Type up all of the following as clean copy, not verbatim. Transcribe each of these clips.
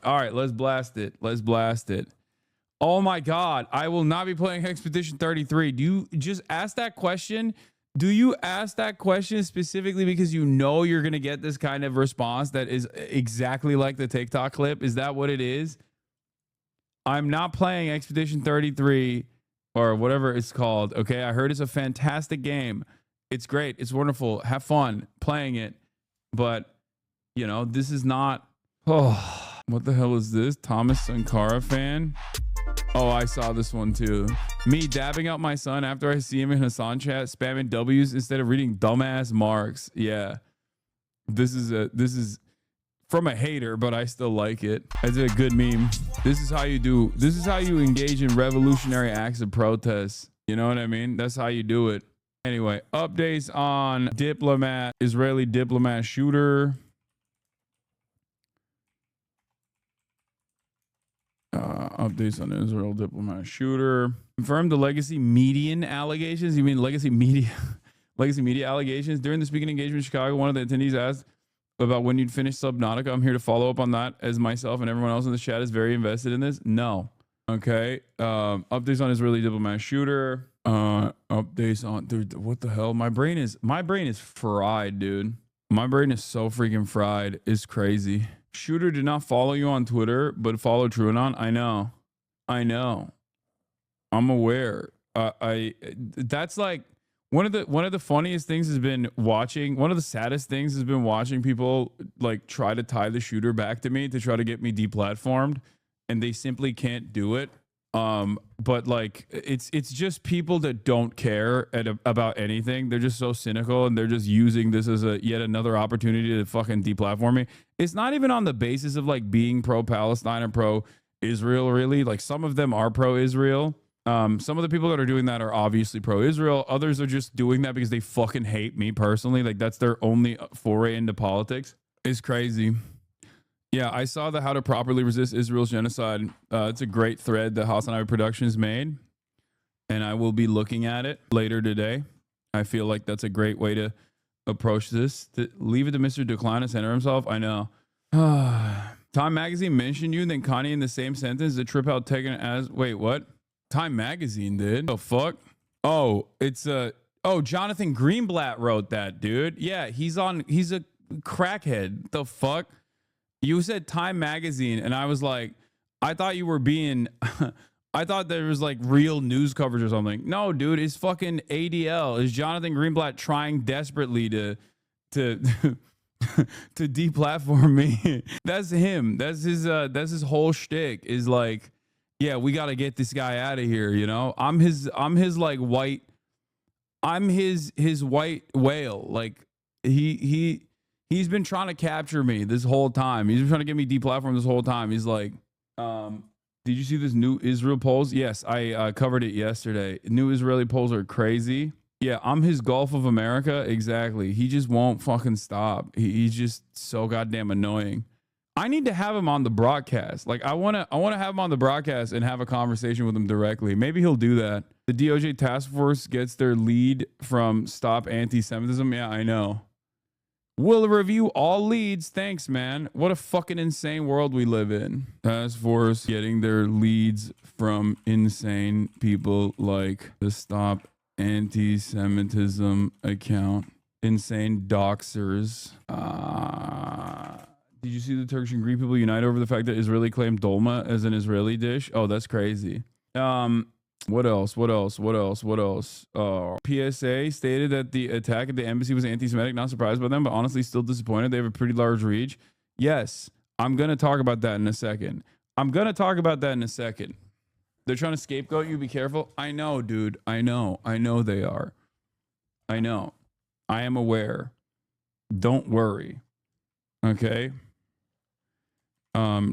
All right, let's blast it. Let's blast it. Oh my God, I will not be playing Expedition 33. Do you just ask that question? Do you ask that question specifically because you know you're going to get this kind of response that is exactly like the TikTok clip? Is that what it is? I'm not playing Expedition 33 or whatever it's called. Okay, I heard it's a fantastic game. It's great. It's wonderful. Have fun playing it. But, you know, this is not... Oh, what the hell is this? Thomas Sankara fan? Oh, I saw this one too. Me dabbing out my son after I see him in Hassan chat, spamming W's instead of reading dumbass marks. Yeah. This is from a hater, but I still like it. It's a good meme. This is how you engage in revolutionary acts of protest. You know what I mean? That's how you do it. Anyway, updates on Diplomat, Israeli Diplomat shooter. Updates on Israel Diplomat shooter. Confirmed the legacy median allegations. You mean legacy media allegations? During the speaking engagement in Chicago, one of the attendees asked about when you'd finish Subnautica. I'm here to follow up on that, as myself and everyone else in the chat is very invested in this. No. Okay. Updates on Israeli Diplomat shooter. Updates on, dude, what the hell? My brain is fried, dude. My brain is so freaking fried. It's crazy. Shooter did not follow you on Twitter, but follow TrueAnon. I know. I'm aware. That's like one of the funniest things has been watching. One of the saddest things has been watching people like try to tie the shooter back to me to try to get me deplatformed, and they simply can't do it. But like it's just people that don't care about anything. They're just so cynical, and they're just using this as a yet another opportunity to fucking deplatform me. It's not even on the basis of like being pro-Palestine or pro-Israel, really. Like some of them are pro-Israel. Some of the people that are doing that are obviously pro-Israel. Others are just doing that because they fucking hate me personally. Like that's their only foray into politics. It's crazy. Yeah, I saw the How to Properly Resist Israel's Genocide. It's a great thread that Hasanabi Productions made, and I will be looking at it later today. I feel like that's a great way to approach this. Leave it to Mr. Decline to center himself. I know. Time Magazine mentioned you, then Kanye in the same sentence. The trip out taken as... Wait, what? Time Magazine did? The fuck? Oh, it's Jonathan Greenblatt wrote that, dude. Yeah, he's a crackhead. The fuck? You said Time Magazine, and I was like, I thought you were being, I thought there was like real news coverage or something. No, dude, it's fucking ADL. It's Jonathan Greenblatt trying desperately to deplatform me. That's him. That's his whole shtick is like, yeah, we got to get this guy out of here. You know, I'm his like white, I'm his white whale. Like he's been trying to capture me this whole time. He's been trying to get me deplatformed this whole time. He's like, did you see this new Israel polls? Yes, I covered it yesterday. New Israeli polls are crazy. Yeah, I'm his Gulf of America. Exactly. He just won't fucking stop. He's just so goddamn annoying. I need to have him on the broadcast. Like I want to have him on the broadcast and have a conversation with him directly. Maybe he'll do that. The DOJ task force gets their lead from Stop Anti-Semitism. Yeah, I know. We'll review all leads. Thanks, man. What a fucking insane world we live in. Task force getting their leads from insane people like the Stop Anti-Semitism account. Insane doxers. Did you see the Turkish and Greek people unite over the fact that Israeli claimed dolma as an Israeli dish? Oh, that's crazy. What else? PSA stated that the attack at the embassy was anti-Semitic. Not surprised by them, but honestly still disappointed. They have a pretty large reach. Yes, I'm going to talk about that in a second. They're trying to scapegoat you. Be careful. I know, dude. I know they are. I know. I am aware. Don't worry. Okay.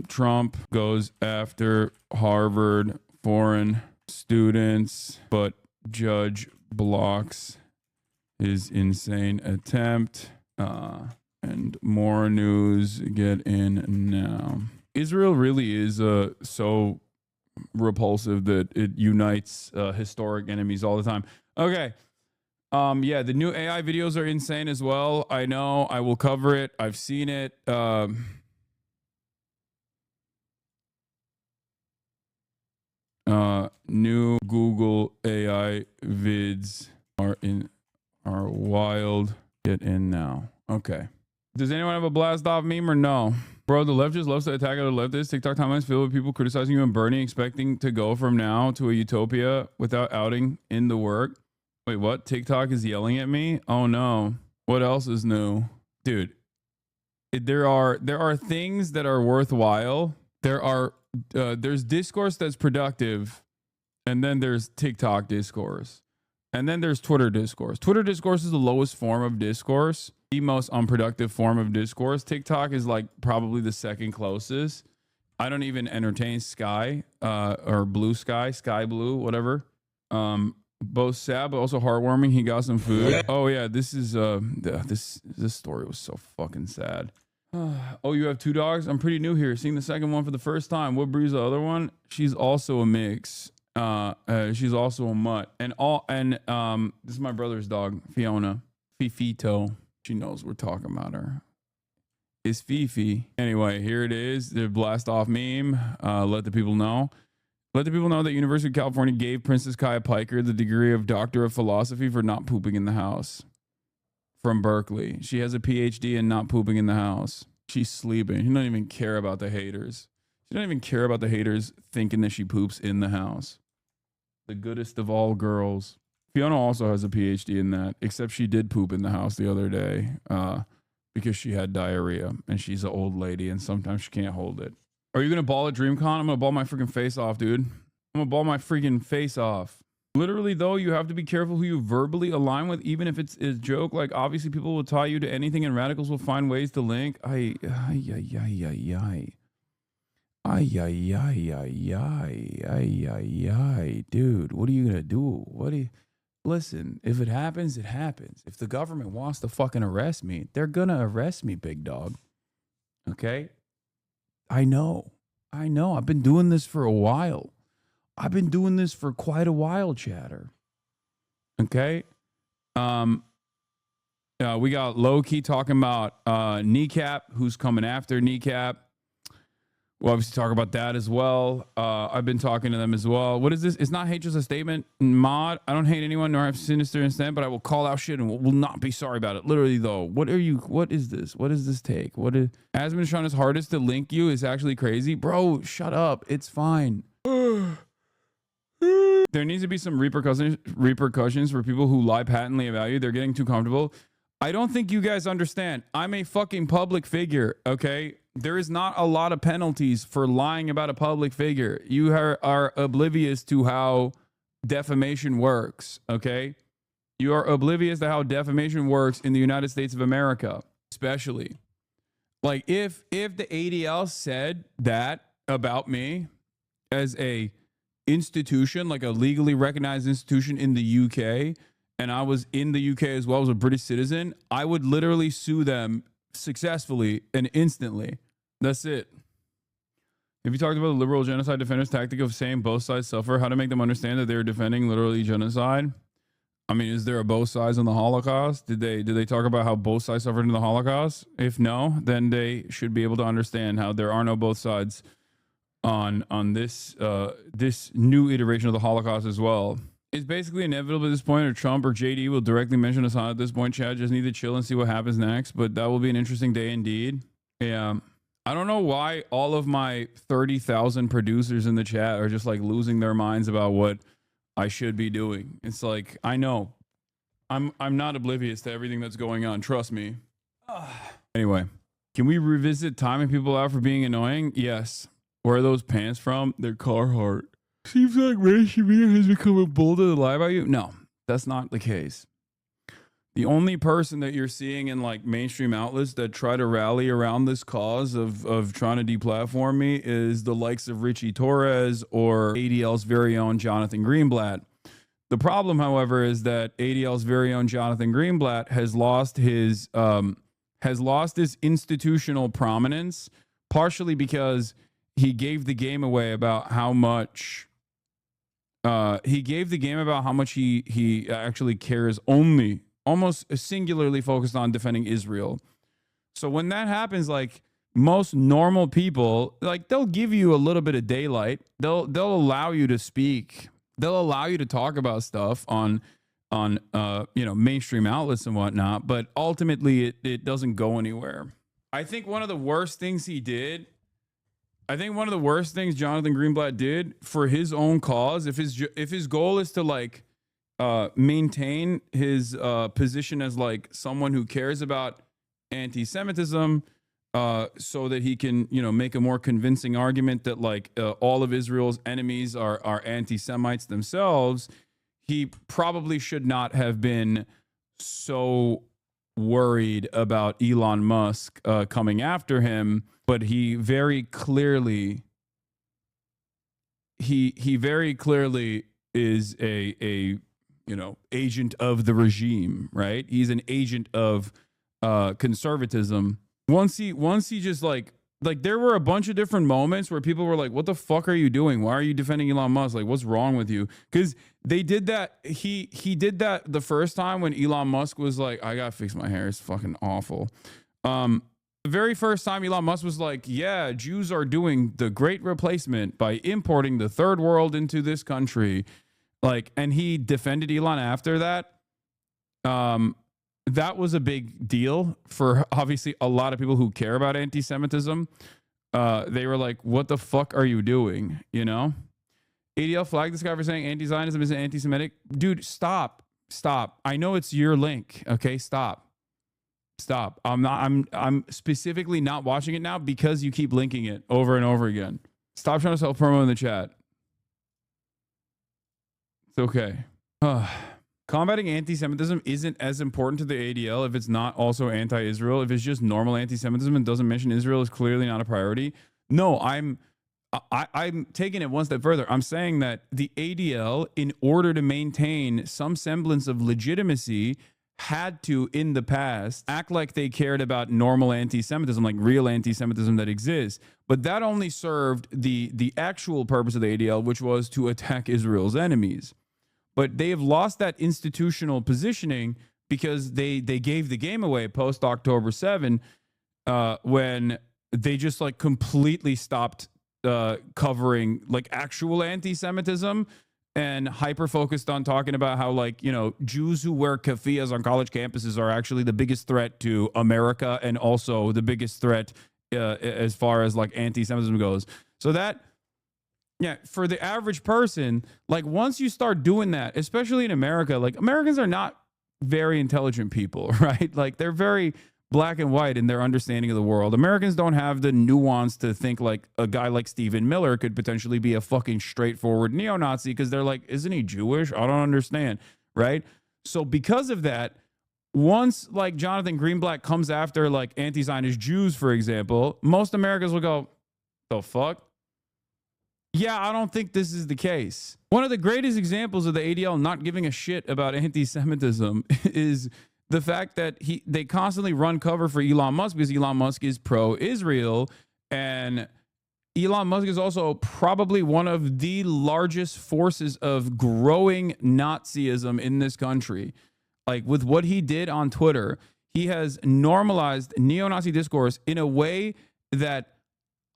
Trump goes after Harvard foreign students, but judge blocks his insane attempt. And more news get in now. Israel really is so repulsive that it unites historic enemies all the time. Okay. Yeah, the new AI videos are insane as well. I know. I will cover it. I've seen it. New Google AI vids are wild. Get in now. Okay. Does anyone have a blast off meme or no? Bro, the left just loves to attack other leftists. TikTok timelines filled with people criticizing you and Bernie, expecting to go from now to a utopia without outing in the work. Wait, what? TikTok is yelling at me? Oh no. What else is new? Dude, there are things that are worthwhile. There's discourse that's productive, and then there's TikTok discourse. And then there's Twitter discourse. Twitter discourse is the lowest form of discourse, the most unproductive form of discourse. TikTok is like probably the second closest. I don't even entertain Sky or Blue Sky, Sky Blue, whatever. Both sad but also heartwarming. He got some food. Oh yeah, this story was so fucking sad. Oh, you have two dogs? I'm pretty new here. Seeing the second one for the first time. What breeds the other one? She's also a mix. She's also a mutt. And this is my brother's dog, Fiona. Fifito. She knows we're talking about her. It's Fifi. Anyway, here it is. The blast off meme. Let the people know. Let the people know that University of California gave Princess Kaya Piker the degree of Doctor of Philosophy for not pooping in the house. From Berkeley. She has a PhD in not pooping in the house. She's sleeping. She doesn't even care about the haters. She doesn't even care about the haters thinking that she poops in the house. The goodest of all girls. Fiona also has a PhD in that, except she did poop in the house the other day because she had diarrhea, and she's an old lady, and sometimes she can't hold it. Are you going to ball at DreamCon? I'm going to ball my freaking face off, dude. I'm going to ball my freaking face off. Literally, though, you have to be careful who you verbally align with, even if it's a joke. Like, obviously, people will tie you to anything, and radicals will find ways to link. Ay, dude, what are you gonna do? Listen, if it happens, it happens. If the government wants to fucking arrest me, they're gonna arrest me, big dog. Okay? I know. I've been doing this for a while. I've been doing this for quite a while, chatter. Okay? We got Low-Key talking about Kneecap, who's coming after Kneecap. We'll obviously talk about that as well. I've been talking to them as well. What is this? It's not hate, just a statement. Mod, I don't hate anyone nor have sinister intent, but I will call out shit and will not be sorry about it. Literally, though. What is this? What does this take? Asmin is trying his hardest to link you is actually crazy. Bro, shut up. It's fine. There needs to be some repercussions for people who lie patently about you. They're getting too comfortable. I don't think you guys understand. I'm a fucking public figure, okay? There is not a lot of penalties for lying about a public figure. You are oblivious to how defamation works, okay? You are oblivious to how defamation works in the United States of America, especially. Like, if the ADL said that about me as a institution, like a legally recognized institution in the UK, and I was in the UK as well as a British citizen, I would literally sue them successfully and instantly. That's it. If you talked about the liberal genocide defenders' tactic of saying both sides suffer, how to make them understand that they're defending literally genocide? I mean, is there a both sides in the Holocaust? Did they talk about how both sides suffered in the Holocaust? If no, then they should be able to understand how there are no both sides on this this new iteration of the Holocaust as well. It's basically inevitable at this point, or Trump or JD will directly mention Hassan at this point. Chad just need to chill and see what happens next, but that will be an interesting day indeed. Yeah. I don't know why all of my 30,000 producers in the chat are just like losing their minds about what I should be doing. It's like, I know. I'm not oblivious to everything that's going on. Trust me. Anyway, can we revisit timing people out for being annoying? Yes. Where are those pants from? They're Carhartt. Seems like mainstream media has become a bolder to lie about you. No, that's not the case. The only person that you're seeing in like mainstream outlets that try to rally around this cause of trying to deplatform me is the likes of Richie Torres or ADL's very own Jonathan Greenblatt. The problem, however, is that ADL's very own Jonathan Greenblatt has lost his institutional prominence, partially because he gave the game away about how much he actually cares, almost singularly focused on defending Israel. So when that happens, like, most normal people, like, they'll give you a little bit of daylight. They'll allow you to speak. They'll allow you to talk about stuff on mainstream outlets and whatnot, but ultimately it doesn't go anywhere. I think one of the worst things Jonathan Greenblatt did for his own cause, if his goal is to like maintain his position as like someone who cares about anti-Semitism, so that he can, make a more convincing argument that like all of Israel's enemies are anti-Semites themselves, he probably should not have been so worried about Elon Musk coming after him. But he very clearly is a agent of the regime, right? He's an agent of conservatism. Once he just like there were a bunch of different moments where people were like, what the fuck are you doing? Why are you defending Elon Musk? Like, what's wrong with you? Because they did that. He did that the first time when Elon Musk was like, I gotta fix my hair. It's fucking awful. The very first time Elon Musk was like, yeah, Jews are doing the great replacement by importing the third world into this country. Like, and he defended Elon after that. That was a big deal for obviously a lot of people who care about anti-Semitism. They were like, what the fuck are you doing? ADL flagged this guy for saying anti-Zionism is anti-Semitic. Dude, stop. I know it's your link. Okay, stop. I'm specifically not watching it now because you keep linking it over and over again. Stop trying to self-promo in the chat. It's okay. Combating anti-Semitism isn't as important to the ADL if it's not also anti-Israel. If it's just normal anti-Semitism and doesn't mention Israel, is clearly not a priority. No, I'm taking it one step further. I'm saying that the ADL, in order to maintain some semblance of legitimacy, had to, in the past, act like they cared about normal anti-Semitism, like real anti-Semitism that exists. But that only served the actual purpose of the ADL, which was to attack Israel's enemies. But they have lost that institutional positioning because they gave the game away post October 7, when they just like completely stopped covering like actual anti-Semitism and hyper focused on talking about how like, Jews who wear keffiyehs on college campuses are actually the biggest threat to America and also the biggest threat as far as like anti-Semitism goes. So that, yeah, for the average person, like once you start doing that, especially in America, like Americans are not very intelligent people, right? Like they're very black and white in their understanding of the world. Americans don't have the nuance to think like a guy like Stephen Miller could potentially be a fucking straightforward neo-Nazi because they're like, isn't he Jewish? I don't understand, right? So because of that, once like Jonathan Greenblatt comes after like anti-Zionist Jews, for example, most Americans will go, the fuck? Yeah, I don't think this is the case. One of the greatest examples of the ADL not giving a shit about anti-Semitism is the fact that they constantly run cover for Elon Musk because Elon Musk is pro-Israel, and Elon Musk is also probably one of the largest forces of growing Nazism in this country. Like with what he did on Twitter, he has normalized neo-Nazi discourse in a way that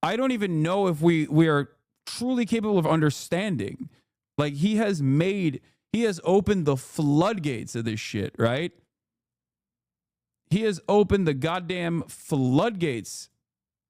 I don't even know if we are truly capable of understanding. Like he has opened the floodgates of this shit, right? He has opened the goddamn floodgates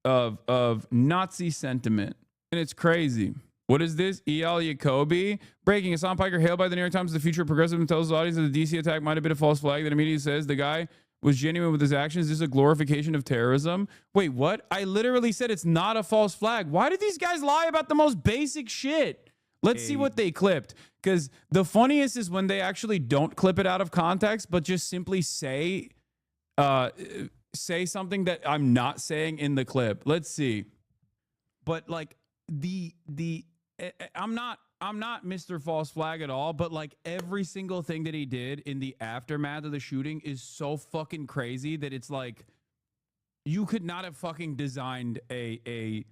of Nazi sentiment. And it's crazy. What is this? E.L. Jacoby breaking. Hassan Piker hailed by the New York Times, the future of progressive, and tells his audience that the DC attack might have been a false flag. That immediately says the guy was genuine with his actions. This is a glorification of terrorism. Wait, what? I literally said it's not a false flag. Why did these guys lie about the most basic shit? Let's see what they clipped. Because the funniest is when they actually don't clip it out of context, but just simply say something that I'm not saying in the clip. Let's see. But like I'm not Mr. False Flag at all, but like every single thing that he did in the aftermath of the shooting is so fucking crazy that it's like you could not have fucking designed a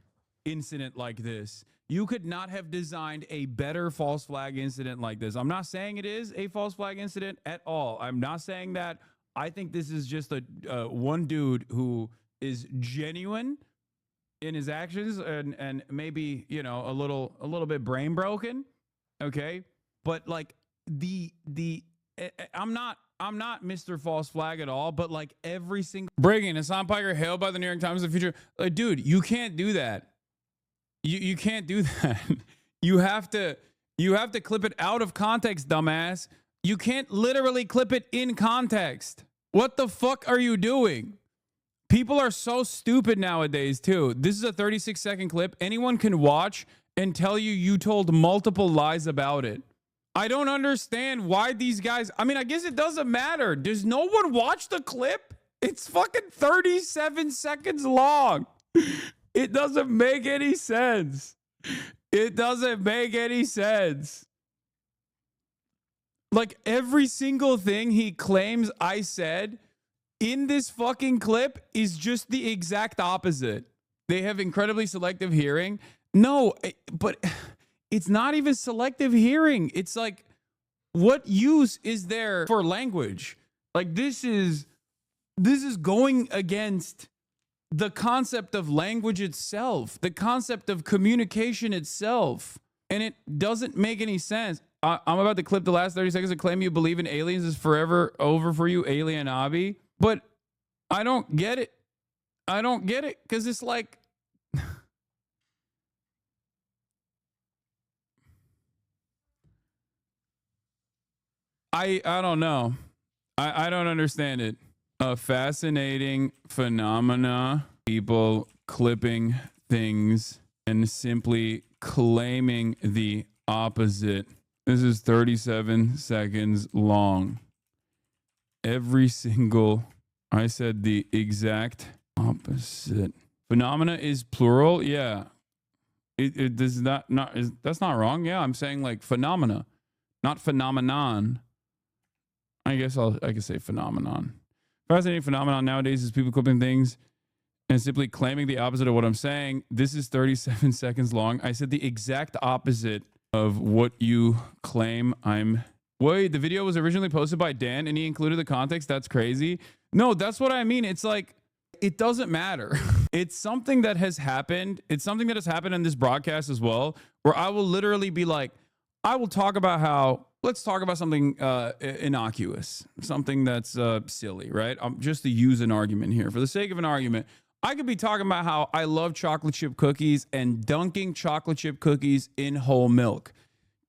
incident like this. You could not have designed a better false flag incident like this. I'm not saying it is a false flag incident at all. I'm not saying that. I think this is just a one dude who is genuine in his actions and maybe, you know, a little bit brain broken. Okay. But like I'm not Mr. False Flag at all, but like every single breaking Hassan Piker hailed by the New York Times in the future. Like, dude, you can't do that. You can't do that. You have to clip it out of context, dumbass. You can't literally clip it in context. What the fuck are you doing? People are so stupid nowadays, too. This is a 36-second clip. Anyone can watch and tell you told multiple lies about it. I don't understand why these guys... I mean, I guess it doesn't matter. Does no one watch the clip? It's fucking 37 seconds long. It doesn't make any sense. It doesn't make any sense. Like, every single thing he claims I said in this fucking clip is just the exact opposite. They have incredibly selective hearing. No, but it's not even selective hearing. It's like, what use is there for language? Like, this is going against the concept of language itself, the concept of communication itself. And it doesn't make any sense. I'm about to clip the last 30 seconds and claim you believe in aliens is forever over for you, Alienabi. But I don't get it. I don't get it because it's like... I don't know. I don't understand it. A fascinating phenomena. People clipping things and simply claiming the opposite. This is 37 seconds long. Every single... I said the exact opposite. Phenomena is plural. Yeah. It does not that's not wrong. Yeah, I'm saying like phenomena, not phenomenon. I guess I can say phenomenon. Fascinating phenomenon nowadays is people clipping things and simply claiming the opposite of what I'm saying. This is 37 seconds long. I said the exact opposite of what you claim I'm... Wait, the video was originally posted by Dan and he included the context? That's crazy. No, that's what I mean. It's like, it doesn't matter. It's something that has happened. It's something that has happened in this broadcast as well, where I will literally be like, I will talk about how, let's talk about something innocuous, something that's silly, right? Just to use an argument here. For the sake of an argument, I could be talking about how I love chocolate chip cookies and dunking chocolate chip cookies in whole milk.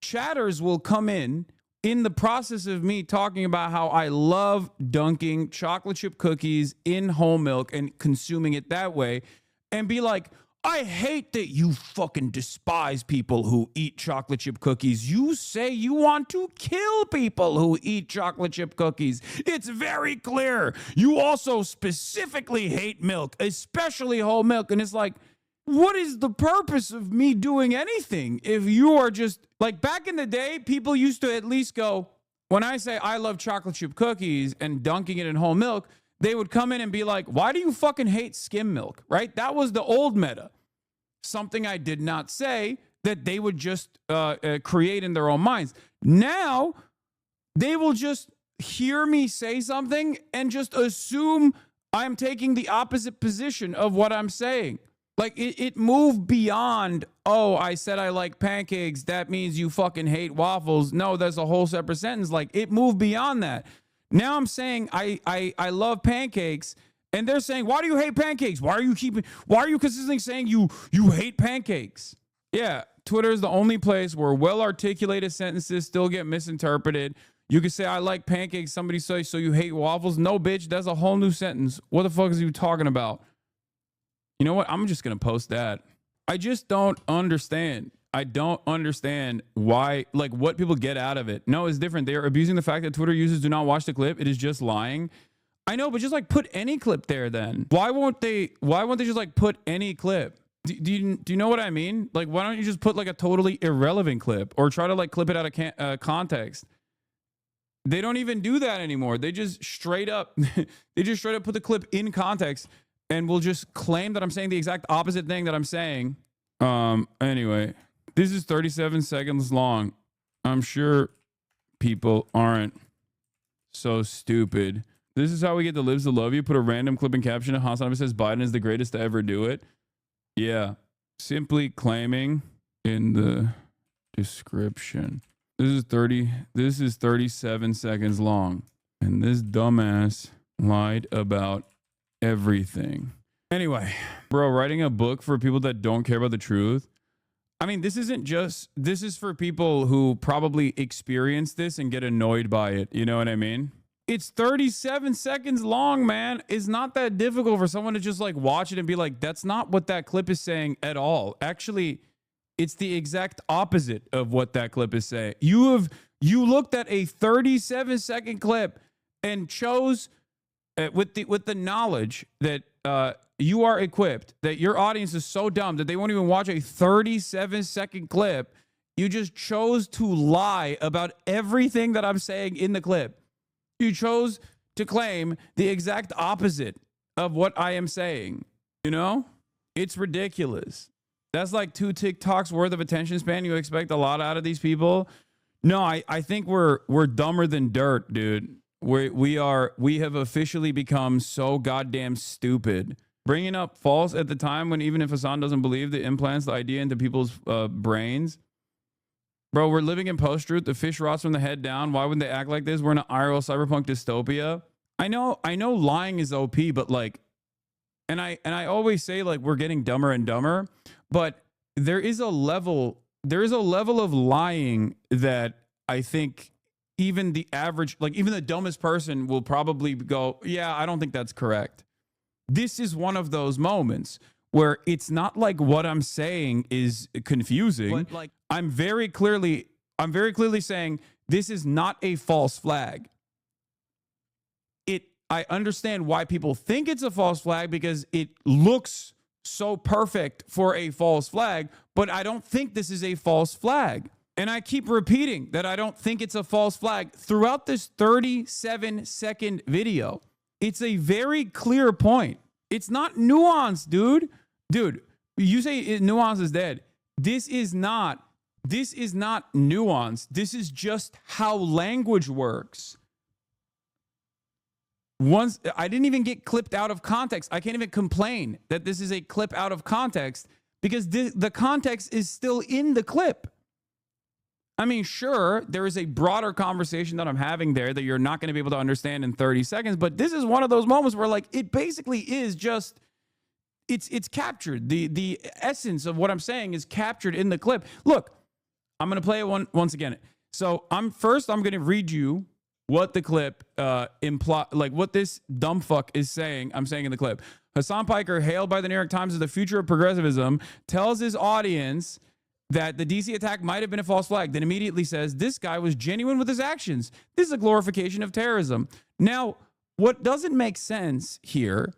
Chatters will come in the process of me talking about how I love dunking chocolate chip cookies in whole milk and consuming it that way, and be like, I hate that you fucking despise people who eat chocolate chip cookies. You say you want to kill people who eat chocolate chip cookies. It's very clear. You also specifically hate milk, especially whole milk. And it's like, what is the purpose of me doing anything if you are just... Like, back in the day, people used to at least go, when I say I love chocolate chip cookies and dunking it in whole milk, they would come in and be like, why do you fucking hate skim milk, right? That was the old meta. Something I did not say that they would just create in their own minds. Now, they will just hear me say something and just assume I'm taking the opposite position of what I'm saying. Like, it moved beyond, oh, I said I like pancakes. That means you fucking hate waffles. No, that's a whole separate sentence. Like, it moved beyond that. Now I'm saying I love pancakes. And they're saying, why do you hate pancakes? Why are you consistently saying you hate pancakes? Yeah, Twitter is the only place where well-articulated sentences still get misinterpreted. You can say, I like pancakes. Somebody say, so you hate waffles? No, bitch, that's a whole new sentence. What the fuck is you talking about? You know what? I'm just going to post that. I just don't understand. I don't understand why, like, what people get out of it. No, it's different. They are abusing the fact that Twitter users do not watch the clip. It is just lying. I know, but just like put any clip there then. Why won't they just like put any clip? Do you know what I mean? Like, why don't you just put like a totally irrelevant clip or try to like clip it out of context? They don't even do that anymore. They just straight up put the clip in context and will just claim that I'm saying the exact opposite thing that I'm saying. Anyway, this is 37 seconds long. I'm sure people aren't so stupid. This is how we get the libs to love you. Put a random clip and caption. Hasanabi says Biden is the greatest to ever do it. Yeah. Simply claiming in the description. This is 37 seconds long. And this dumbass lied about everything. Anyway, bro, writing a book for people that don't care about the truth. I mean, this is for people who probably experience this and get annoyed by it. You know what I mean? It's 37 seconds long, man. It's not that difficult for someone to just like watch it and be like, that's not what that clip is saying at all. Actually, it's the exact opposite of what that clip is saying. You looked at a 37-second clip and chose with the knowledge that you are equipped, that your audience is so dumb that they won't even watch a 37-second clip. You just chose to lie about everything that I'm saying in the clip. You chose to claim the exact opposite of what I am saying. You know? It's ridiculous. That's like 2 TikToks worth of attention span. You expect a lot out of these people? No, I think we're dumber than dirt, dude. We have officially become so goddamn stupid. Bringing up false at the time when even if Hassan doesn't believe, it implants the idea into people's brains. Bro, we're living in post-truth. The fish rots from the head down. Why would they act like this? We're in an IRL cyberpunk dystopia. I know lying is OP, but like, and I always say like we're getting dumber and dumber, but there is a level of lying that I think even the average, like even the dumbest person will probably go, yeah, I don't think that's correct. This is one of those moments where it's not like what I'm saying is confusing. But like I'm very clearly saying this is not a false flag. I understand why people think it's a false flag because it looks so perfect for a false flag, but I don't think this is a false flag. And I keep repeating that I don't think it's a false flag throughout this 37-second video. It's a very clear point. It's not nuanced, dude. Dude, you say nuance is dead. This is not nuanced. This is just how language works. Once I didn't even get clipped out of context. I can't even complain that this is a clip out of context because the context is still in the clip. I mean, sure, there is a broader conversation that I'm having there that you're not going to be able to understand in 30 seconds, but this is one of those moments where like it basically is just it's captured. The essence of what I'm saying is captured in the clip. Look, I'm going to play it once again. So I'm going to read you what the clip like what this dumb fuck is saying. I'm saying in the clip. Hassan Piker, hailed by the New York Times as the future of progressivism, tells his audience that the DC attack might have been a false flag, then immediately says this guy was genuine with his actions. This is a glorification of terrorism. Now, what doesn't make sense here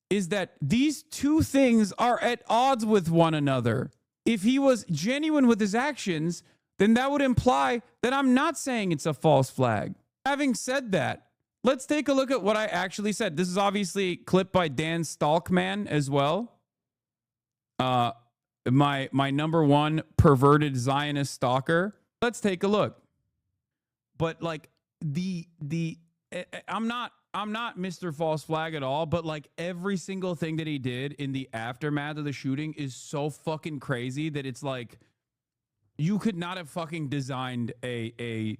is that these two things are at odds with one another. If he was genuine with his actions, then that would imply that I'm not saying it's a false flag. Having said that, let's take a look at what I actually said. This is obviously clipped by Dan Stalkman as well. My number one perverted Zionist stalker. Let's take a look. But like I'm not Mr. False Flag at all, but like every single thing that he did in the aftermath of the shooting is so fucking crazy that it's like you could not have fucking designed a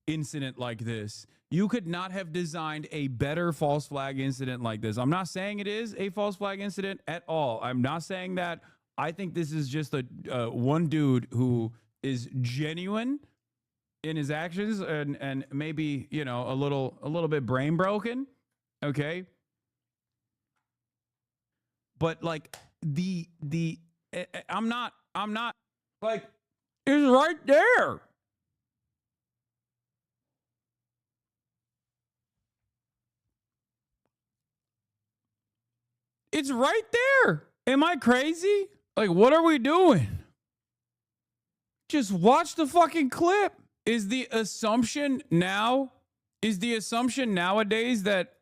incident like this. You could not have designed a better false flag incident like this. I'm not saying it is a false flag incident at all. I'm not saying that. I think this is just a one dude who is genuine in his actions and maybe, you know, a little bit brain broken. Okay. But like I'm not like it's right there. It's right there. Am I crazy? Like, what are we doing? Just watch the fucking clip. Is the assumption nowadays that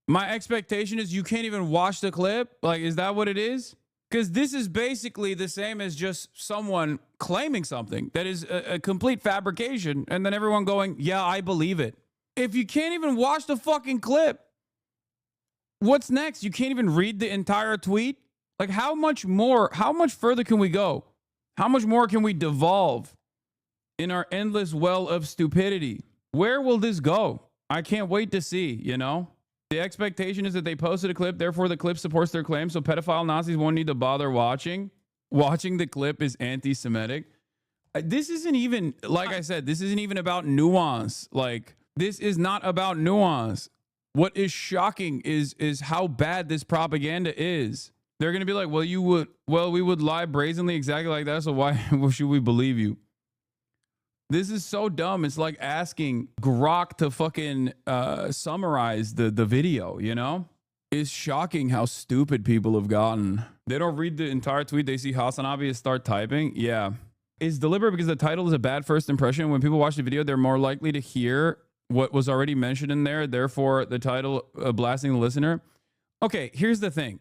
my expectation is you can't even watch the clip? Like, is that what it is? Because this is basically the same as just someone claiming something that is a complete fabrication and then everyone going, yeah, I believe it. If you can't even watch the fucking clip, what's next? You can't even read the entire tweet? Like, how much further can we go? How much more can we devolve in our endless well of stupidity? Where will this go? I can't wait to see, you know? The expectation is that they posted a clip, therefore the clip supports their claim, so pedophile Nazis won't need to bother watching. Watching the clip is anti-Semitic. This isn't even, like I said, this isn't even about nuance. Like, this is not about nuance. What is shocking is how bad this propaganda is. They're going to be like, we would lie brazenly exactly like that, so why should we believe you? This is so dumb. It's like asking Grok to fucking summarize the video, you know? It's shocking how stupid people have gotten. They don't read the entire tweet. They see Hasanabi and start typing. Yeah. It's deliberate because the title is a bad first impression. When people watch the video, they're more likely to hear what was already mentioned in there. Therefore, the title blasting the listener. Okay, here's the thing.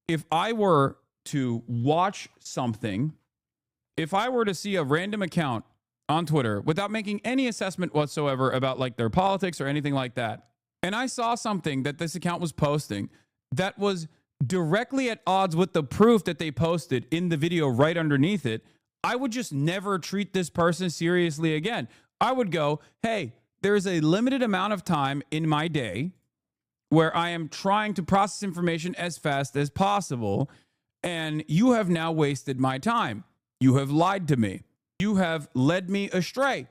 If I were to watch something, if I were to see a random account on Twitter without making any assessment whatsoever about like their politics or anything like that, and I saw something that this account was posting that was directly at odds with the proof that they posted in the video right underneath it, I would just never treat this person seriously again. I would go, hey, there's a limited amount of time in my day where I am trying to process information as fast as possible, and you have now wasted my time. You have lied to me. You have led me astray.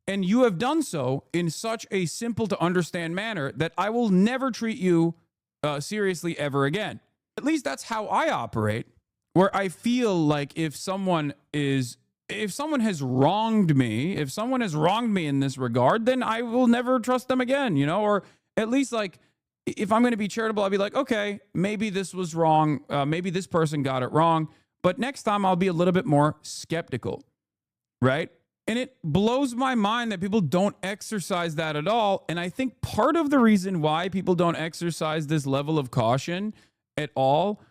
And you have done so in such a simple to understand manner that I will never treat you seriously ever again. At least that's how I operate, where I feel like if someone has wronged me in this regard, then I will never trust them again, you know? Or at least like, if I'm going to be charitable, I'll be like, okay, maybe this was wrong. Maybe this person got it wrong. But next time I'll be a little bit more skeptical, right? And it blows my mind that people don't exercise that at all. And I think part of the reason why people don't exercise this level of caution at all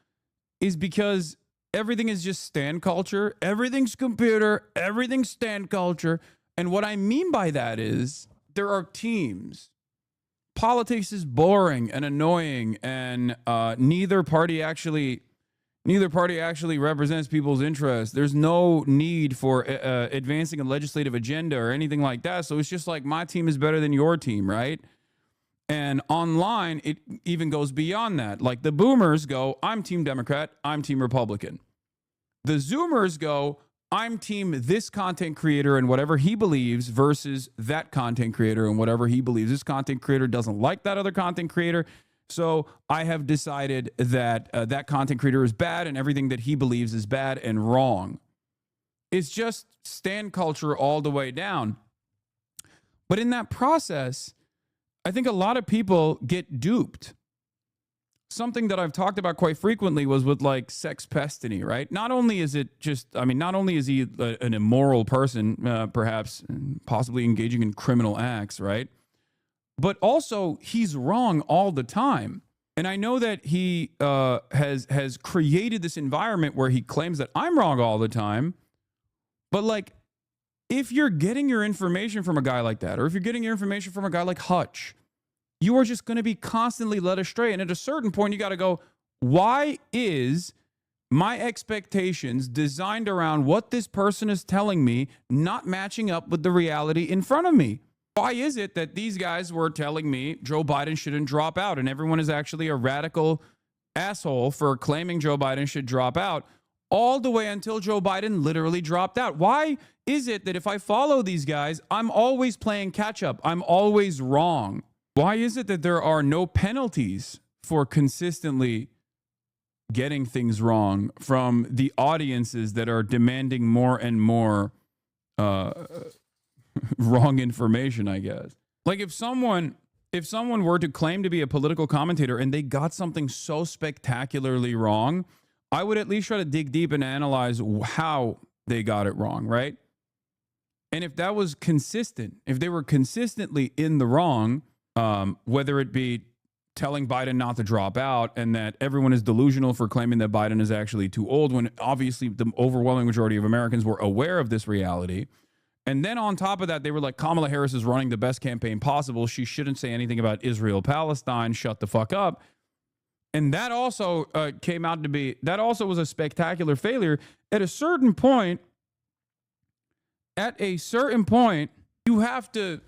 is because everything is just stand culture. Everything's computer. Everything's stand culture. And what I mean by that is there are teams. Politics is boring and annoying, and neither party actually represents people's interests. There's no need for advancing a legislative agenda or anything like that. So it's just like my team is better than your team, right? And online, it even goes beyond that. Like the boomers go, I'm team Democrat, I'm team Republican. The Zoomers go, I'm team this content creator and whatever he believes versus that content creator and whatever he believes. This content creator doesn't like that other content creator. So I have decided that that content creator is bad and everything that he believes is bad and wrong. It's just stand culture all the way down. But in that process, I think a lot of people get duped. Something that I've talked about quite frequently was with like sex pestiny, right? Not only is he an immoral person, perhaps possibly engaging in criminal acts, right? But also he's wrong all the time. And I know that he has created this environment where he claims that I'm wrong all the time. But like, if you're getting your information from a guy like that, or if you're getting your information from a guy like Hutch, you are just going to be constantly led astray. And at a certain point, you got to go, why is my expectations designed around what this person is telling me not matching up with the reality in front of me? Why is it that these guys were telling me Joe Biden shouldn't drop out and everyone is actually a radical asshole for claiming Joe Biden should drop out all the way until Joe Biden literally dropped out? Why is it that if I follow these guys, I'm always playing catch up? I'm always wrong. Why is it that there are no penalties for consistently getting things wrong from the audiences that are demanding more and more wrong information, I guess? Like if someone were to claim to be a political commentator and they got something so spectacularly wrong, I would at least try to dig deep and analyze how they got it wrong, right? And if that was consistent, if they were consistently in the wrong, whether it be telling Biden not to drop out and that everyone is delusional for claiming that Biden is actually too old, when obviously the overwhelming majority of Americans were aware of this reality. And then on top of that, they were like, Kamala Harris is running the best campaign possible. She shouldn't say anything about Israel, Palestine. Shut the fuck up. And that also came out to be, that also was a spectacular failure. At a certain point, you have to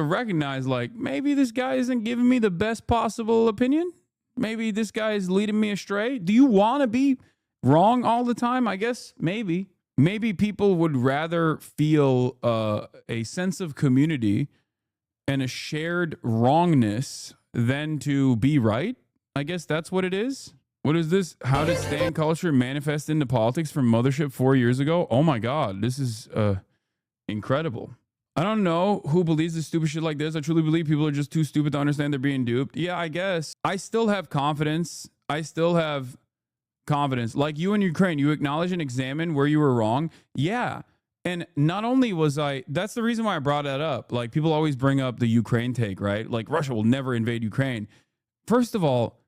recognize, like, maybe this guy isn't giving me the best possible opinion. Maybe this guy is leading me astray. Do you want to be wrong all the time? I guess maybe. Maybe people would rather feel a sense of community and a shared wrongness than to be right. I guess that's what it is. What is this? How did stan culture manifest into politics from Mothership 4 years ago? Oh my God, this is incredible. I don't know who believes this stupid shit like this. I truly believe people are just too stupid to understand they're being duped. Yeah, I guess. I still have confidence. Like you in Ukraine, you acknowledge and examine where you were wrong. Yeah. And not only was that's the reason why I brought that up. Like, people always bring up the Ukraine take, right? Like, Russia will never invade Ukraine. First of all,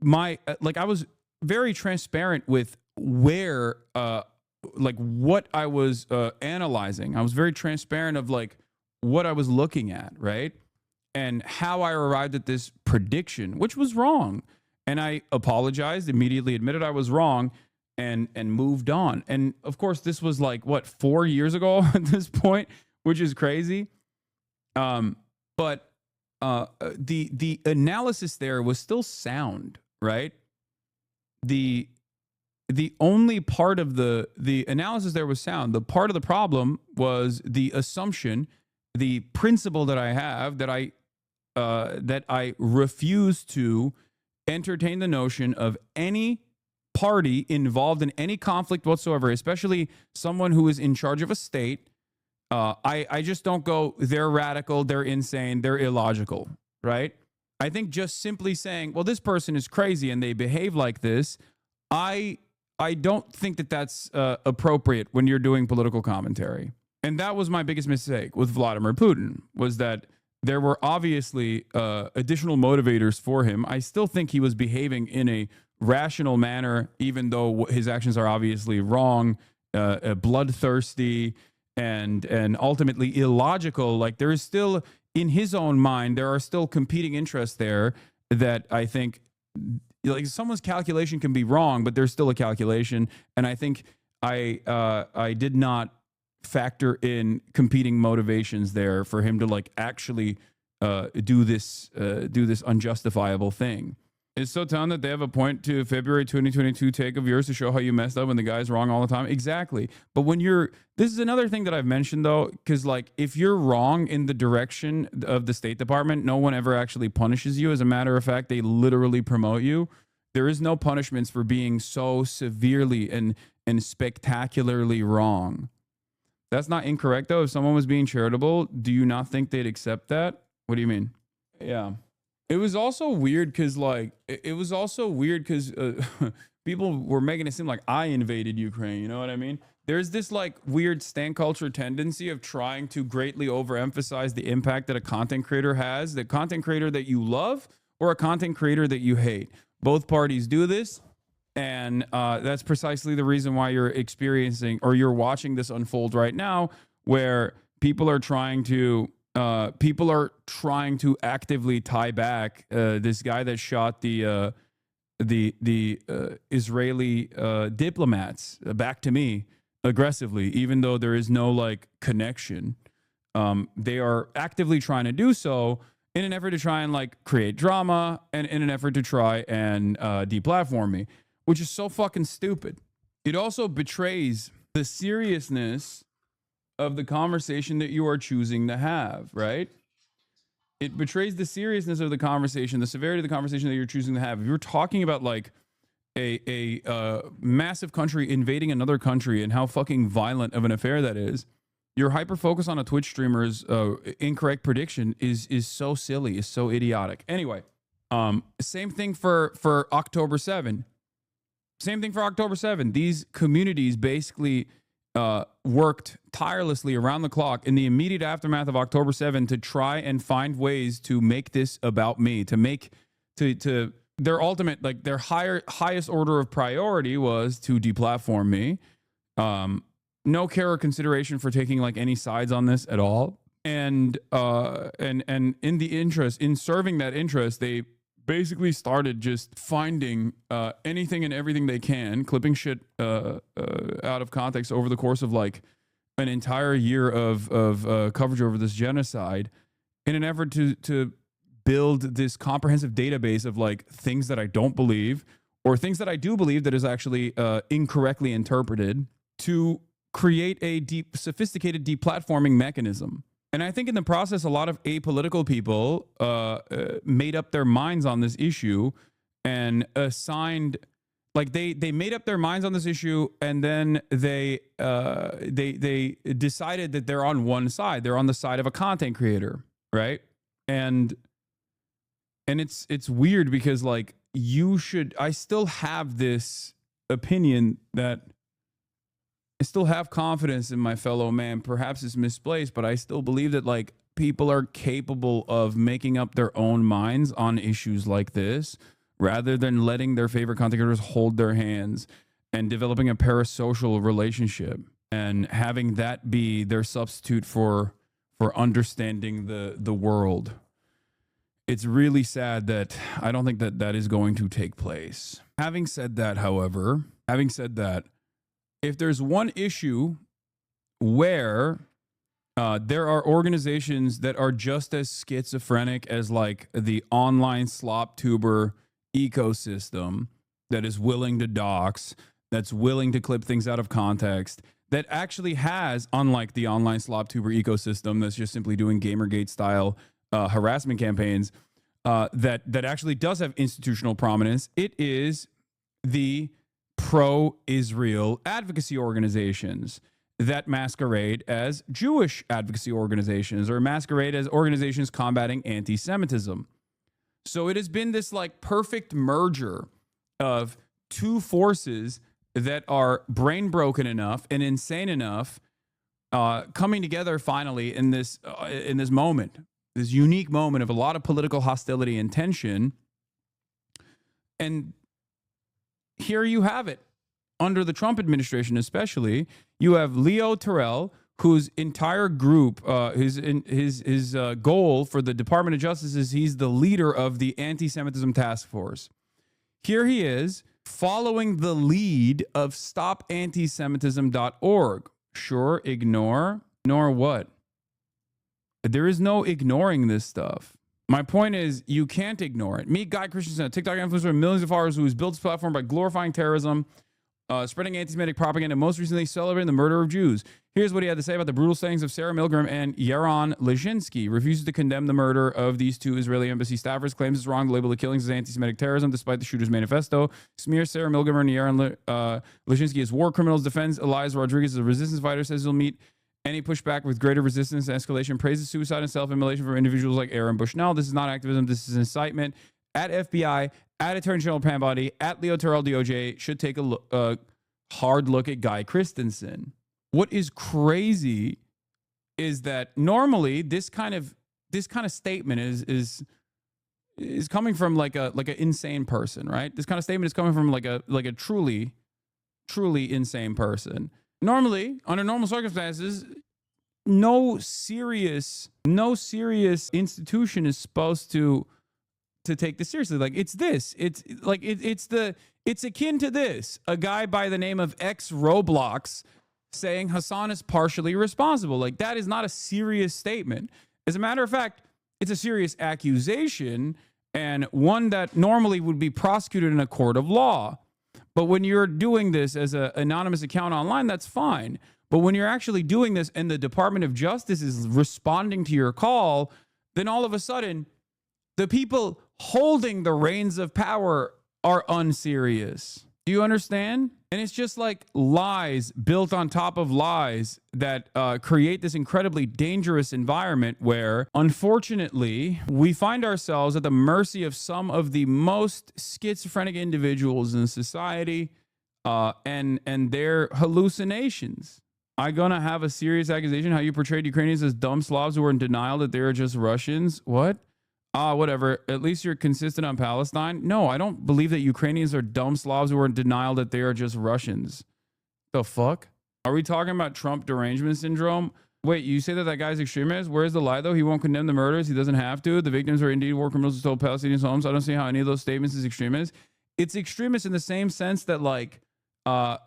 I was very transparent with where, what I was analyzing. I was very transparent of like what I was looking at, right? And how I arrived at this prediction, which was wrong. And I apologized, immediately admitted I was wrong, and moved on. And of course, this was like, what, 4 years ago at this point, which is crazy. But the analysis there was still sound, right? The only part of the analysis there was sound. The part of the problem was the assumption, the principle that I have, that I refuse to entertain the notion of any party involved in any conflict whatsoever, especially someone who is in charge of a state. I just don't go, they're radical, they're insane, they're illogical, right? I think just simply saying, well, this person is crazy and they behave like this, I don't think that that's appropriate when you're doing political commentary. And that was my biggest mistake with Vladimir Putin, was that there were obviously additional motivators for him. I still think he was behaving in a rational manner, even though his actions are obviously wrong, bloodthirsty, and ultimately illogical. Like, there is still, in his own mind, there are still competing interests there that I think, like, someone's calculation can be wrong, but there's still a calculation. And I think I did not factor in competing motivations there for him to like actually do this unjustifiable thing. It's so telling that they have a point to February 2022 take of yours to show how you messed up when the guy's wrong all the time. Exactly. But when this is another thing that I've mentioned though, because like, if you're wrong in the direction of the State Department, no one ever actually punishes you. As a matter of fact, they literally promote you. There is no punishments for being so severely and spectacularly wrong. That's not incorrect though. If someone was being charitable, do you not think they'd accept that? What do you mean? Yeah. It was also weird because people were making it seem like I invaded Ukraine. You know what I mean? There's this like weird stan culture tendency of trying to greatly overemphasize the impact that a content creator has, the content creator that you love or a content creator that you hate. Both parties do this. And that's precisely the reason why you're experiencing or you're watching this unfold right now, where people are trying to actively tie back this guy that shot the Israeli diplomats back to me aggressively, even though there is no like connection. They are actively trying to do so in an effort to try and like create drama and in an effort to try and deplatform me, which is so fucking stupid. It also betrays the seriousness of the conversation that you are choosing to have, right? It betrays the seriousness of the conversation, the severity of the conversation that you're choosing to have. If you're talking about like a massive country invading another country and how fucking violent of an affair that is, your hyper focus on a Twitch streamer's incorrect prediction is so silly, is so idiotic. Anyway, same thing for October 7. Same thing for October 7. These communities basically worked tirelessly around the clock in the immediate aftermath of October 7 to try and find ways to make this about me, to their ultimate, like their highest order of priority was to deplatform me. No care or consideration for taking like any sides on this at all. And in serving that interest, they basically started just finding anything and everything they can, clipping shit out of context over the course of like an entire year of coverage over this genocide, in an effort to build this comprehensive database of like things that I don't believe or things that I do believe that is actually incorrectly interpreted, to create a sophisticated deplatforming mechanism. And I think in the process, a lot of apolitical people made up their minds on this issue and assigned, like they made up their minds on this issue, and then they decided that they're on one side. They're on the side of a content creator, right? And it's weird because like I still have this opinion that I still have confidence in my fellow man. Perhaps it's misplaced, but I still believe that like people are capable of making up their own minds on issues like this, rather than letting their favorite content creators hold their hands and developing a parasocial relationship and having that be their substitute for understanding the world. It's really sad that I don't think that is going to take place. Having said that, however, if there's one issue where there are organizations that are just as schizophrenic as like the online slop tuber ecosystem that is willing to dox, that's willing to clip things out of context, that actually has, unlike the online slop tuber ecosystem that's just simply doing Gamergate style harassment campaigns, that actually does have institutional prominence, it is the pro-Israel advocacy organizations that masquerade as Jewish advocacy organizations or masquerade as organizations combating anti-Semitism. So it has been this like perfect merger of two forces that are brain broken enough and insane enough coming together finally in this moment, this unique moment of a lot of political hostility and tension. And here you have it. Under the Trump administration, especially, you have Leo Terrell, whose entire group, his goal for the Department of Justice is he's the leader of the anti-Semitism task force. Here he is following the lead of stopantisemitism.org. Sure, ignore what? There is no ignoring this stuff. My point is, you can't ignore it. Meet Guy Christensen, a TikTok influencer with millions of followers who has built his platform by glorifying terrorism, spreading anti-Semitic propaganda, and most recently celebrating the murder of Jews. Here's what he had to say about the brutal sayings of Sarah Milgram and Yaron Lejinsky. Refuses to condemn the murder of these two Israeli embassy staffers. Claims it's wrong to label the killings as anti-Semitic terrorism, despite the shooter's manifesto. Smears Sarah Milgram and Yaron Lejinsky as war criminals. Defends Elias Rodriguez as a resistance fighter. Says he'll meet any pushback with greater resistance and escalation. Praises suicide and self-immolation from individuals like Aaron Bushnell. This is not activism. This is incitement. At FBI, at Attorney General Pambody, at Leo Terrell DOJ should take a hard look at Guy Christensen. What is crazy is that normally this kind of statement is coming from like an insane person, right? This kind of statement is coming from like a truly insane person. Normally, under normal circumstances, no serious institution is supposed to take this seriously. Like it's akin to this. A guy by the name of X Roblox saying Hassan is partially responsible. Like that is not a serious statement. As a matter of fact, it's a serious accusation and one that normally would be prosecuted in a court of law. But when you're doing this as an anonymous account online, that's fine. But when you're actually doing this and the Department of Justice is responding to your call, then all of a sudden, the people holding the reins of power are unserious. Do you understand? And it's just like lies built on top of lies that create this incredibly dangerous environment where, unfortunately, we find ourselves at the mercy of some of the most schizophrenic individuals in society and their hallucinations. I'm going to have a serious accusation how you portrayed Ukrainians as dumb Slavs who are in denial that they are just Russians. What? Whatever. At least you're consistent on Palestine. No, I don't believe that Ukrainians are dumb Slavs who are in denial that they are just Russians. The fuck? Are we talking about Trump derangement syndrome? Wait, you say that that guy's extremist? Where's the lie, though? He won't condemn the murders. He doesn't have to. The victims are indeed war criminals who stole Palestinians' homes. I don't see how any of those statements is extremist. It's extremist in the same sense that, like,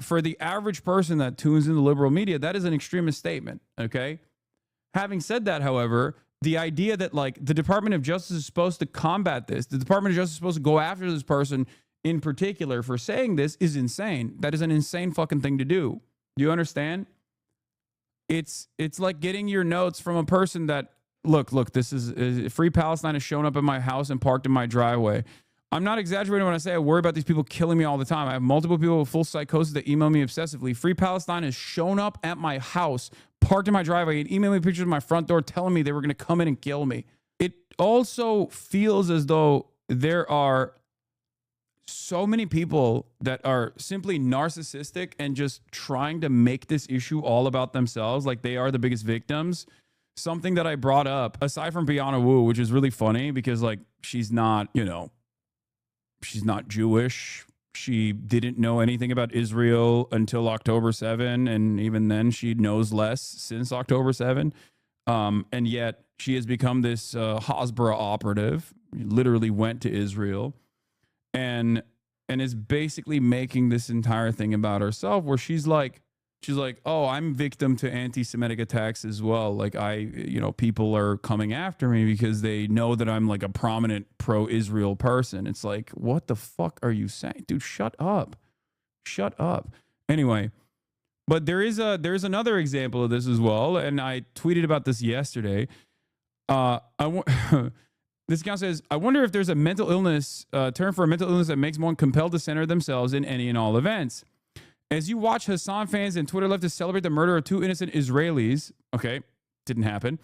for the average person that tunes in the liberal media, that is an extremist statement, okay? Having said that, however, the idea that, like, the Department of Justice is supposed to combat this, the Department of Justice is supposed to go after this person in particular for saying this is insane. That is an insane fucking thing to do. Do you understand? It's like getting your notes from a person that, look, this is Free Palestine has shown up at my house and parked in my driveway. I'm not exaggerating when I say I worry about these people killing me all the time. I have multiple people with full psychosis that email me obsessively. Free Palestine has shown up at my house, parked in my driveway, and emailed me pictures of my front door telling me they were going to come in and kill me. It also feels as though there are so many people that are simply narcissistic and just trying to make this issue all about themselves, like they are the biggest victims. Something that I brought up, aside from Brianna Wu, which is really funny because, like, she's not, she's not Jewish. She didn't know anything about Israel until October 7, and even then she knows less since October 7. And yet she has become this Hasbara operative, literally went to Israel, and is basically making this entire thing about herself, where she's like, oh, I'm victim to anti-Semitic attacks as well. Like, people are coming after me because they know that I'm like a prominent pro-Israel person. It's like, what the fuck are you saying? Dude, shut up. Anyway, but there's another example of this as well, and I tweeted about this yesterday. This account says, I wonder if there's a mental illness, term for a mental illness that makes one compelled to center themselves in any and all events. As you watch Hassan fans and Twitter leftists celebrate the murder of 2 innocent Israelis, okay, didn't happen,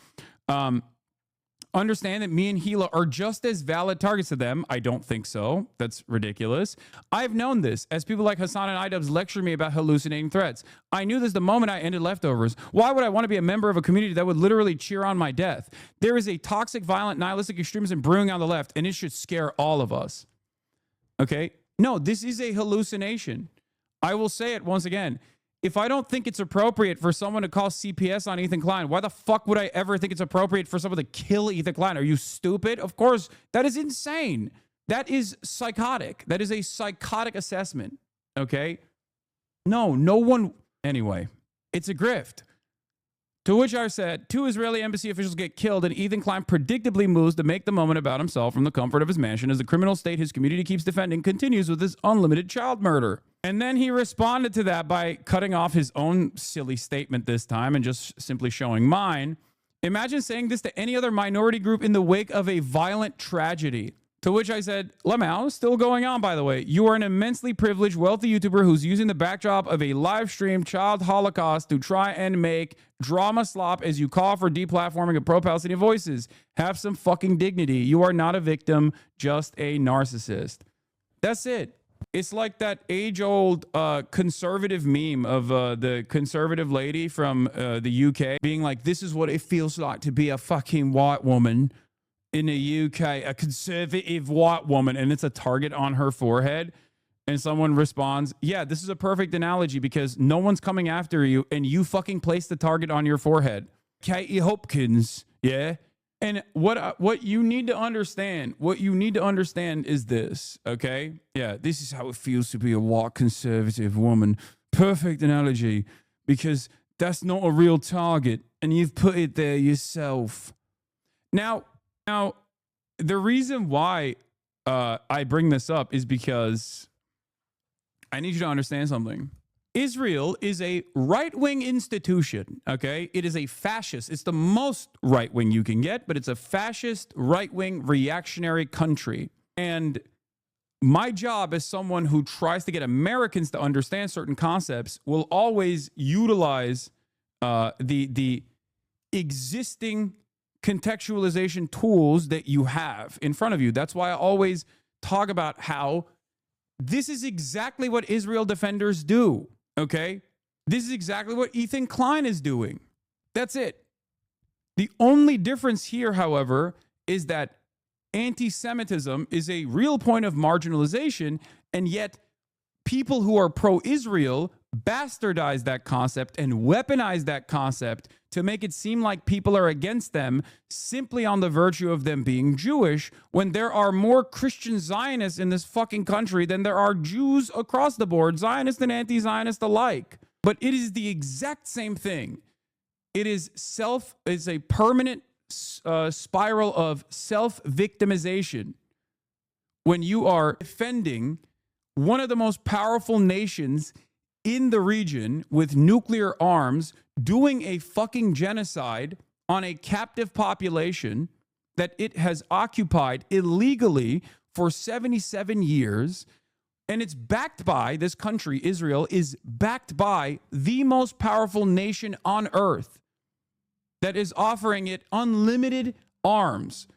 understand that me and Hila are just as valid targets to them. I don't think so. That's ridiculous. I've known this as people like Hassan and iDubbbz lecture me about hallucinating threats. I knew this the moment I ended Leftovers. Why would I want to be a member of a community that would literally cheer on my death? There is a toxic, violent, nihilistic extremism brewing on the left, and it should scare all of us. Okay? No, this is a hallucination. I will say it once again. If I don't think it's appropriate for someone to call CPS on Ethan Klein, why the fuck would I ever think it's appropriate for someone to kill Ethan Klein? Are you stupid? Of course, that is insane. That is psychotic. That is a psychotic assessment. Okay? No one. Anyway, it's a grift. To which I said, 2 Israeli embassy officials get killed, and Ethan Klein predictably moves to make the moment about himself from the comfort of his mansion as the criminal state his community keeps defending continues with his unlimited child murder. And then he responded to that by cutting off his own silly statement this time and just simply showing mine. Imagine saying this to any other minority group in the wake of a violent tragedy. To which I said, Lemao, still going on, by the way. You are an immensely privileged, wealthy YouTuber who's using the backdrop of a live stream child holocaust to try and make drama slop as you call for deplatforming of pro-Palestinian voices. Have some fucking dignity. You are not a victim, just a narcissist. That's it. It's like that age-old conservative meme of the conservative lady from the UK being like, this is what it feels like to be a fucking white woman in the UK, a conservative white woman, and it's a target on her forehead. And someone responds, yeah, this is a perfect analogy because no one's coming after you and you fucking place the target on your forehead. Katie Hopkins, yeah? And what you need to understand, is this, okay? Yeah, this is how it feels to be a white conservative woman. Perfect analogy because that's not a real target and you've put it there yourself. Now, the reason why I bring this up is because I need you to understand something. Israel is a right-wing institution, okay? It is a fascist. It's the most right-wing you can get, but it's a fascist, right-wing, reactionary country. And my job as someone who tries to get Americans to understand certain concepts will always utilize the existing contextualization tools that you have in front of you. That's why I always talk about how this is exactly what Israel defenders do, okay? This is exactly what Ethan Klein is doing. That's it. The only difference here, however, is that anti-Semitism is a real point of marginalization, and yet people who are pro-Israel bastardize that concept and weaponize that concept to make it seem like people are against them simply on the virtue of them being Jewish, when there are more Christian Zionists in this fucking country than there are Jews across the board, Zionists and anti-Zionists alike. But it is the exact same thing. It is a permanent spiral of self-victimization when you are defending one of the most powerful nations in the region with nuclear arms, doing a fucking genocide on a captive population that it has occupied illegally for 77 years. And it's backed by, this country, Israel, is backed by the most powerful nation on earth that is offering it unlimited arms.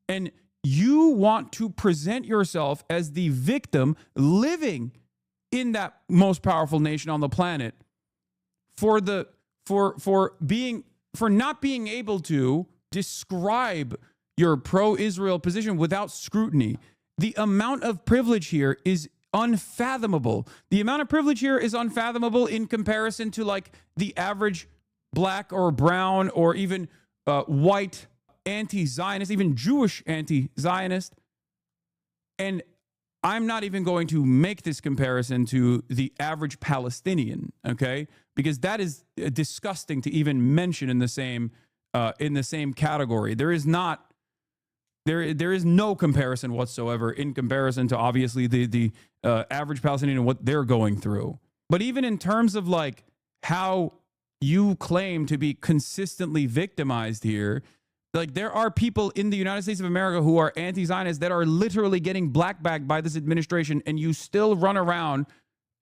And you want to present yourself as the victim living in that most powerful nation on the planet for not being able to describe your pro-Israel position without scrutiny. The amount of privilege here is unfathomable. The amount of privilege here is unfathomable in comparison to like the average black or brown or even white anti-Zionist, even Jewish anti-Zionist. And I'm not even going to make this comparison to the average Palestinian, okay? Because that is disgusting to even mention in the same category. There is no comparison whatsoever in comparison to obviously the average Palestinian and what they're going through. But even in terms of like how you claim to be consistently victimized here, like there are people in the United States of America who are anti-Zionist that are literally getting blackbagged by this administration, and you still run around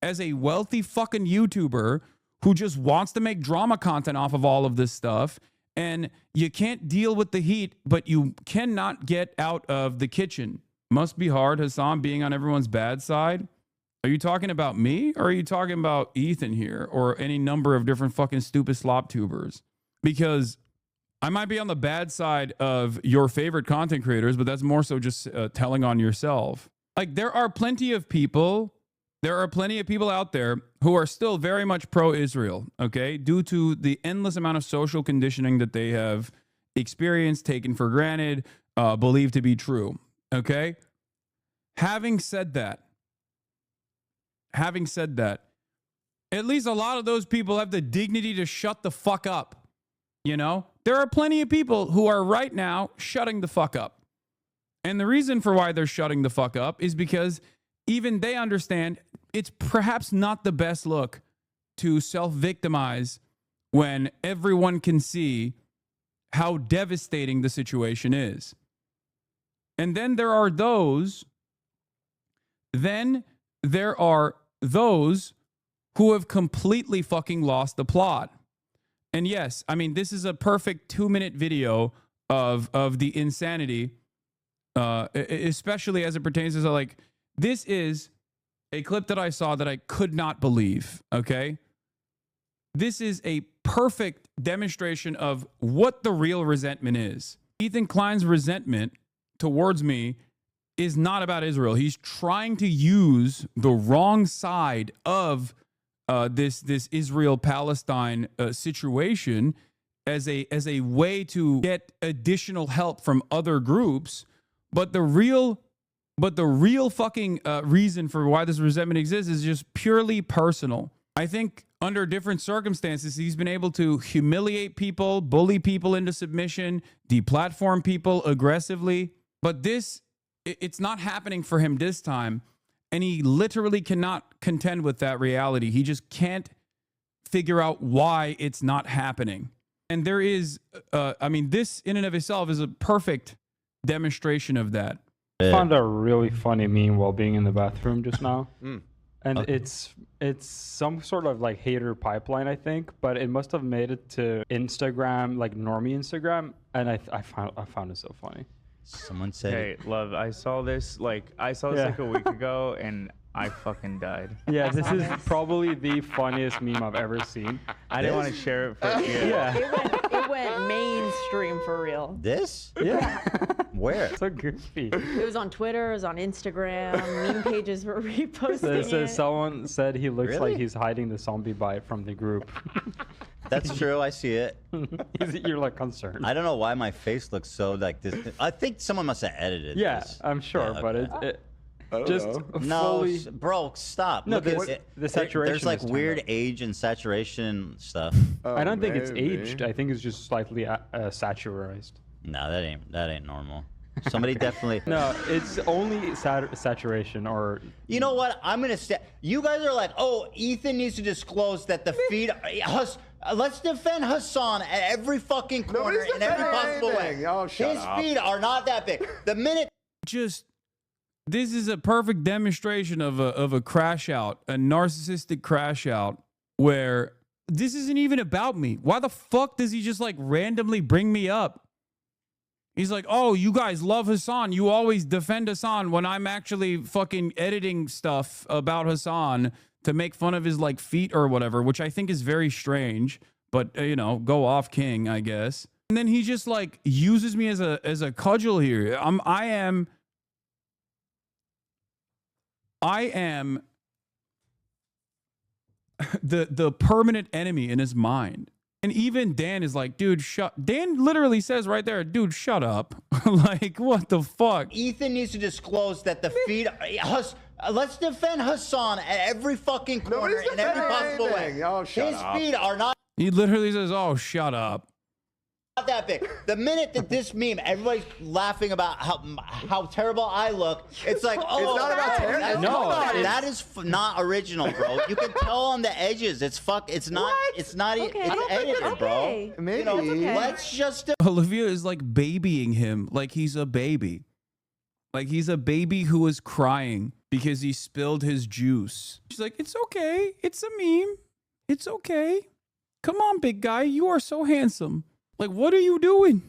as a wealthy fucking YouTuber who just wants to make drama content off of all of this stuff, and you can't deal with the heat, but you cannot get out of the kitchen. Must be hard, Hassan, being on everyone's bad side. Are you talking about me, or are you talking about Ethan here, or any number of different fucking stupid slop tubers? Because I might be on the bad side of your favorite content creators, but that's more so just telling on yourself. Like there are plenty of people out there who are still very much pro-Israel, okay, due to the endless amount of social conditioning that they have experienced, taken for granted, believed to be true, okay? Having said that, at least a lot of those people have the dignity to shut the fuck up, you know? There are plenty of people who are right now shutting the fuck up. And the reason for why they're shutting the fuck up is because even they understand it's perhaps not the best look to self-victimize when everyone can see how devastating the situation is. And then there are those who have completely fucking lost the plot. And yes, I mean, this is a perfect 2-minute video of the insanity, especially as it pertains to like, this is a clip that I saw that I could not believe, okay? This is a perfect demonstration of what the real resentment is. Ethan Klein's resentment towards me is not about Israel. He's trying to use the wrong side of this Israel-Palestine situation as a way to get additional help from other groups. But the real fucking reason for why this resentment exists is just purely personal. I think under different circumstances, he's been able to humiliate people, bully people into submission, deplatform people aggressively. But it's not happening for him this time. And he literally cannot contend with that reality. He just can't figure out why it's not happening. And there is, this in and of itself is a perfect demonstration of that. I found a really funny meme while being in the bathroom just now. And okay. It's some sort of like hater pipeline, I think, but it must have made it to Instagram, like normie Instagram, and I found it so funny. Someone said, "Hey, love, I saw this like a week ago, and I fucking died." Yeah, this is probably the funniest meme I've ever seen. I didn't want to share it for It went mainstream. mainstream for real. This? Yeah. Where? So goofy. It was on Twitter, it was on Instagram, meme pages were reposting it. Someone said he looks Really? like he's hiding the zombie bite from the group. That's true. I see it. You're like concerned. I don't know why my face looks so like this. I think someone must have edited Yeah, this. I'm sure, Yeah, but okay. it I don't just know. No, fully. bro, stop. No, Look the- at it. the saturation There's like is turned weird up. age and saturation stuff. Oh, I don't think it's maybe. aged. I think it's just slightly saturized. No, that ain't normal. Somebody definitely. No, it's only saturation or. You know what? I'm gonna say. You guys are like, oh, Ethan needs to disclose that the feed. Let's defend Hassan at every fucking corner Nobody's in every defending possible way. anything. Oh, shut His up. feet are not that big. The minute This is a perfect demonstration of a crash out, a narcissistic crash out, where this isn't even about me. Why the fuck does he just like randomly bring me up? He's like, oh, you guys love Hassan. You always defend Hassan when I'm actually fucking editing stuff about Hassan to make fun of his like feet or whatever, which I think is very strange, but you know, go off king, I guess. And then he just like uses me as a cudgel here. I am the permanent enemy in his mind. And even Dan is like, dude, Dan literally says right there, dude, shut up. Like, what the fuck? Ethan needs to disclose that the feed. Let's defend Hassan at every fucking corner Nobody's in every defending possible way. anything. Oh, shut His up. feet are not He literally says, oh, shut up. that big. The minute that this meme, everybody's laughing about how terrible I look. It's like, oh, It's not about terror. that's- No, come on, it's- that is not original, bro. You can tell on the edges. It's not. Okay. It's I don't think edited, that's bro. okay. Maybe. You know, okay. let's just. Olivia is like babying him like he's a baby. Like he's a baby who is crying because he spilled his juice. She's like, it's okay. It's a meme. It's okay. Come on, big guy. You are so handsome. Like, what are you doing?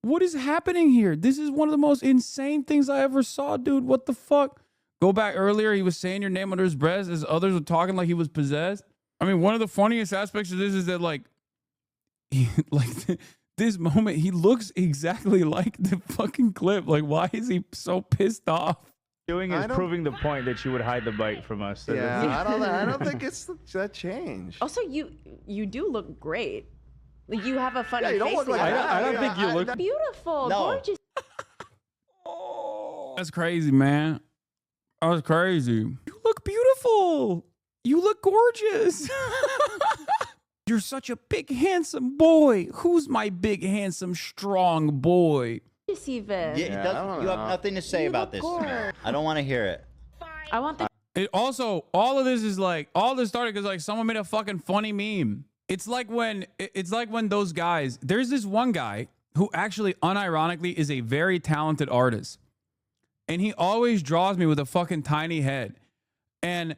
What is happening here? This is one of the most insane things I ever saw, dude. What the fuck? Go back earlier. He was saying your name under his breath as others were talking like he was possessed. I mean, one of the funniest aspects of this is that, like, this moment, he looks exactly like the fucking clip. Like, why is he so pissed off? Doing I is don't- proving the point that you would hide the bite from us. So that's- Yeah, I don't think it's that change. Also, you do look great. Like, you have a funny Yeah, you don't face. look like now. that. I don't think you look. Beautiful, No. gorgeous. That's crazy, man. That was crazy. You look beautiful. You look gorgeous. You're such a big, handsome boy. Who's my big, handsome, strong boy? Even. Yeah, I don't you have know. nothing to say You about look this. gorgeous. I don't want to hear it. I want the It also, all of this is like, all this started because like someone made a fucking funny meme. It's like when those guys, there's this one guy who actually unironically is a very talented artist. And he always draws me with a fucking tiny head. And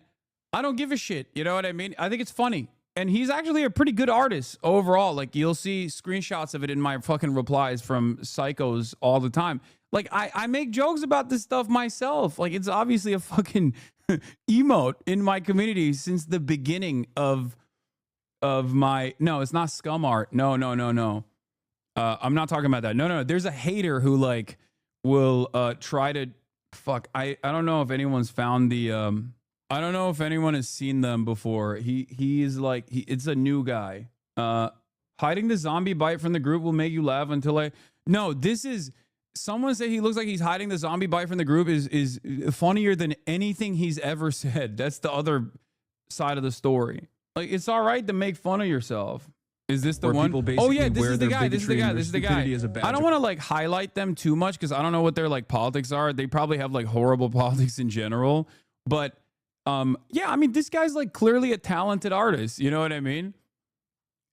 I don't give a shit. You know what I mean? I think it's funny. And he's actually a pretty good artist overall. Like, you'll see screenshots of it in my fucking replies from psychos all the time. Like, I make jokes about this stuff myself. Like, it's obviously a fucking emote in my community since the beginning of my, no, it's not scum art. No. I'm not talking about that. No. There's a hater who like will try to fuck. I don't know if anyone's found the I don't know if anyone has seen them before. He is like it's a new guy. Hiding the zombie bite from the group will make you laugh until no, this is someone said he looks like he's hiding the zombie bite from the group is funnier than anything he's ever said. That's the other side of the story. Like, it's all right to make fun of yourself. Is this the Where one? people Oh basically yeah, this wear is the their guy. This is the bigotry guy. and This is their the stupidity guy. as a badge I don't of- want to like highlight them too much because I don't know what their like politics are. They probably have like horrible politics in general. But yeah, I mean, this guy's like clearly a talented artist. You know what I mean?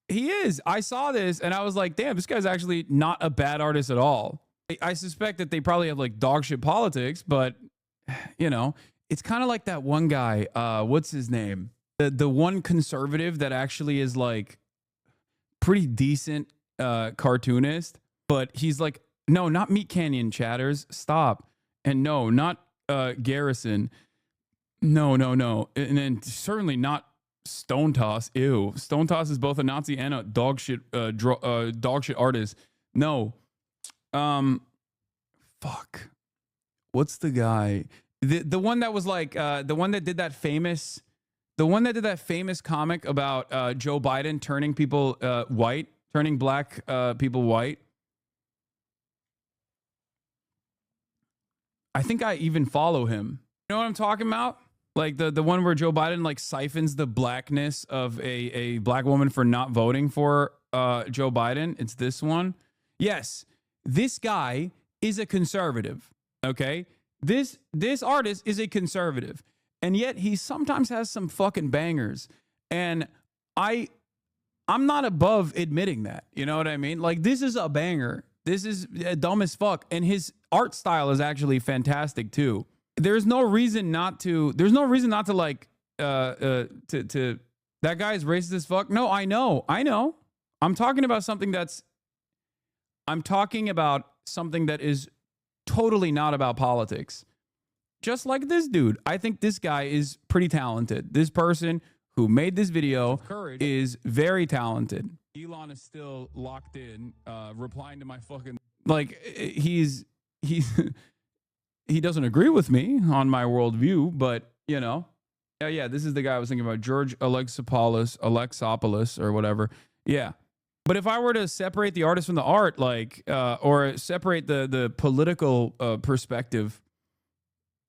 He is. I saw this and I was like, damn, this guy's actually not a bad artist at all. I suspect that they probably have like dog shit politics, but you know, it's kind of like that one guy. What's his name? The one conservative that actually is like pretty decent cartoonist, but he's like, no, not Meat Canyon Chatters. Stop. And no, not Garrison. No. And then certainly not Stone Toss. Ew. Stone Toss is both a Nazi and a dog shit artist. No. Fuck. What's the guy? The one that was like the one that did that famous comic about Joe Biden turning people white, turning black people white. I think I even follow him. You know what I'm talking about? Like the one where Joe Biden like siphons the blackness of a black woman for not voting for Joe Biden. It's this one. Yes, this guy is a conservative. Okay, this artist is a conservative, and yet he sometimes has some fucking bangers. And I'm not above admitting that. You know what I mean? Like, this is a banger. This is dumb as fuck, and his art style is actually fantastic too. There's no reason not to like to that guy is racist as fuck. No, I know. I'm talking about something that is totally not about politics. Just like this dude. I think this guy is pretty talented. This person who made this video is very talented. Elon is still locked in, replying to my fucking, like, he doesn't agree with me on my worldview, but, you know. Yeah, this is the guy I was thinking about, George Alexopoulos or whatever. Yeah. But if I were to separate the artist from the art, like, or separate the political perspective,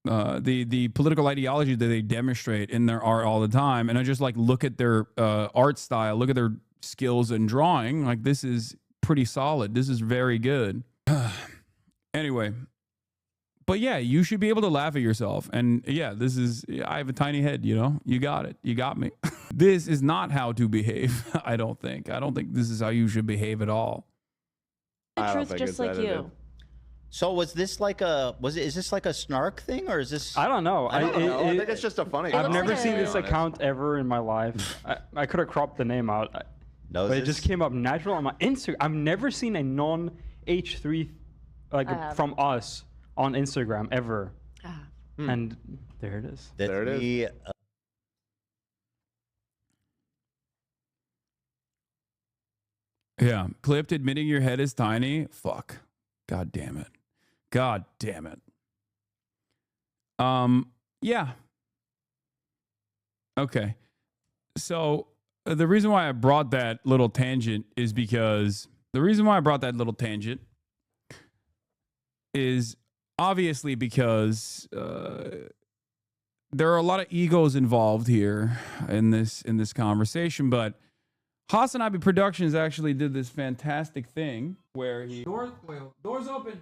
the political ideology that they demonstrate in their art all the time, and I just like look at their art style, look at their skills in drawing, like, this is pretty solid. This is very good. Anyway. But yeah, you should be able to laugh at yourself. And yeah, I have a tiny head, you know? You got it. You got me. This is not how to behave, I don't think. I don't think this is how you should behave at all. The truth just like you. So is this like a snark thing, or is this? I don't know. I think it's just a funny. I've never seen this account ever in my life. I could have cropped the name out, but it just came up natural on my Instagram. I've never seen a non-H3 like from us on Instagram ever. And there it is. There it is. Yeah. Clipped admitting your head is tiny. Fuck. God damn it. God damn it. Yeah. Okay. So the reason why I brought that little tangent is obviously because there are a lot of egos involved here in this conversation, but Hasanabi Productions actually did this fantastic thing where doors open.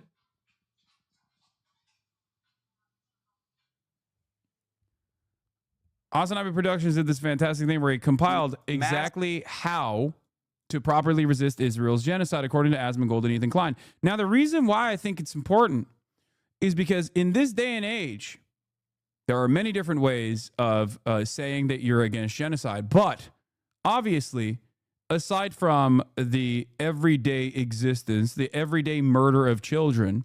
Hasanabi Productions did this fantastic thing where he compiled exactly how to properly resist Israel's genocide, according to Asmongold and Ethan Klein. Now, the reason why I think it's important is because in this day and age, there are many different ways of saying that you're against genocide. But obviously, aside from the everyday existence, the everyday murder of children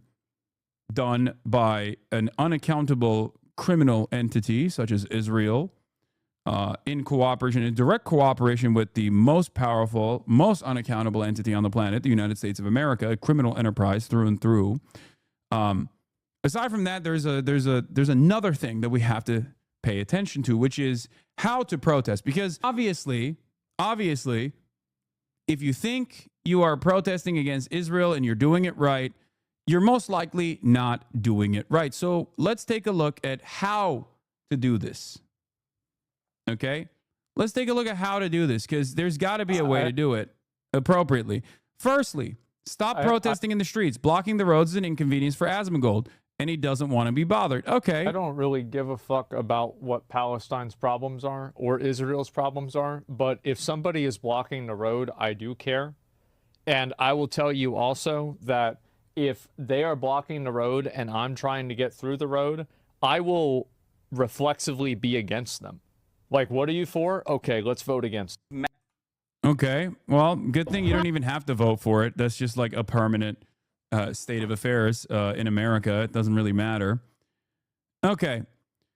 done by an unaccountable criminal entity such as Israel, in direct cooperation with the most powerful, most unaccountable entity on the planet, the United States of America, a criminal enterprise through and through. Aside from that, there's another thing that we have to pay attention to, which is how to protest. Because obviously, if you think you are protesting against Israel and you're doing it right, you're most likely not doing it right. So let's take a look at how to do this. Okay? Let's take a look at how to do this, because there's got to be a way to do it appropriately. Firstly, stop protesting in the streets. Blocking the roads is an inconvenience for Asmongold, and he doesn't want to be bothered. Okay. I don't really give a fuck about what Palestine's problems are or Israel's problems are, but if somebody is blocking the road, I do care. And I will tell you also that if they are blocking the road and I'm trying to get through the road, I will reflexively be against them. Like, what are you for? Okay, let's vote against. Okay. Well, good thing you don't even have to vote for it. That's just like a permanent state of affairs in America. It doesn't really matter. Okay.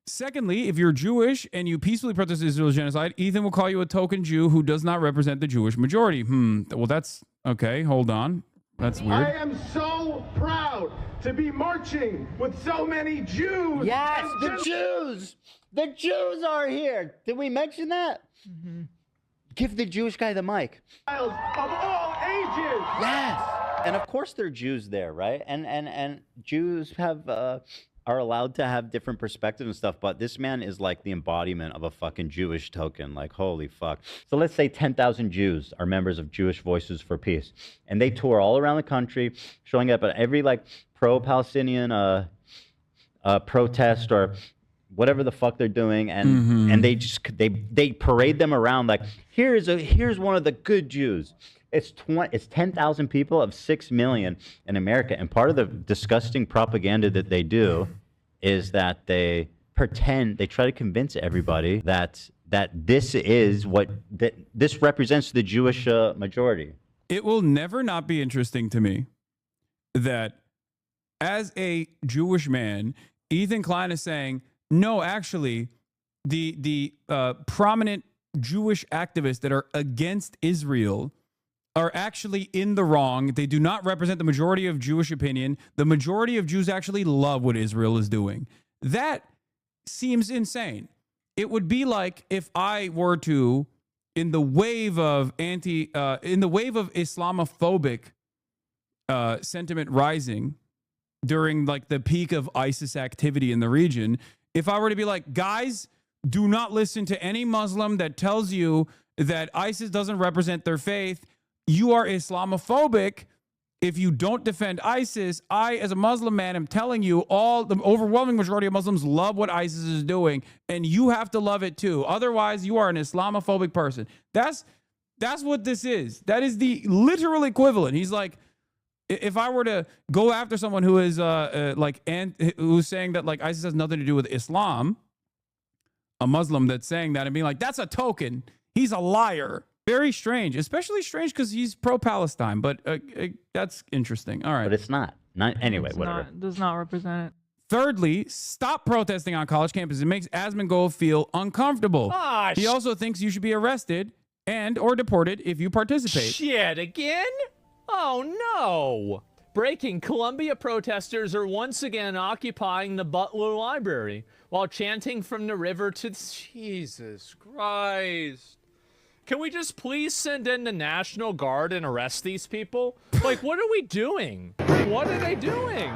Secondly, if you're Jewish and you peacefully protest Israel's genocide, Ethan will call you a token Jew who does not represent the Jewish majority. Well, that's okay. Hold on. That's weird. I am so proud to be marching with so many Jews. Yes, the Jews. The Jews are here. Did we mention that? Give the Jewish guy the mic. Of all ages. Yes. And of course they're Jews there, right? And Jews have are allowed to have different perspectives and stuff, but this man is like the embodiment of a fucking Jewish token. Like, holy fuck. So let's say 10,000 Jews are members of Jewish Voices for Peace, and they tour all around the country, showing up at every like pro-Palestinian protest or whatever the fuck they're doing, and they just they parade them around like, here's one of the good Jews. It's 10,000 people of 6 million in America, and part of the disgusting propaganda that they do is that they pretend, they try to convince everybody that this is this represents the Jewish majority. It will never not be interesting to me that as a Jewish man, Ethan Klein is saying, no, actually, the prominent Jewish activists that are against Israel are actually in the wrong. They do not represent the majority of Jewish opinion. The majority of Jews actually love what Israel is doing. That seems insane. It would be like if I were to, in the wave of Islamophobic sentiment rising during like the peak of ISIS activity in the region, if I were to be like, guys, do not listen to any Muslim that tells you that ISIS doesn't represent their faith. You are Islamophobic if you don't defend ISIS. I, as a Muslim man, am telling you, the overwhelming majority of Muslims love what ISIS is doing, and you have to love it too. Otherwise, you are an Islamophobic person. That's what this is. That is the literal equivalent. He's like, if I were to go after someone who is who's saying that like ISIS has nothing to do with Islam, a Muslim that's saying that and being like, that's a token. He's a liar. Very strange, especially strange because he's pro-Palestine, but that's interesting. All right. But it's not. Anyway, It's whatever. does not represent it. Thirdly, stop protesting on college campuses. It makes Asmongold feel uncomfortable. He also thinks you should be arrested and or deported if you participate. Shit, again? Oh no! Breaking Columbia protesters are once again occupying the Butler Library while chanting from the river to Jesus Christ. Can we just please send in the National Guard and arrest these people? Like, what are we doing? What are they doing?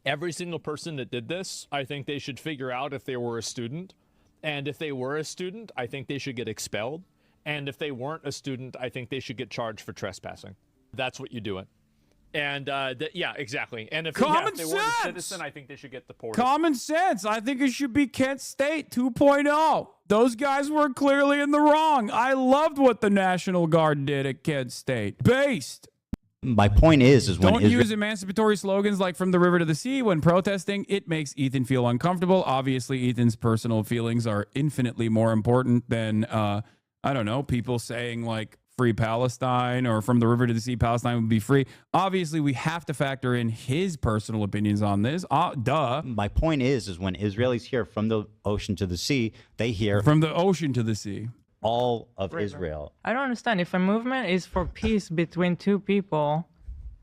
Every single person that did this, I think they should figure out if they were a student. And if they were a student, I think they should get expelled. And if they weren't a student, I think they should get charged for trespassing. That's what you do it. And yeah, exactly. And if, if they weren't a citizen, I think they should get deported. Common sense. I think it should be Kent State 2.0. Those guys were clearly in the wrong. I loved what the National Guard did at Kent State. Based. My point is when don't use emancipatory slogans like "from the river to the sea" when protesting. It makes Ethan feel uncomfortable. Obviously, Ethan's personal feelings are infinitely more important than I don't know, people saying like "free Palestine" or "from the river to the sea, Palestine would be free." Obviously, we have to factor in his personal opinions on this. Duh. My point is when Israelis hear "from the ocean to the sea," they hear "from the ocean to the sea." All of Israel. I don't understand. If a movement is for peace between two people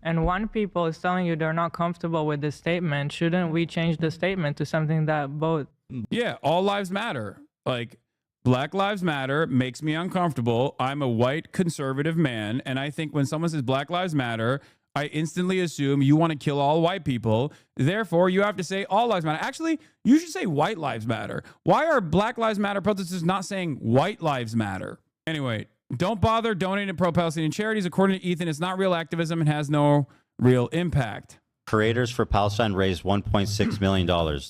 and one people is telling you they're not comfortable with the statement, shouldn't we change the statement to something that both... Yeah, all lives matter. Like, Black Lives Matter makes me uncomfortable. I'm a white conservative man, and I think when someone says Black Lives Matter, I instantly assume you want to kill all white people. Therefore, you have to say all lives matter. Actually, you should say white lives matter. Why are Black Lives Matter protesters not saying white lives matter? Anyway, don't bother donating to pro-Palestinian charities. According to Ethan, it's not real activism and has no real impact. Creators for Palestine raised $1.6 million.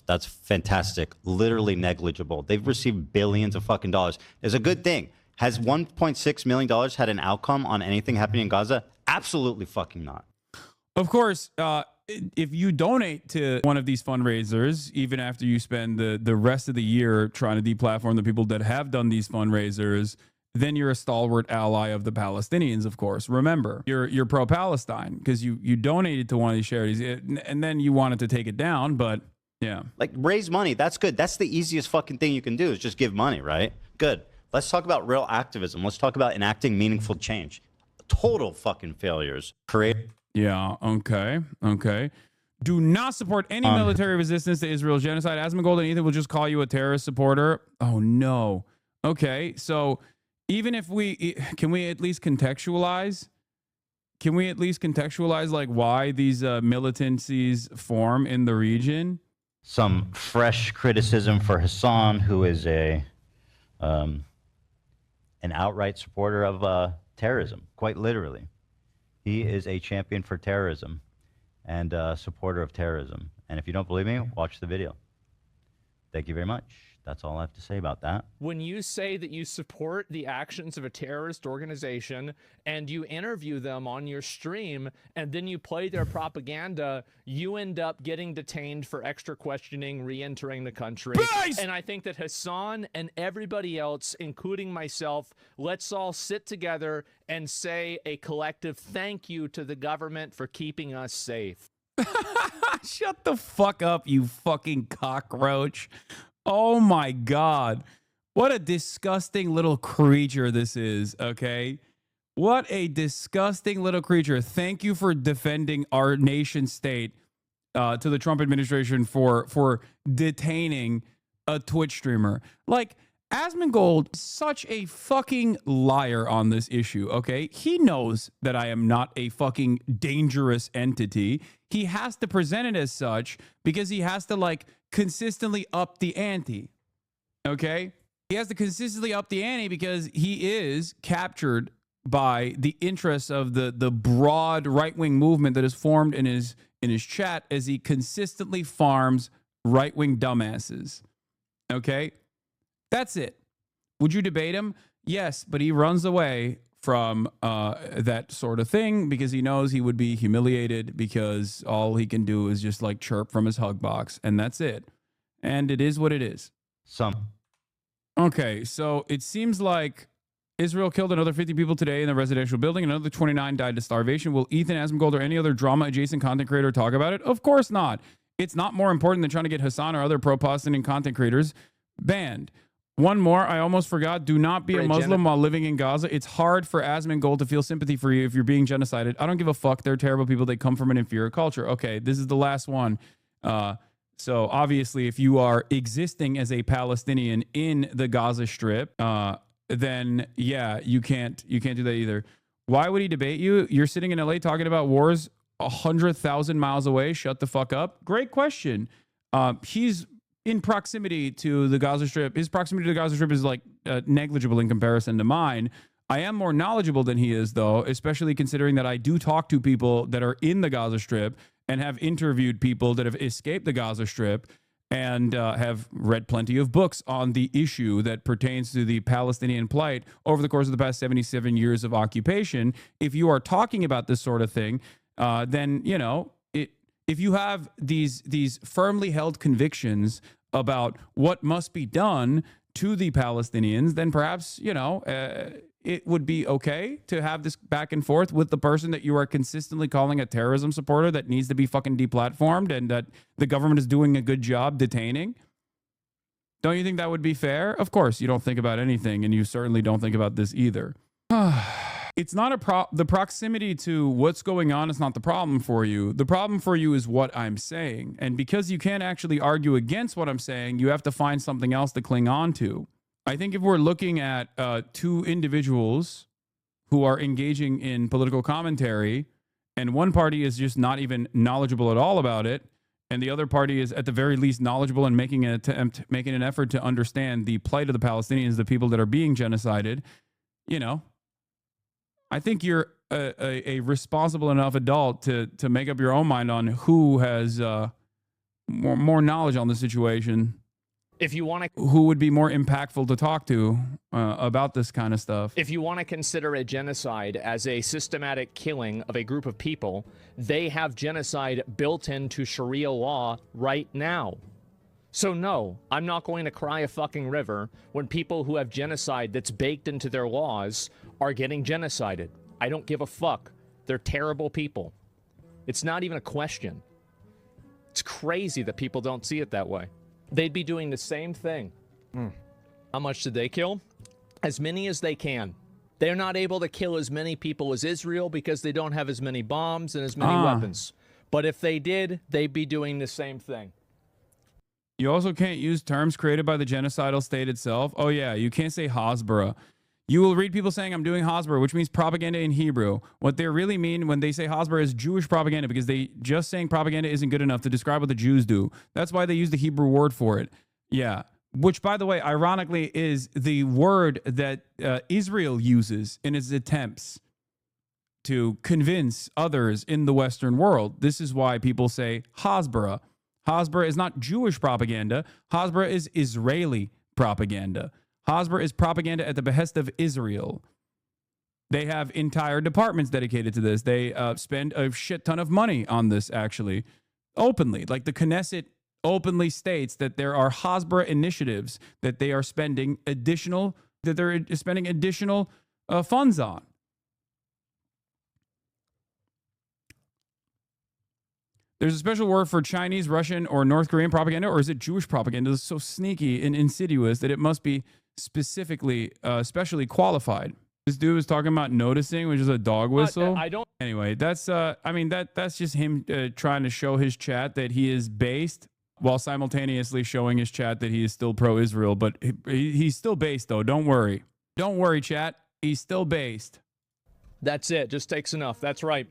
That's fantastic. Literally negligible. They've received billions of fucking dollars. It's a good thing. Has $1.6 million had an outcome on anything happening in Gaza? Absolutely fucking not. Of course, if you donate to one of these fundraisers, even after you spend the rest of the year trying to deplatform the people that have done these fundraisers, then you're a stalwart ally of the Palestinians, of course. Remember, you're pro-Palestine because you donated to one of these charities and then you wanted to take it down, but Yeah. Like, raise money. That's good. That's the easiest fucking thing you can do is just give money, right? Good. Let's talk about real activism. Let's talk about enacting meaningful change. Total fucking failures. Yeah. Okay. Okay. Do not support any military resistance to Israel's genocide. Asmongold and Ethan will just call you a terrorist supporter. Oh, no. Okay. So even if can we at least contextualize? Can we at least contextualize like why these militancies form in the region? Some fresh criticism for Hassan, who is an outright supporter of terrorism, quite literally. He is a champion for terrorism and a supporter of terrorism. And if you don't believe me, watch the video. Thank you very much. That's all I have to say about that. When you say that you support the actions of a terrorist organization and you interview them on your stream and then you play their propaganda, you end up getting detained for extra questioning, re-entering the country. And I think that Hassan and everybody else, including myself, let's all sit together and say a collective thank you to the government for keeping us safe. Shut the fuck up, you fucking cockroach. Oh my God. What a disgusting little creature this is, okay? What a disgusting little creature. Thank you for defending our nation state to the Trump administration for detaining a Twitch streamer. Like, Asmongold is such a fucking liar on this issue, okay? He knows that I am not a fucking dangerous entity. He has to present it as such because he has to, like, consistently up the ante, okay? He has to consistently up the ante because he is captured by the interests of the broad right-wing movement that is formed in his chat as he consistently farms right-wing dumbasses, okay? That's it. Would you debate him? Yes, but he runs away from that sort of thing because he knows he would be humiliated because all he can do is just like chirp from his hug box, and that's it. And it is what it is. Okay, so it seems like Israel killed another 50 people today in the residential building. Another 29 died to starvation. Will Ethan Asmongold or any other drama-adjacent content creator talk about it? Of course not. It's not more important than trying to get Hassan or other pro-Palestinian content creators banned. One more, I almost forgot. Do not be a Muslim while living in Gaza. It's hard for Asmongold to feel sympathy for you if you're being genocided. I don't give a fuck. They're terrible people. They come from an inferior culture. Okay, this is the last one. So obviously, if you are existing as a Palestinian in the Gaza Strip, then yeah, you can't do that either. Why would he debate you? You're sitting in LA talking about wars 100,000 miles away. Shut the fuck up. Great question. He's in proximity to the Gaza Strip. His proximity to the Gaza Strip is like negligible in comparison to mine. I am more knowledgeable than he is, though, especially considering that I do talk to people that are in the Gaza Strip and have interviewed people that have escaped the Gaza Strip and have read plenty of books on the issue that pertains to the Palestinian plight over the course of the past 77 years of occupation. If you are talking about this sort of thing, then, you know, if you have these firmly held convictions about what must be done to the Palestinians, then perhaps, you know, it would be okay to have this back and forth with the person that you are consistently calling a terrorism supporter that needs to be fucking deplatformed and that the government is doing a good job detaining. Don't you think that would be fair? Of course, you don't think about anything, and you certainly don't think about this either. It's not the proximity to what's going on is not the problem for you. The problem for you is what I'm saying. And because you can't actually argue against what I'm saying, you have to find something else to cling on to. I think if we're looking at two individuals who are engaging in political commentary, and one party is just not even knowledgeable at all about it, and the other party is at the very least knowledgeable and making an effort to understand the plight of the Palestinians, the people that are being genocided, you know, I think you're a responsible enough adult to make up your own mind on who has more knowledge on the situation. If you want to, who would be more impactful to talk to about this kind of stuff. If you want to consider a genocide as a systematic killing of a group of people, they have genocide built into Sharia law right now. So no, I'm not going to cry a fucking river when people who have genocide that's baked into their laws are getting genocided. I don't give a fuck. They're terrible people. It's not even a question. It's crazy that people don't see it that way. They'd be doing the same thing. How much did they kill? As many as they can. They're not able to kill as many people as Israel because they don't have as many bombs and as many weapons. But if they did, they'd be doing the same thing. You also can't use terms created by the genocidal state itself. Oh, yeah, you can't say Hasbara. You will read people saying I'm doing Hasbara, which means propaganda in Hebrew. What they really mean when they say Hasbara is Jewish propaganda, because they just saying propaganda isn't good enough to describe what the Jews do. That's why they use the Hebrew word for it. Yeah. Which, by the way, ironically, is the word that Israel uses in its attempts to convince others in the Western world. This is why people say Hasbara. Hasbara is not Jewish propaganda. Hasbara is Israeli propaganda. Hasbara is propaganda at the behest of Israel. They have entire departments dedicated to this. They spend a shit ton of money on this, actually, openly. Like the Knesset openly states that there are Hasbara initiatives that they are spending additional funds on. There's a special word for Chinese, Russian, or North Korean propaganda, or is it Jewish propaganda? It's so sneaky and insidious that it must be specifically, specially qualified. This dude was talking about noticing, which is a dog whistle. I don't. Anyway, that's I mean that's just him trying to show his chat that he is based, while simultaneously showing his chat that he is still pro-Israel. But he's still based, though. Don't worry. Don't worry, chat. He's still based. That's it. Just takes enough. That's right.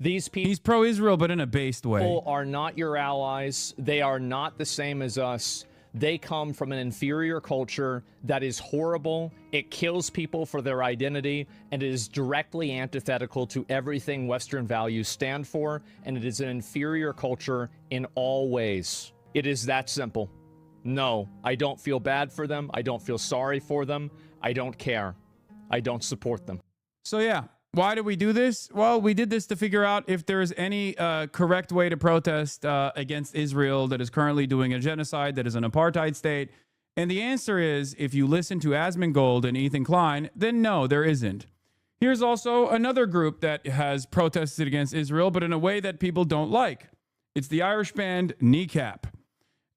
These people. He's pro-Israel, but in a based way. Are not your allies. They are not the same as us. They come from an inferior culture that is horrible. It kills people for their identity, and it is directly antithetical to everything Western values stand for, and it is an inferior culture in all ways. It is that simple. No, I don't feel bad for them. I don't feel sorry for them. I don't care. I don't support them. So yeah, why did we do this? Well, we did this to figure out if there's any correct way to protest against Israel that is currently doing a genocide, that is an apartheid state. And the answer is, if you listen to Asmongold and Ethan Klein, then no, there isn't. Here's also another group that has protested against Israel, but in a way that people don't like. It's the Irish band Kneecap.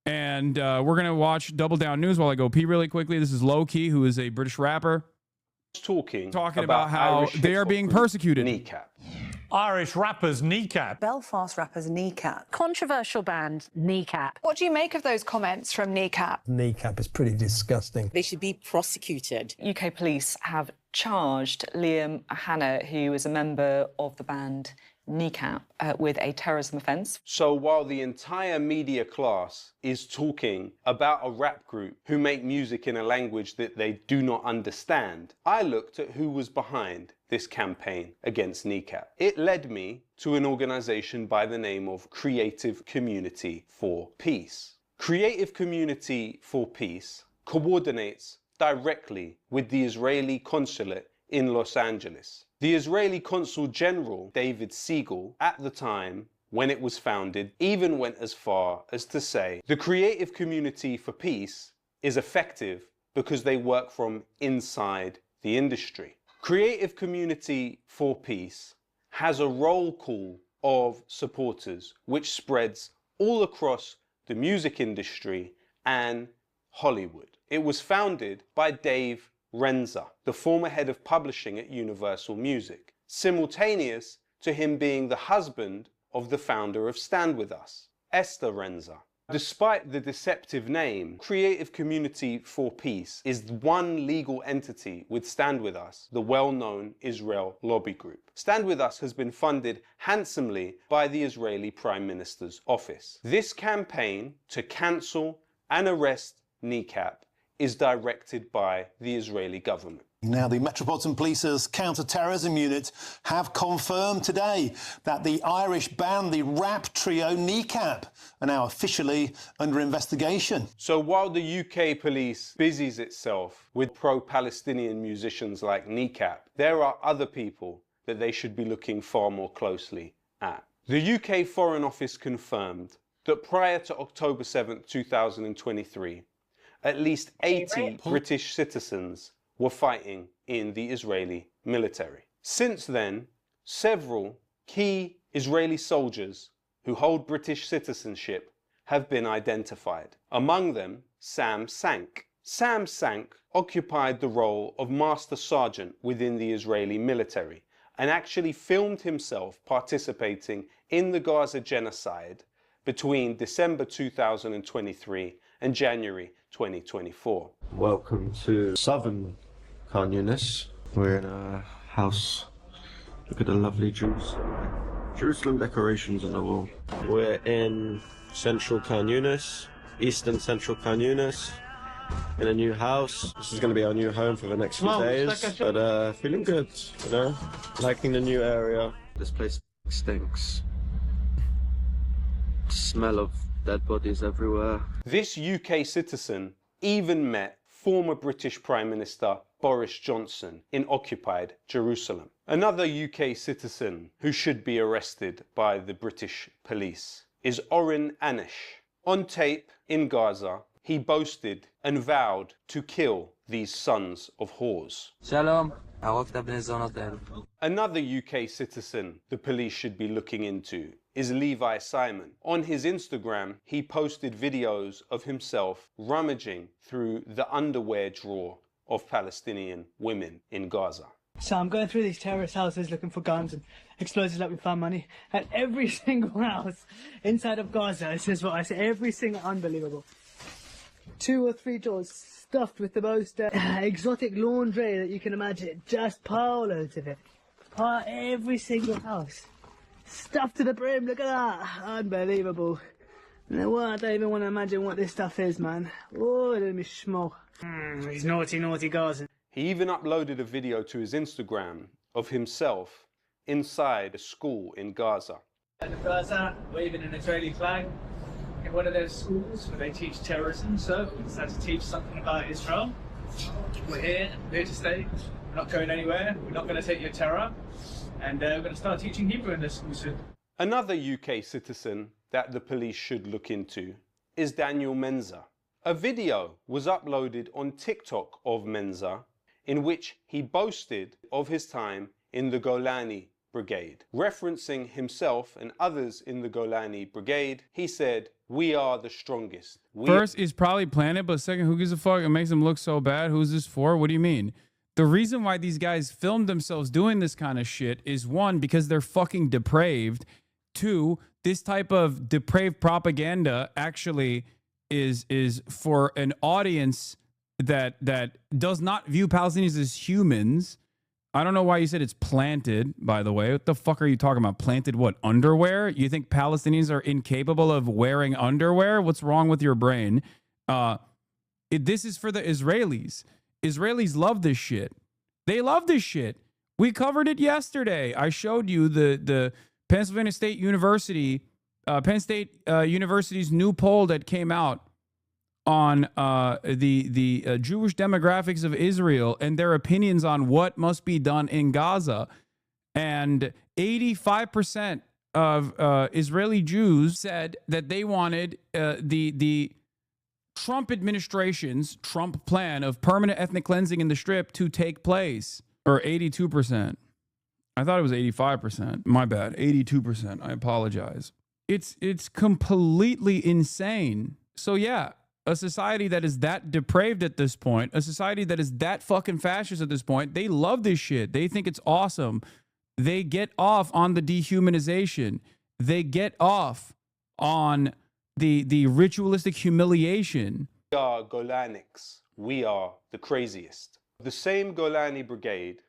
And we're going to watch Double Down News while I go pee really quickly. This is Low Key, who is a British rapper. Talking about how Irish they are being persecuted. Kneecap. Irish rappers Kneecap. Belfast rappers Kneecap. Controversial band Kneecap. What do you make of those comments from Kneecap? Kneecap is pretty disgusting. They should be prosecuted. UK police have charged Liam Hanna, who is a member of the band Kneecap, with a terrorism offence. So while the entire media class is talking about a rap group who make music in a language that they do not understand, I looked at who was behind this campaign against Kneecap. It led me to an organisation by the name of Creative Community for Peace. Creative Community for Peace coordinates directly with the Israeli consulate in Los Angeles. The Israeli Consul General, David Siegel, at the time when it was founded, even went as far as to say the Creative Community for Peace is effective because they work from inside the industry. Creative Community for Peace has a roll call of supporters which spreads all across the music industry and Hollywood. It was founded by Dave Renza, the former head of publishing at Universal Music, simultaneous to him being the husband of the founder of Stand With Us, Esther Renza. Despite the deceptive name, Creative Community for Peace is one legal entity with Stand With Us, the well-known Israel lobby group. Stand With Us has been funded handsomely by the Israeli Prime Minister's office. This campaign to cancel and arrest Kneecap is directed by the Israeli government. Now, the Metropolitan Police's counter-terrorism unit have confirmed today that the Irish band, the rap trio Kneecap, are now officially under investigation. So while the UK police busies itself with pro-Palestinian musicians like Kneecap, there are other people that they should be looking far more closely at. The UK Foreign Office confirmed that prior to October 7th, 2023, at least 80 British citizens were fighting in the Israeli military. Since then, several key Israeli soldiers who hold British citizenship have been identified. Among them, Sam Sank. Sam Sank occupied the role of Master Sergeant within the Israeli military and actually filmed himself participating in the Gaza genocide between December 2023 and January 2024. Welcome to southern Khan Yunis. We're in a house. Look at the lovely Jerusalem decorations on the wall. We're in central Khan Yunis, eastern central Khan Yunis, in a new house. This is going to be our new home for the next few days. But feeling good, you know? Liking the new area. This place stinks. Smell of dead bodies everywhere. This UK citizen even met former British Prime Minister Boris Johnson in occupied Jerusalem. Another UK citizen who should be arrested by the British police is Oren Anish. On tape in Gaza, he boasted and vowed to kill these sons of whores. Shalom. Another UK citizen the police should be looking into is Levi Simon. On his Instagram, he posted videos of himself rummaging through the underwear drawer of Palestinian women in Gaza. So I'm going through these terrorist houses looking for guns and explosives like we found money. And every single house inside of Gaza, this is what I say, every single, unbelievable. 2 or 3 drawers stuffed with the most exotic laundry that you can imagine. Just loads of it. Every single house. Stuffed to the brim, look at that. Unbelievable. Well, I don't even want to imagine what this stuff is, man. Oh, let me smell. These naughty, naughty Gazans. He even uploaded a video to his Instagram of himself inside a school in Gaza. In Gaza, waving an Israeli flag in one of those schools where they teach terrorism, so we decided to teach something about Israel. We're here to stay. We're not going anywhere. We're not going to take your terror. And we're going to start teaching Hebrew in this school soon. Another UK citizen that the police should look into is Daniel Menza. A video was uploaded on TikTok of Menza in which he boasted of his time in the Golani Brigade. Referencing himself and others in the Golani Brigade, he said, "We are the strongest." First is probably planted, but second, who gives a fuck? It makes him look so bad. Who's this for? What do you mean? The reason why these guys filmed themselves doing this kind of shit is 1, because they're fucking depraved. 2, this type of depraved propaganda actually is for an audience that does not view Palestinians as humans. I don't know why you said it's planted, by the way. What the fuck are you talking about? Planted what? Underwear? You think Palestinians are incapable of wearing underwear? What's wrong with your brain? This is for the Israelis. Israelis love this shit. They love this shit. We covered it yesterday. I showed you the Pennsylvania State University, Penn State University's new poll that came out on the Jewish demographics of Israel and their opinions on what must be done in Gaza. And 85% of Israeli Jews said that they wanted the Trump administration's Trump plan of permanent ethnic cleansing in the Strip to take place. Or 82%. I thought it was 85%. My bad. 82%. I apologize. It's completely insane. So yeah, a society that is that depraved at this point, a society that is that fucking fascist at this point, they love this shit. They think it's awesome. They get off on the dehumanization. They get off on the ritualistic humiliation. We are Golanics. We are the craziest. The same Golani Brigade,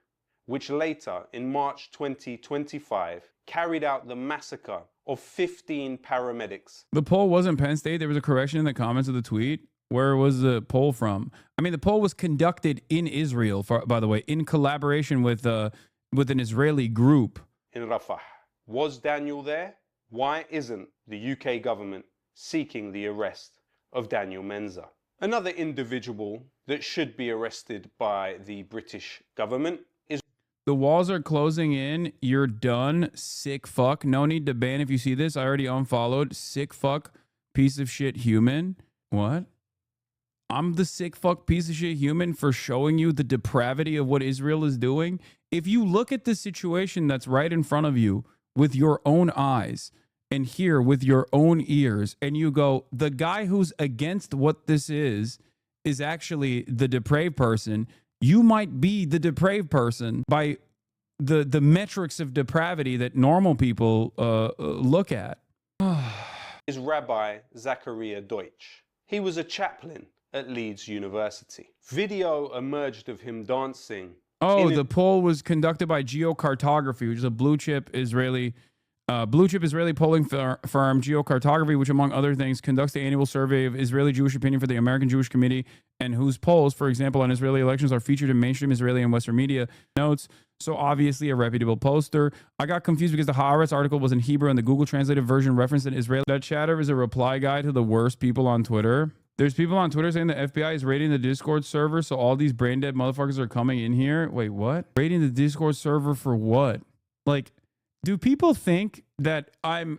which later, in March 2025, carried out the massacre of 15 paramedics. The poll wasn't Penn State. There was a correction in the comments of the tweet. Where was the poll from? I mean, the poll was conducted in Israel, by the way, in collaboration with an Israeli group. In Rafah. Was Daniel there? Why isn't the UK government seeking the arrest of Daniel Menza? Another individual that should be arrested by the British government is... The walls are closing in. You're done. Sick fuck. No need to ban if you see this. I already unfollowed. Sick fuck. Piece of shit human. What? I'm the sick fuck piece of shit human for showing you the depravity of what Israel is doing. If you look at the situation that's right in front of you with your own eyes and hear with your own ears, and you go, the guy who's against what this is actually the depraved person, you might be the depraved person by the metrics of depravity that normal people look at. Is Rabbi Zachariah Deutsch. He was a chaplain at Leeds University. Video emerged of him dancing. Oh, the poll was conducted by Geocartography, which is a blue chip Israeli polling firm, Geocartography, which among other things conducts the annual survey of Israeli Jewish opinion for the American Jewish Committee, and whose polls, for example, on Israeli elections are featured in mainstream Israeli and Western media notes. So obviously a reputable poster. I got confused because the Haaretz article was in Hebrew and the Google translated version referenced an Israeli. That chatter is a reply guide to the worst people on Twitter. There's people on Twitter saying the FBI is raiding the Discord server, so all these brain dead motherfuckers are coming in here. Wait, what? Raiding the Discord server for what? Like, do people think that I'm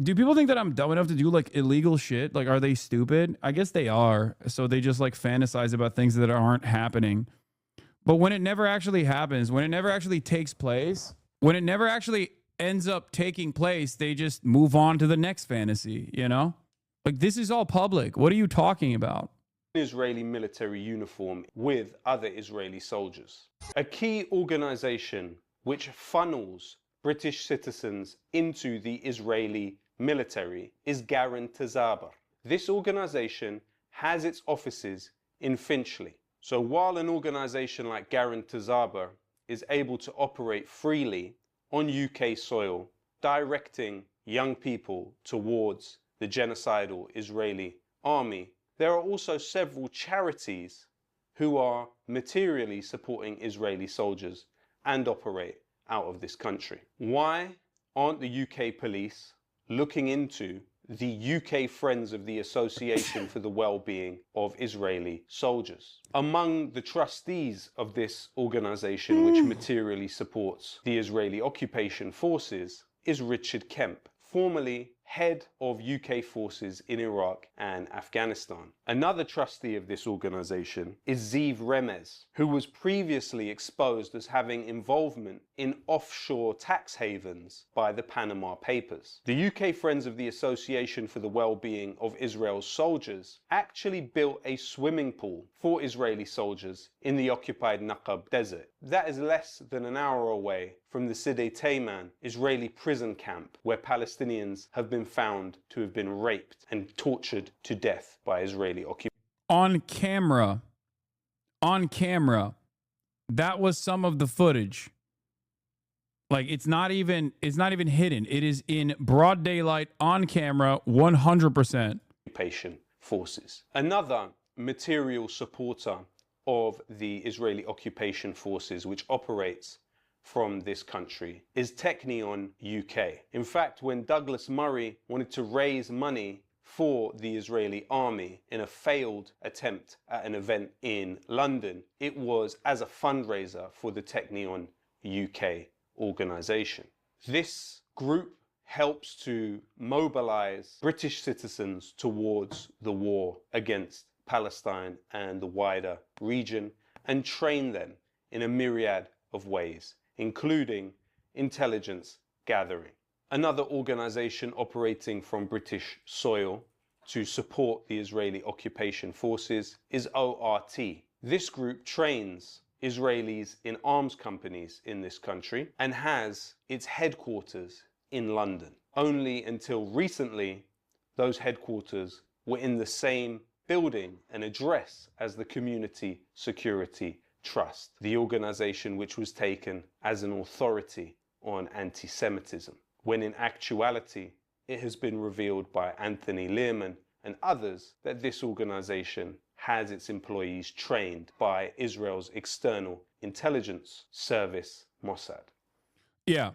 dumb enough to do like illegal shit? Like, are they stupid? I guess they are. So they just like fantasize about things that aren't happening. But when it never actually happens, when it never actually takes place, when it never actually ends up taking place, they just move on to the next fantasy, you know? Like, this is all public. What are you talking about? Israeli military uniform with other Israeli soldiers. A key organization which funnels British citizens into the Israeli military is Garan Tazaber. This organization has its offices in Finchley. So while an organization like Garan Tazaber is able to operate freely on UK soil, directing young people towards the genocidal Israeli army, there are also several charities who are materially supporting Israeli soldiers and operate out of this country. Why aren't the UK police looking into the UK Friends of the Association for the Well-Being of Israeli Soldiers? Among the trustees of this organization, which materially supports the Israeli occupation forces, is Richard Kemp, formerly head of UK forces in Iraq and Afghanistan. Another trustee of this organization is Ziv Remez, who was previously exposed as having involvement in offshore tax havens by the Panama Papers. The UK Friends of the Association for the Well-Being of Israel's Soldiers actually built a swimming pool for Israeli soldiers in the occupied Naqab Desert. That is less than an hour away from the Sidi Tayman Israeli prison camp, where Palestinians have been found to have been raped and tortured to death by Israeli occupation. On camera, that was some of the footage. Like, it's not even hidden. It is in broad daylight, on camera, 100%. Occupation forces. Another material supporter of the Israeli occupation forces, which operates from this country, is Technion UK. In fact, when Douglas Murray wanted to raise money for the Israeli army in a failed attempt at an event in London, it was as a fundraiser for the Technion UK organization. This group helps to mobilize British citizens towards the war against Palestine and the wider region, and train them in a myriad of ways, including intelligence gathering. Another organization operating from British soil to support the Israeli occupation forces is ORT. This group trains Israelis in arms companies in this country and has its headquarters in London. Only until recently, those headquarters were in the same building and address as the Community Security Trust, the organization which was taken as an authority on anti-Semitism, when in actuality it has been revealed by Anthony Learman and others that this organization has its employees trained by Israel's external intelligence service, Mossad. Yeah,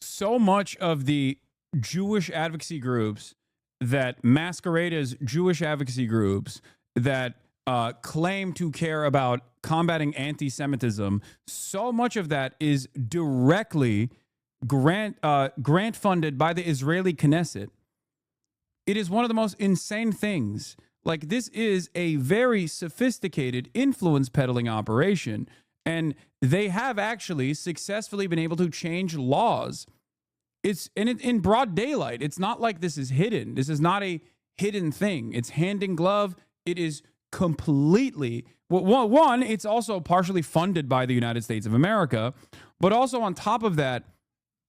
so much of the Jewish advocacy groups that masquerade as Jewish advocacy groups that claim to care about combating anti-Semitism, so much of that is directly grant funded by the Israeli Knesset. It is one of the most insane things. Like, this is a very sophisticated influence peddling operation, and they have actually successfully been able to change laws It's in broad daylight. It's not like this is hidden. This is not a hidden thing. It's hand in glove. It is completely, one, it's also partially funded by the United States of America, but also on top of that,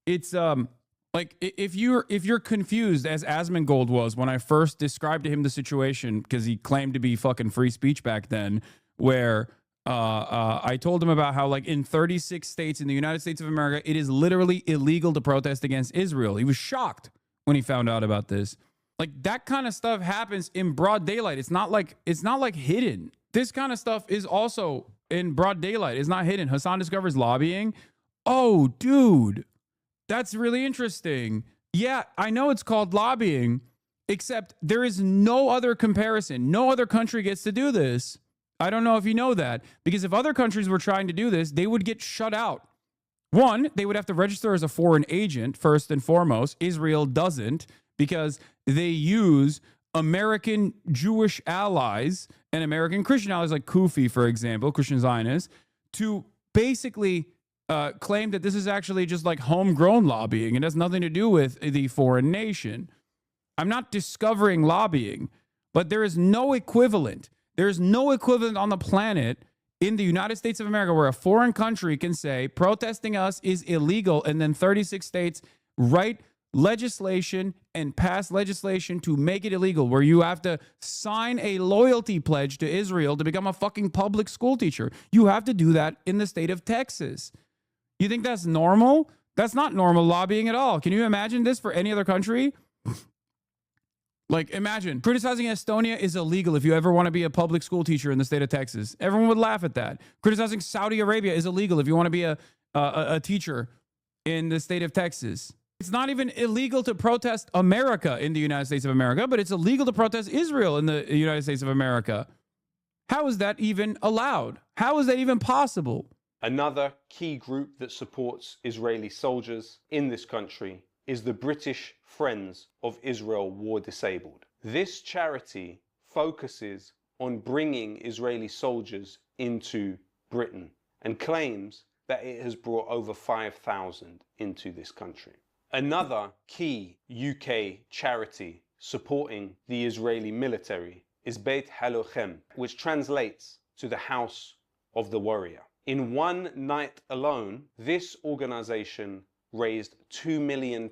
it's like if you're confused, as Asmongold was when I first described to him the situation, because he claimed to be fucking free speech back then, where I told him about how, like, in 36 states in the United States of America, it is literally illegal to protest against Israel. He was shocked when he found out about this. Like, that kind of stuff happens in broad daylight. It's not like hidden. This kind of stuff is also in broad daylight. It's not hidden. Hassan discovers lobbying. Oh, dude, that's really interesting. Yeah, I know it's called lobbying, except there is no other comparison. No other country gets to do this. I don't know if you know that, because if other countries were trying to do this, they would get shut out. One, they would have to register as a foreign agent, first and foremost. Israel doesn't, because they use American Jewish allies and American Christian allies, like Kufi, for example, Christian Zionists, to basically claim that this is actually just like homegrown lobbying. It has nothing to do with the foreign nation. I'm not discovering lobbying, but there is no equivalent. There's no equivalent on the planet in the United States of America where a foreign country can say protesting us is illegal, and then 36 states write legislation and pass legislation to make it illegal, where you have to sign a loyalty pledge to Israel to become a fucking public school teacher. You have to do that in the state of Texas. You think that's normal? That's not normal lobbying at all. Can you imagine this for any other country? Like, imagine criticizing Estonia is illegal if you ever want to be a public school teacher in the state of Texas. Everyone would laugh at that. Criticizing Saudi Arabia is illegal if you want to be a teacher in the state of Texas. It's not even illegal to protest America in the United States of America, but it's illegal to protest Israel in the United States of America. How is that even allowed? How is that even possible? Another key group that supports Israeli soldiers in this country is the British Friends of Israel War Disabled. This charity focuses on bringing Israeli soldiers into Britain and claims that it has brought over 5,000 into this country. Another key UK charity supporting the Israeli military is Beit Halochem, which translates to the House of the Warrior. In one night alone, this organization raised £2 million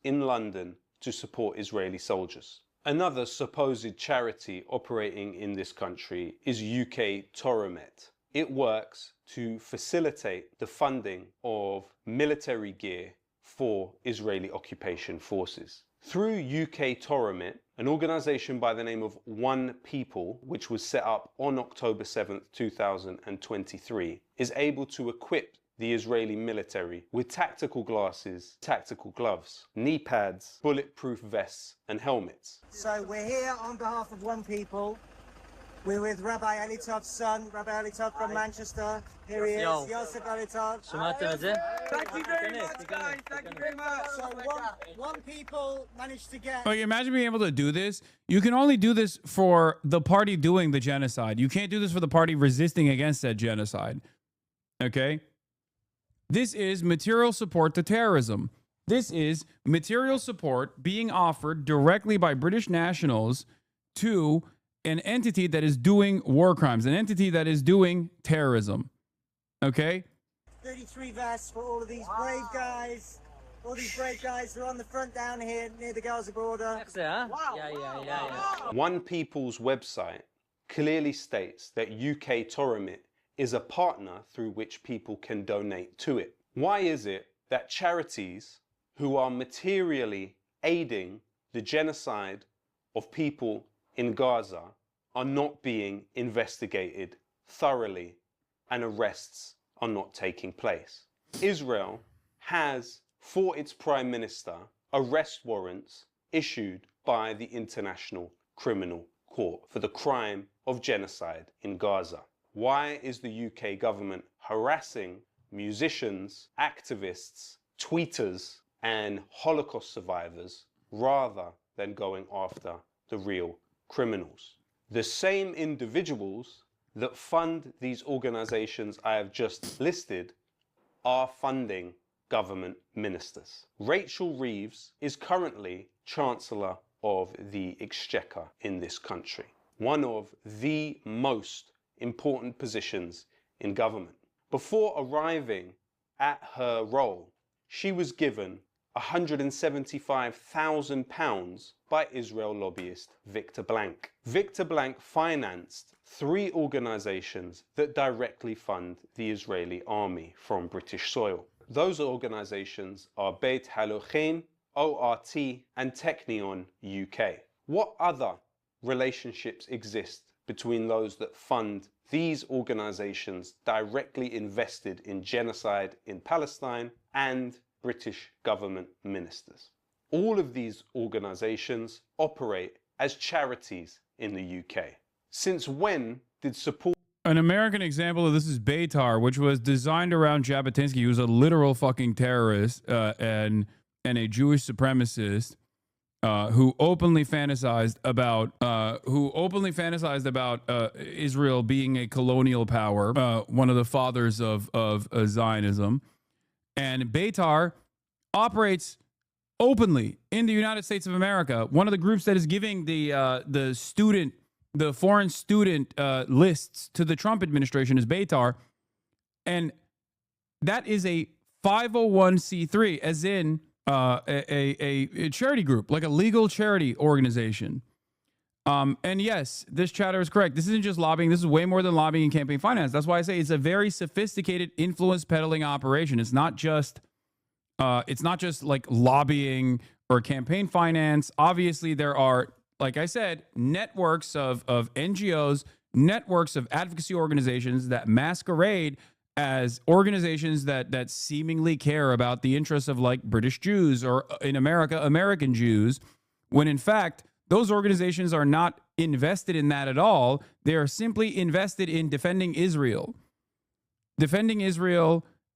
in London to support Israeli soldiers. Another supposed charity operating in this country is UK Diplomat. It works to facilitate the funding of military gear for Israeli occupation forces. Through UK Diplomat, an organization by the name of One People, which was set up on October 7th, 2023, is able to equip the Israeli military with tactical glasses, tactical gloves, knee pads, bulletproof vests, and helmets. So we're here on behalf of One People. We're with Rabbi Elitov's son, Rabbi Elitov from Manchester. Here he is, Yosef Elitov. Thank you very much, guys. Thank you very much. So one People managed to get... Like, imagine being able to do this. You can only do this for the party doing the genocide. You can't do this for the party resisting against that genocide. Okay? This is material support to terrorism. This is material support being offered directly by British nationals to an entity that is doing war crimes, an entity that is doing terrorism. Okay? 33 vests for all of these brave guys. All these brave guys who are on the front down here near the Gaza border. One People's website clearly states that UK Diplomat is a partner through which people can donate to it. Why is it that charities who are materially aiding the genocide of people in Gaza are not being investigated thoroughly and arrests are not taking place? Israel has, for its Prime Minister, arrest warrants issued by the International Criminal Court for the crime of genocide in Gaza. Why is the UK government harassing musicians, activists, tweeters, and Holocaust survivors rather than going after the real criminals? The same individuals that fund these organizations I have just listed are funding government ministers. Rachel Reeves is currently Chancellor of the Exchequer in this country, one of the most important positions in government. Before arriving at her role, she was given £175,000 by Israel lobbyist Victor Blank. Victor Blank financed 3 organizations that directly fund the Israeli army from British soil. Those organizations are Beit Halochin, ORT, and Technion UK. What other relationships exist between those that fund these organizations directly invested in genocide in Palestine and British government ministers? All of these organizations operate as charities in the UK. Since when did support... An American example of this is Beitar, which was designed around Jabotinsky, who was a literal fucking terrorist and a Jewish supremacist who openly fantasized about Israel being a colonial power, one of the fathers of Zionism. And Beitar operates openly in the United States of America. One of the groups that is giving the foreign student lists to the Trump administration is Beitar. And that is a 501c3, as in a charity group, like a legal charity organization. And yes, this chatter is correct. This isn't just lobbying. This is way more than lobbying and campaign finance. That's why I say it's a very sophisticated influence peddling operation. It's not just like lobbying or campaign finance. Obviously, there are, like I said, networks of NGOs, networks of advocacy organizations that masquerade as organizations that seemingly care about the interests of like British Jews or in America, American Jews, when in fact, those organizations are not invested in that at all. They are simply invested in defending Israel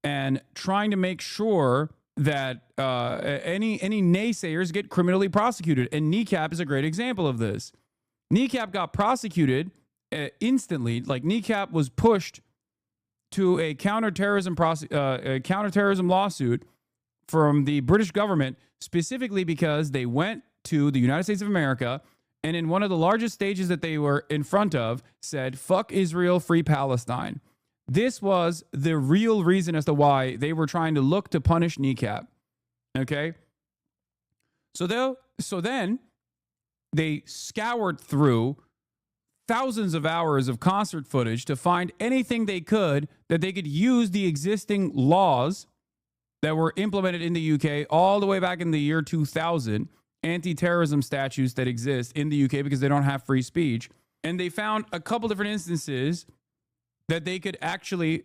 and trying to make sure that any naysayers get criminally prosecuted. And Kneecap is a great example of this. Kneecap got prosecuted instantly. Like Kneecap was pushed to a counterterrorism lawsuit from the British government, specifically because they went to the United States of America and in one of the largest stages that they were in front of said, "Fuck Israel, free Palestine." This was the real reason as to why they were trying to look to punish Kneecap. Okay? So then they scoured through thousands of hours of concert footage to find anything they could that they could use the existing laws that were implemented in the UK all the way back in the year 2000, anti-terrorism statutes that exist in the UK because they don't have free speech. And they found a couple different instances that they could actually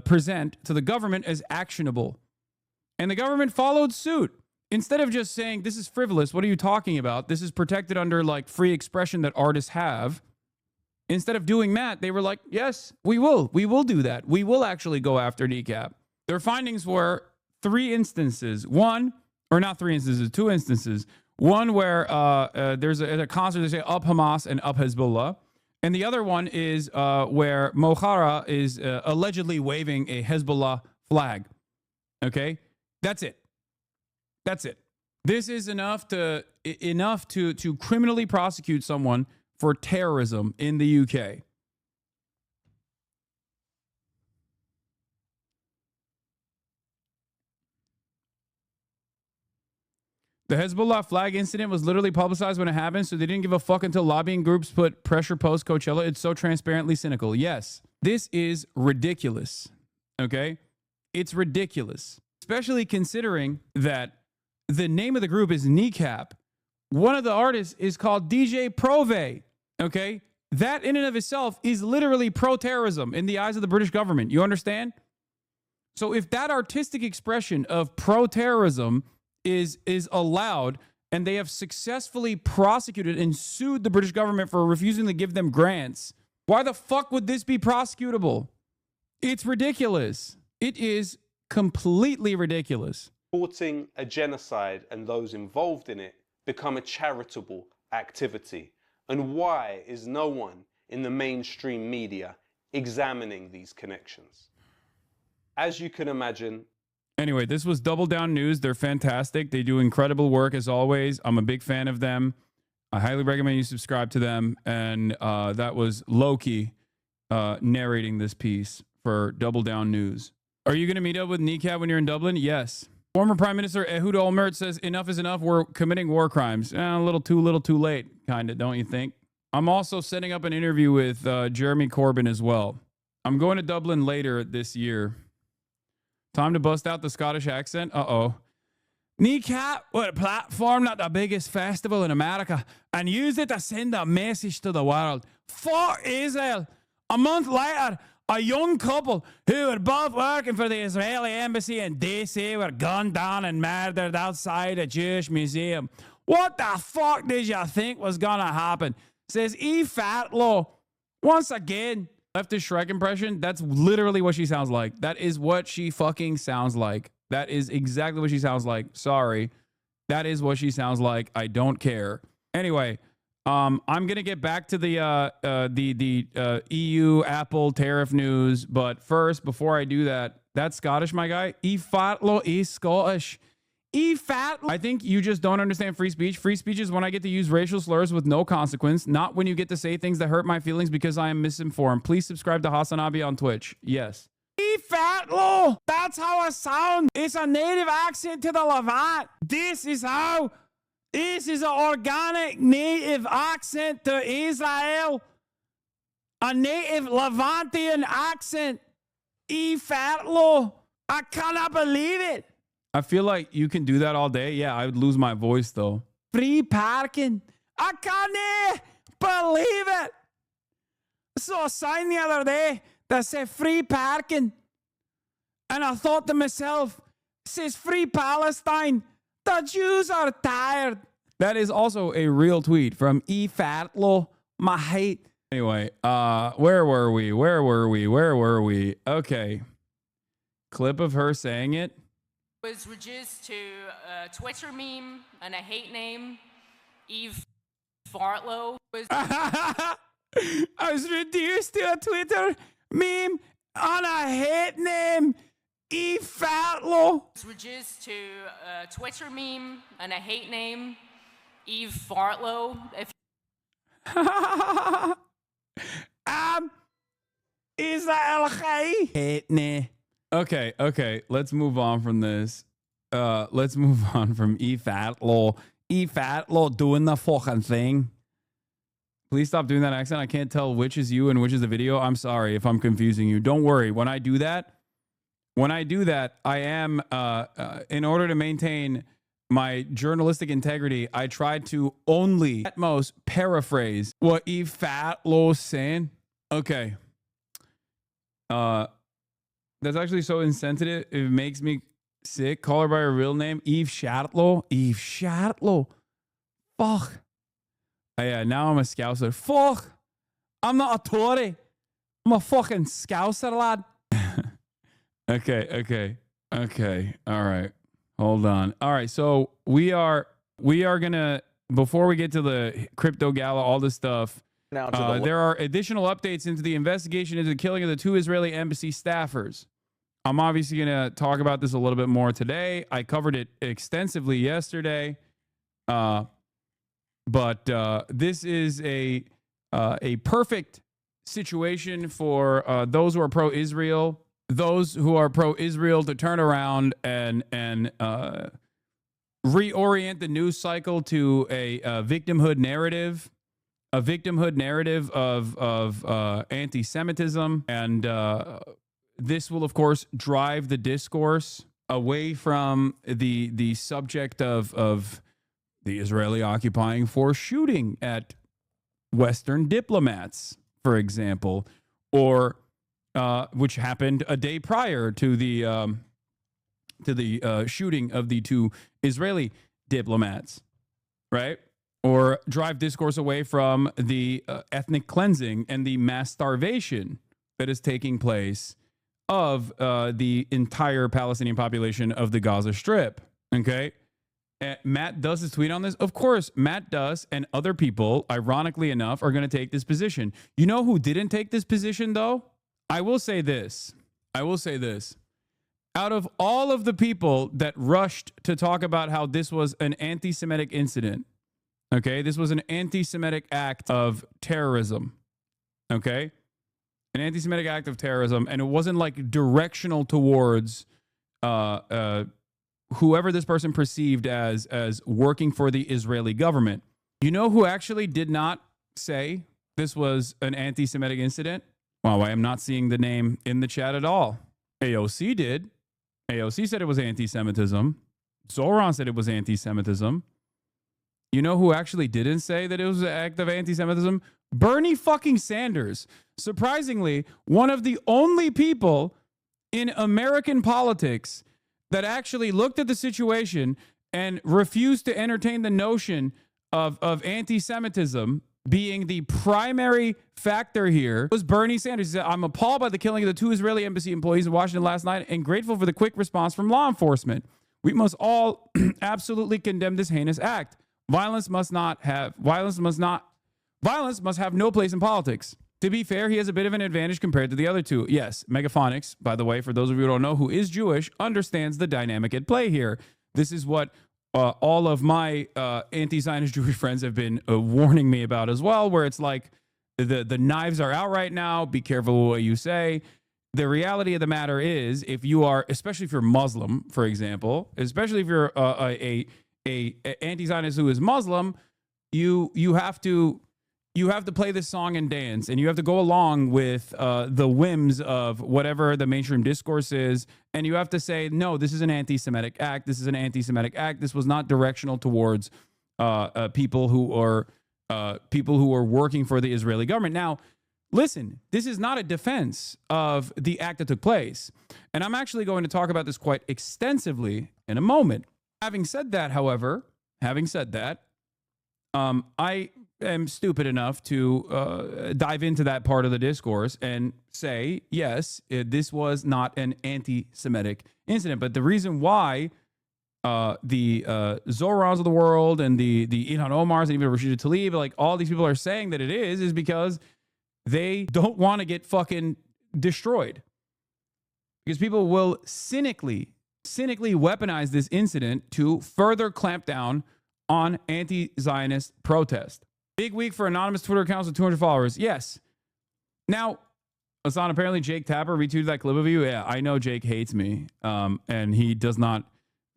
present to the government as actionable. And the government followed suit. Instead of just saying, this is frivolous, what are you talking about? This is protected under like free expression that artists have. Instead of doing that, they were like, yes, we will. We will do that. We will actually go after Kneecap. Their findings were 3 instances. Two instances. One where there's a concert, they say up Hamas and up Hezbollah. And the other one is where Mohara is allegedly waving a Hezbollah flag. Okay? That's it. That's it. This is enough to criminally prosecute someone for terrorism in the UK. The Hezbollah flag incident was literally publicized when it happened, so they didn't give a fuck until lobbying groups put pressure post Coachella. It's so transparently cynical. Yes, this is ridiculous. Okay? It's ridiculous. Especially considering that the name of the group is Kneecap. One of the artists is called DJ Prove. Okay? That in and of itself is literally pro-terrorism in the eyes of the British government. You understand? So if that artistic expression of pro-terrorism is allowed, and they have successfully prosecuted and sued the British government for refusing to give them grants, why the fuck would this be prosecutable? It's ridiculous. It is completely ridiculous. Supporting a genocide and those involved in it become a charitable activity? And why is no one in the mainstream media examining these connections? As you can imagine, Anyway, this was Double Down News. They're fantastic. They do incredible work as always. I'm a big fan of them. I highly recommend you subscribe to them. And that was Loki narrating this piece for Double Down News. Are you going to meet up with Kneecap when you're in Dublin? Yes. Former Prime Minister Ehud Olmert says enough is enough. We're committing war crimes. A little too late, kind of, don't you think? I'm also setting up an interview with Jeremy Corbyn as well. I'm going to Dublin later this year. Time to bust out the Scottish accent. Uh-oh. Kneecap with a platform, not the biggest festival in America, and use it to send a message to the world. For Israel. A month later, a young couple who were both working for the Israeli embassy in DC were gunned down and murdered outside a Jewish museum. What the fuck did you think was gonna happen? Says E. Fatlow. Once again, leftist Shrek impression. That's literally what she sounds like. That is what she fucking sounds like. That is exactly what she sounds like. Sorry. That is what she sounds like. I don't care. Anyway, I'm gonna get back to the EU Apple tariff news, but first, before I do that, that's Scottish, my guy. E Fatlow is Scottish. E Fatlow. I think you just don't understand free speech. Free speech is when I get to use racial slurs with no consequence, not when you get to say things that hurt my feelings because I am misinformed. Please subscribe to Hasanabi on Twitch. Yes. E Fatlow. That's how I sound. It's a native accent to the Levant. This is how. This is an organic native accent to Israel. A native Levantian accent. E Fatlow. I cannot believe it. I feel like you can do that all day. Yeah, I would lose my voice though. Free parking. I can't believe it. I saw a sign the other day that said free parking. And I thought to myself, it says free Palestine. The Jews are tired. That is also a real tweet from E. Fatlow, my hate. Anyway, where were we? Okay. Clip of her saying it. Was reduced to a Twitter meme and a hate name. Eve Fartlow was. I was reduced to a Twitter meme and a hate name. Eve Fatlow. Was reduced to a Twitter meme and a hate name. Eve Fartlow. Israel Chai. Hate me. Okay. Let's move on from this. Let's move on from E Fatlow. E Fatlow doing the fucking thing. Please stop doing that accent. I can't tell which is you and which is the video. I'm sorry if I'm confusing you. Don't worry. When I do that, I am, in order to maintain my journalistic integrity, I try to only at most paraphrase what E Fatlow's saying. Okay. That's actually so insensitive. It makes me sick. Call her by her real name. Eve Shatlow. Eve Shatlow. Fuck. Yeah, now I'm a Scouser. Fuck. I'm not a Tory. I'm a fucking Scouser, lad. Okay. All right. Hold on. All right. So we are gonna, before we get to the crypto gala, all this stuff. Now there are additional updates into the investigation into the killing of the 2 Israeli embassy staffers. I'm obviously gonna talk about this a little bit more today. I covered it extensively yesterday. But this is a perfect situation for those who are pro-Israel. Those who are pro-Israel to turn around and reorient the news cycle to a victimhood narrative of anti-Semitism, and this will, of course, drive the discourse away from the subject of the Israeli occupying force shooting at Western diplomats, for example, or which happened a day prior to the shooting of the 2 Israeli diplomats, right? Or drive discourse away from the ethnic cleansing and the mass starvation that is taking place of the entire Palestinian population of the Gaza Strip. Okay. Matt does his tweet on this. Of course, Matt does, and other people, ironically enough, are going to take this position. You know who didn't take this position, though? I will say this. out of all of the people that rushed to talk about how this was an anti-Semitic incident, okay, this was an anti-Semitic act of terrorism, okay, an anti-Semitic act of terrorism, and it wasn't like directional towards whoever this person perceived as working for the Israeli government. You know who actually did not say this was an anti-Semitic incident? Wow, I am not seeing the name in the chat at all. AOC did. AOC said it was anti-Semitism. Zoran said it was anti-Semitism. You know who actually didn't say that it was an act of anti-Semitism? Bernie fucking Sanders. Surprisingly, one of the only people in American politics that actually looked at the situation and refused to entertain the notion of anti-Semitism being the primary factor here was Bernie Sanders. He said, I'm appalled by the killing of the 2 Israeli embassy employees in Washington last night and grateful for the quick response from law enforcement. We must all absolutely condemn this heinous act. Violence must have no place in politics. To be fair, he has a bit of an advantage compared to the other two. Yes, Megaphonics, by the way, for those of you who don't know, who is Jewish, understands the dynamic at play here. This is what all of my anti-Zionist Jewish friends have been warning me about as well, where it's like the knives are out right now. Be careful what you say. The reality of the matter is, if you are, especially if you're Muslim, for example, especially if you're a anti-Zionist who is Muslim, you have to play this song and dance, and you have to go along with the whims of whatever the mainstream discourse is, and you have to say, no, this is an anti-Semitic act. This is an anti-Semitic act. This was not directional towards people who are working for the Israeli government. Now, listen, this is not a defense of the act that took place, and I'm actually going to talk about this quite extensively in a moment. Having said that, however, I am stupid enough to dive into that part of the discourse and say, yes, this was not an anti-Semitic incident. But the reason why the Zorans of the world and the Ilhan Omars and even Rashida Tlaib, like all these people are saying that it is because they don't want to get fucking destroyed. Because people will cynically weaponize this incident to further clamp down on anti-Zionist protest. Big week for anonymous Twitter accounts with 200 followers. Yes. Now, Hassan, apparently Jake Tapper retweeted that clip of you. Yeah, I know Jake hates me, and he does not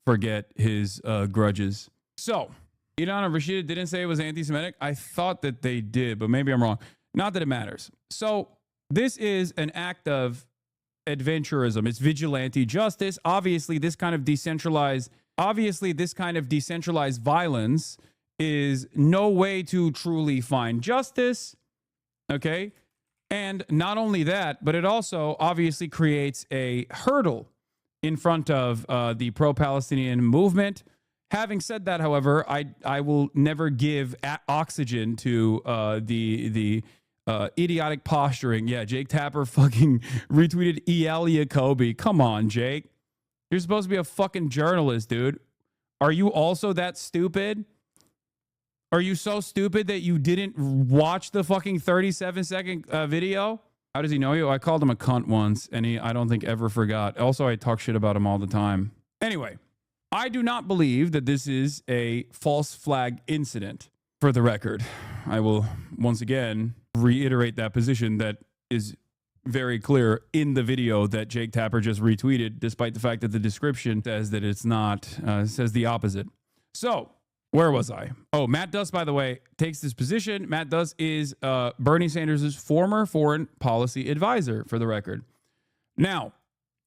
forget his grudges. So, Ilan and Rashida didn't say it was anti-Semitic. I thought that they did, but maybe I'm wrong. Not that it matters. So, this is an act of adventurism. It's vigilante justice. Obviously, this kind of decentralized violence is no way to truly find justice, okay? And not only that, but it also obviously creates a hurdle in front of the pro-Palestinian movement. Having said that, however, I will never give oxygen to the idiotic posturing. Yeah, Jake Tapper fucking retweeted Elia Kobe. Come on, Jake. You're supposed to be a fucking journalist, dude. Are you also that stupid? Are you so stupid that you didn't watch the fucking 37-second video? How does he know you? I called him a cunt once, and I don't think ever forgot. Also, I talk shit about him all the time. Anyway, I do not believe that this is a false flag incident. For the record, I will once again reiterate that position that is very clear in the video that Jake Tapper just retweeted, despite the fact that the description says that it's not, says the opposite. So, where was I? Oh, Matt Duss, by the way, takes this position. Matt Duss is Bernie Sanders' former foreign policy advisor, for the record. Now,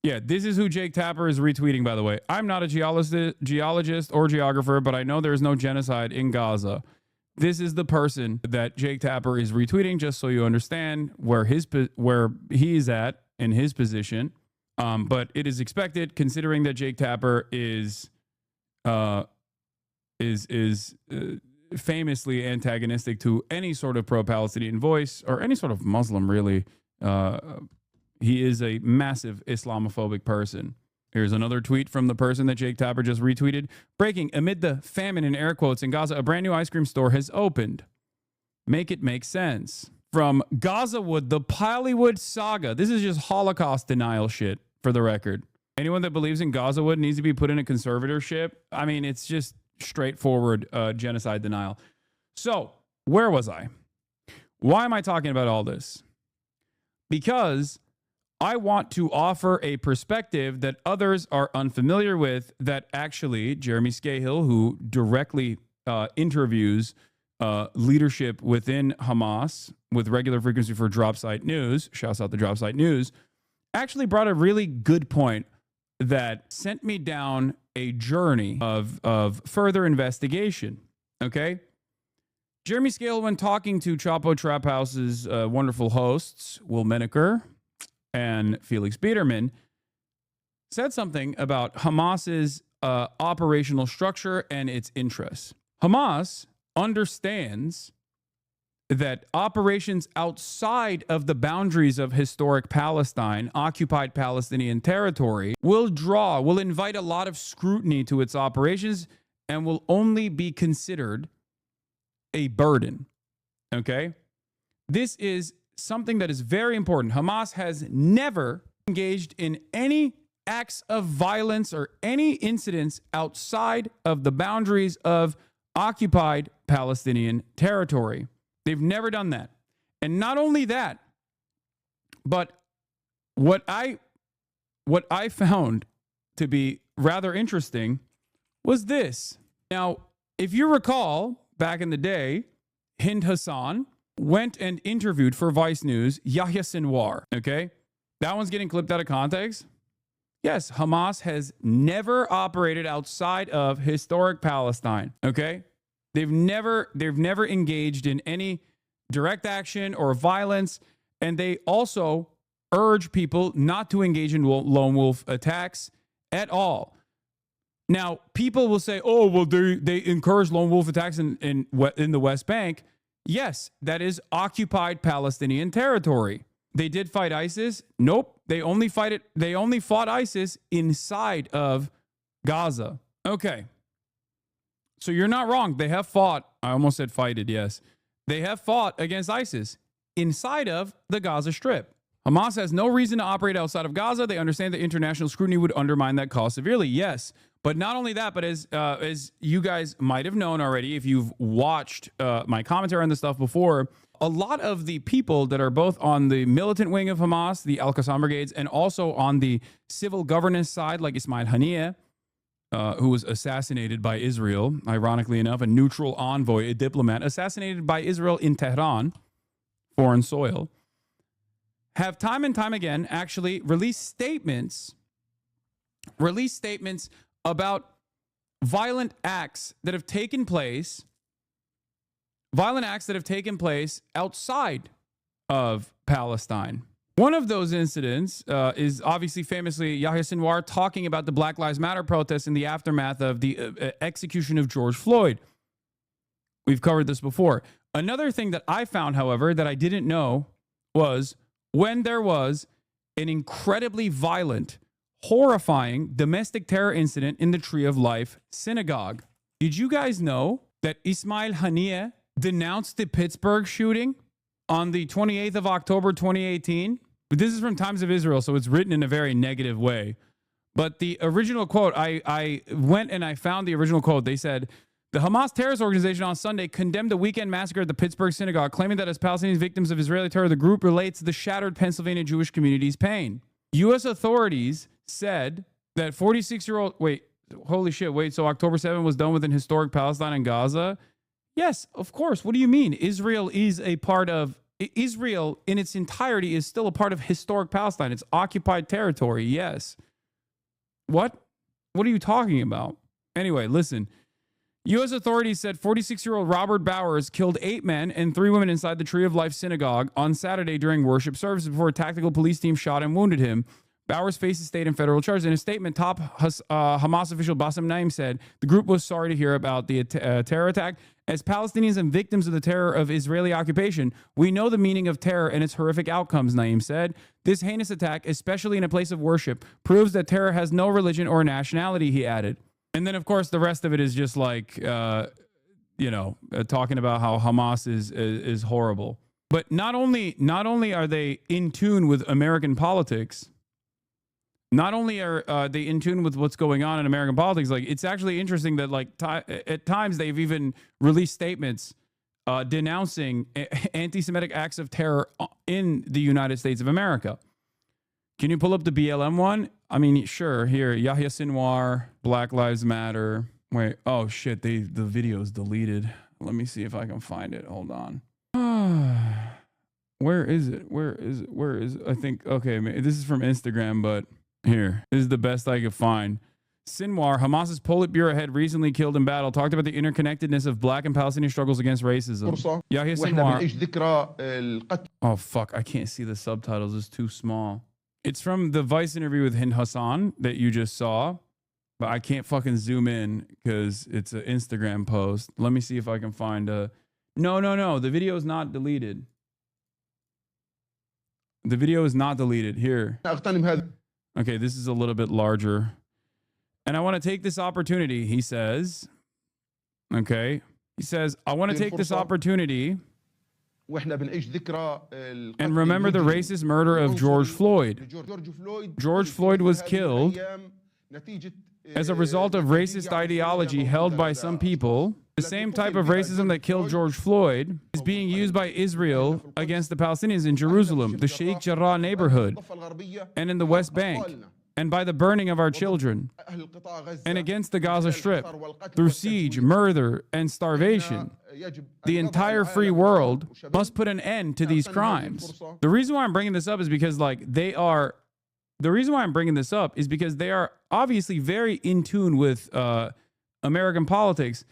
yeah, this is who Jake Tapper is retweeting, by the way. I'm not a geologist or geographer, but I know there is no genocide in Gaza. This is the person that Jake Tapper is retweeting, just so you understand where he's at in his position. But it is expected, considering that Jake Tapper is famously antagonistic to any sort of pro-Palestinian voice or any sort of Muslim, really. He is a massive Islamophobic person. Here's another tweet from the person that Jake Tapper just retweeted. Breaking, amid the famine in air quotes in Gaza, a brand new ice cream store has opened. Make it make sense. From Gazawood, the Pilywood saga. This is just Holocaust denial shit, for the record. Anyone that believes in Gaza needs to be put in a conservatorship. I mean, it's just straightforward genocide denial. So, where was I? Why am I talking about all this? Because I want to offer a perspective that others are unfamiliar with, that actually Jeremy Scahill, who directly interviews leadership within Hamas with regular frequency for Drop Site News, shouts out the Drop Site News, actually brought a really good point that sent me down a journey of further investigation. Okay? Jeremy Scahill, when talking to Chapo Trap House's wonderful hosts, Will Menaker and Felix Biederman, said something about Hamas's operational structure and its interests. Hamas understands that operations outside of the boundaries of historic Palestine, occupied Palestinian territory, will invite a lot of scrutiny to its operations and will only be considered a burden. Okay? This is something that is very important. Hamas has never engaged in any acts of violence or any incidents outside of the boundaries of occupied Palestinian territory. They've never done that. And not only that, but what I found to be rather interesting was this. Now, if you recall, back in the day, Hind Hassan went and interviewed for Vice News Yahya Sinwar, okay? That one's getting clipped out of context. Yes, Hamas has never operated outside of historic Palestine, okay? They've never engaged in any direct action or violence, and they also urge people not to engage in lone wolf attacks at all. Now, people will say, "Oh, well, they encourage lone wolf attacks in the West Bank." Yes, that is occupied Palestinian territory. They did fight ISIS? Nope. They only fought ISIS inside of Gaza. Okay. So you're not wrong. They have fought. I almost said fighted, yes. They have fought against ISIS inside of the Gaza Strip. Hamas has no reason to operate outside of Gaza. They understand that international scrutiny would undermine that cause severely. Yes. But not only that, but as you guys might have known already, if you've watched my commentary on this stuff before, a lot of the people that are both on the militant wing of Hamas, the Al-Qassam brigades, and also on the civil governance side, like Ismail Haniyeh, who was assassinated by Israel, ironically enough, a neutral envoy, a diplomat, assassinated by Israel in Tehran, foreign soil, have time and time again actually released statements about violent acts that have taken place outside of Palestine. One of those incidents is obviously famously Yahya Sinwar talking about the Black Lives Matter protests in the aftermath of the execution of George Floyd. We've covered this before. Another thing that I found, however, that I didn't know was when there was an incredibly violent, horrifying domestic terror incident in the Tree of Life synagogue. Did you guys know that Ismail Haniyeh denounced the Pittsburgh shooting on the 28th of October, 2018? This is from Times of Israel, so it's written in a very negative way. But the original quote, I went and I found the original quote. They said, the Hamas terrorist organization on Sunday condemned the weekend massacre at the Pittsburgh synagogue, claiming that as Palestinian victims of Israeli terror, the group relates the shattered Pennsylvania Jewish community's pain. U.S. authorities said that 46-year-old... Wait, holy shit, wait, so October 7 was done within historic Palestine and Gaza? Yes, of course. What do you mean? Israel is a part of... Israel in its entirety is still a part of historic Palestine. It's occupied territory, yes. What? What are you talking about? Anyway, listen. U.S. authorities said 46-year-old Robert Bowers killed 8 men and 3 women inside the Tree of Life synagogue on Saturday during worship services before a tactical police team shot and wounded him. Bowers faces state and federal charges. In a statement, top Hamas official Bassem Naim said the group was sorry to hear about the terror attack. As Palestinians and victims of the terror of Israeli occupation, we know the meaning of terror and its horrific outcomes, Naim said. This heinous attack, especially in a place of worship, proves that terror has no religion or nationality, he added. And then, of course, the rest of it is just like, talking about how Hamas is horrible. But not only are they in tune with American politics, not only are they in tune with what's going on in American politics, like it's actually interesting that like at times they've even released statements denouncing anti-Semitic acts of terror in the United States of America. Can you pull up the BLM one? I mean, sure. Here, Yahya Sinwar, Black Lives Matter. Wait, oh shit, the video's deleted. Let me see if I can find it. Hold on. Where is it? Where is it? Where is it? I think, okay, this is from Instagram, but here, this is the best I could find. Sinwar, Hamas's Politburo head recently killed in battle, talked about the interconnectedness of black and Palestinian struggles against racism. Yahya Sinwar. Oh, fuck. I can't see the subtitles. It's too small. It's from the Vice interview with Hind Hassan that you just saw, but I can't fucking zoom in because it's an Instagram post. Let me see if I can find a... No. The video is not deleted. The video is not deleted. Here. Okay, this is a little bit larger. And I want to take this opportunity, he says. Okay. He says, I want to take this opportunity and remember the racist murder of George Floyd. George Floyd was killed as a result of racist ideology held by some people. The same type of racism that killed George Floyd is being used by Israel against the Palestinians in Jerusalem, the Sheikh Jarrah neighborhood, and in the West Bank, and by the burning of our children, and against the Gaza Strip, through siege, murder, and starvation. The entire free world must put an end to these crimes. The reason why I'm bringing this up is because, like, they are obviously very in tune with American politics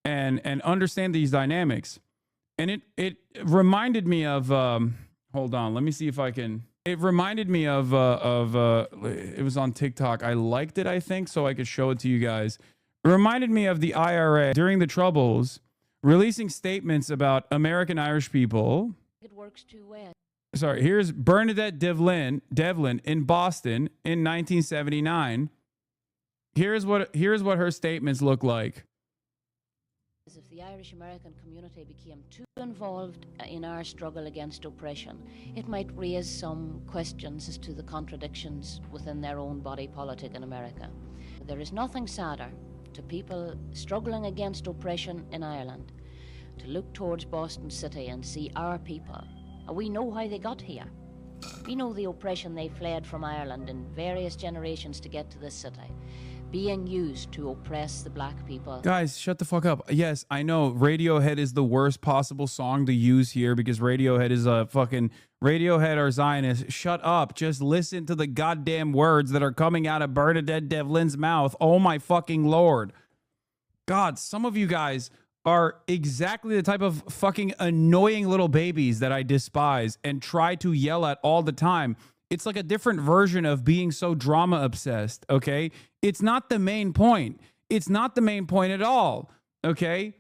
and understand these dynamics. And it reminded me of, hold on, let me see if I can. It reminded me of it was on TikTok. I liked it, I think, so I could show it to you guys. It reminded me of the IRA during the Troubles, releasing statements about American Irish people. It works too well. Sorry, here's Bernadette Devlin in Boston in 1979. Here's what her statements look like. If the Irish American community became too involved in our struggle against oppression, it might raise some questions as to the contradictions within their own body politic in America. There is nothing sadder to people struggling against oppression in Ireland to look towards Boston City and see our people. We know how they got here. We know the oppression they fled from Ireland in various generations to get to this city, being used to oppress the black people. Guys, shut the fuck up. Yes, I know Radiohead is the worst possible song to use here because Radiohead is a fucking Radiohead or Zionist. Shut up. Just listen to the goddamn words that are coming out of Bernadette Devlin's mouth. Oh my fucking Lord. God, some of you guys are exactly the type of fucking annoying little babies that I despise and try to yell at all the time. It's like a different version of being so drama obsessed, okay? It's not the main point. It's not the main point at all, okay?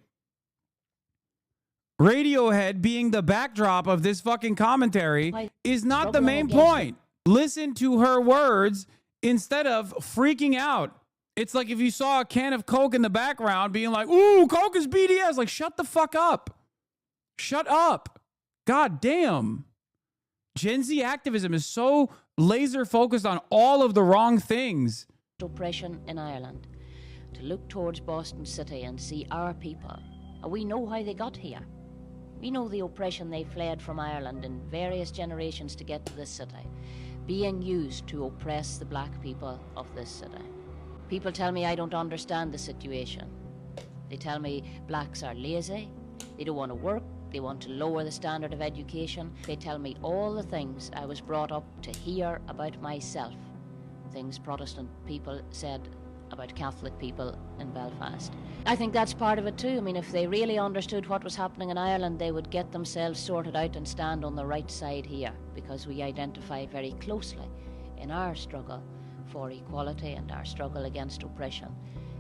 Radiohead being the backdrop of this fucking commentary is not the main point. Listen to her words instead of freaking out. It's like if you saw a can of Coke in the background being like, ooh, Coke is BDS. Like, shut the fuck up. Shut up. God damn. Gen Z activism is so laser focused on all of the wrong things. Oppression in Ireland, to look towards Boston City and see our people. We know how they got here. We know the oppression they fled from Ireland in various generations to get to this city, being used to oppress the black people of this city. People tell me I don't understand the situation. They tell me blacks are lazy, they don't want to work, they want to lower the standard of education. They tell me all the things I was brought up to hear about myself, things Protestant people said about Catholic people in Belfast. I think that's part of it too. I mean, if they really understood what was happening in Ireland, they would get themselves sorted out and stand on the right side here, because we identify very closely in our struggle for equality and our struggle against oppression.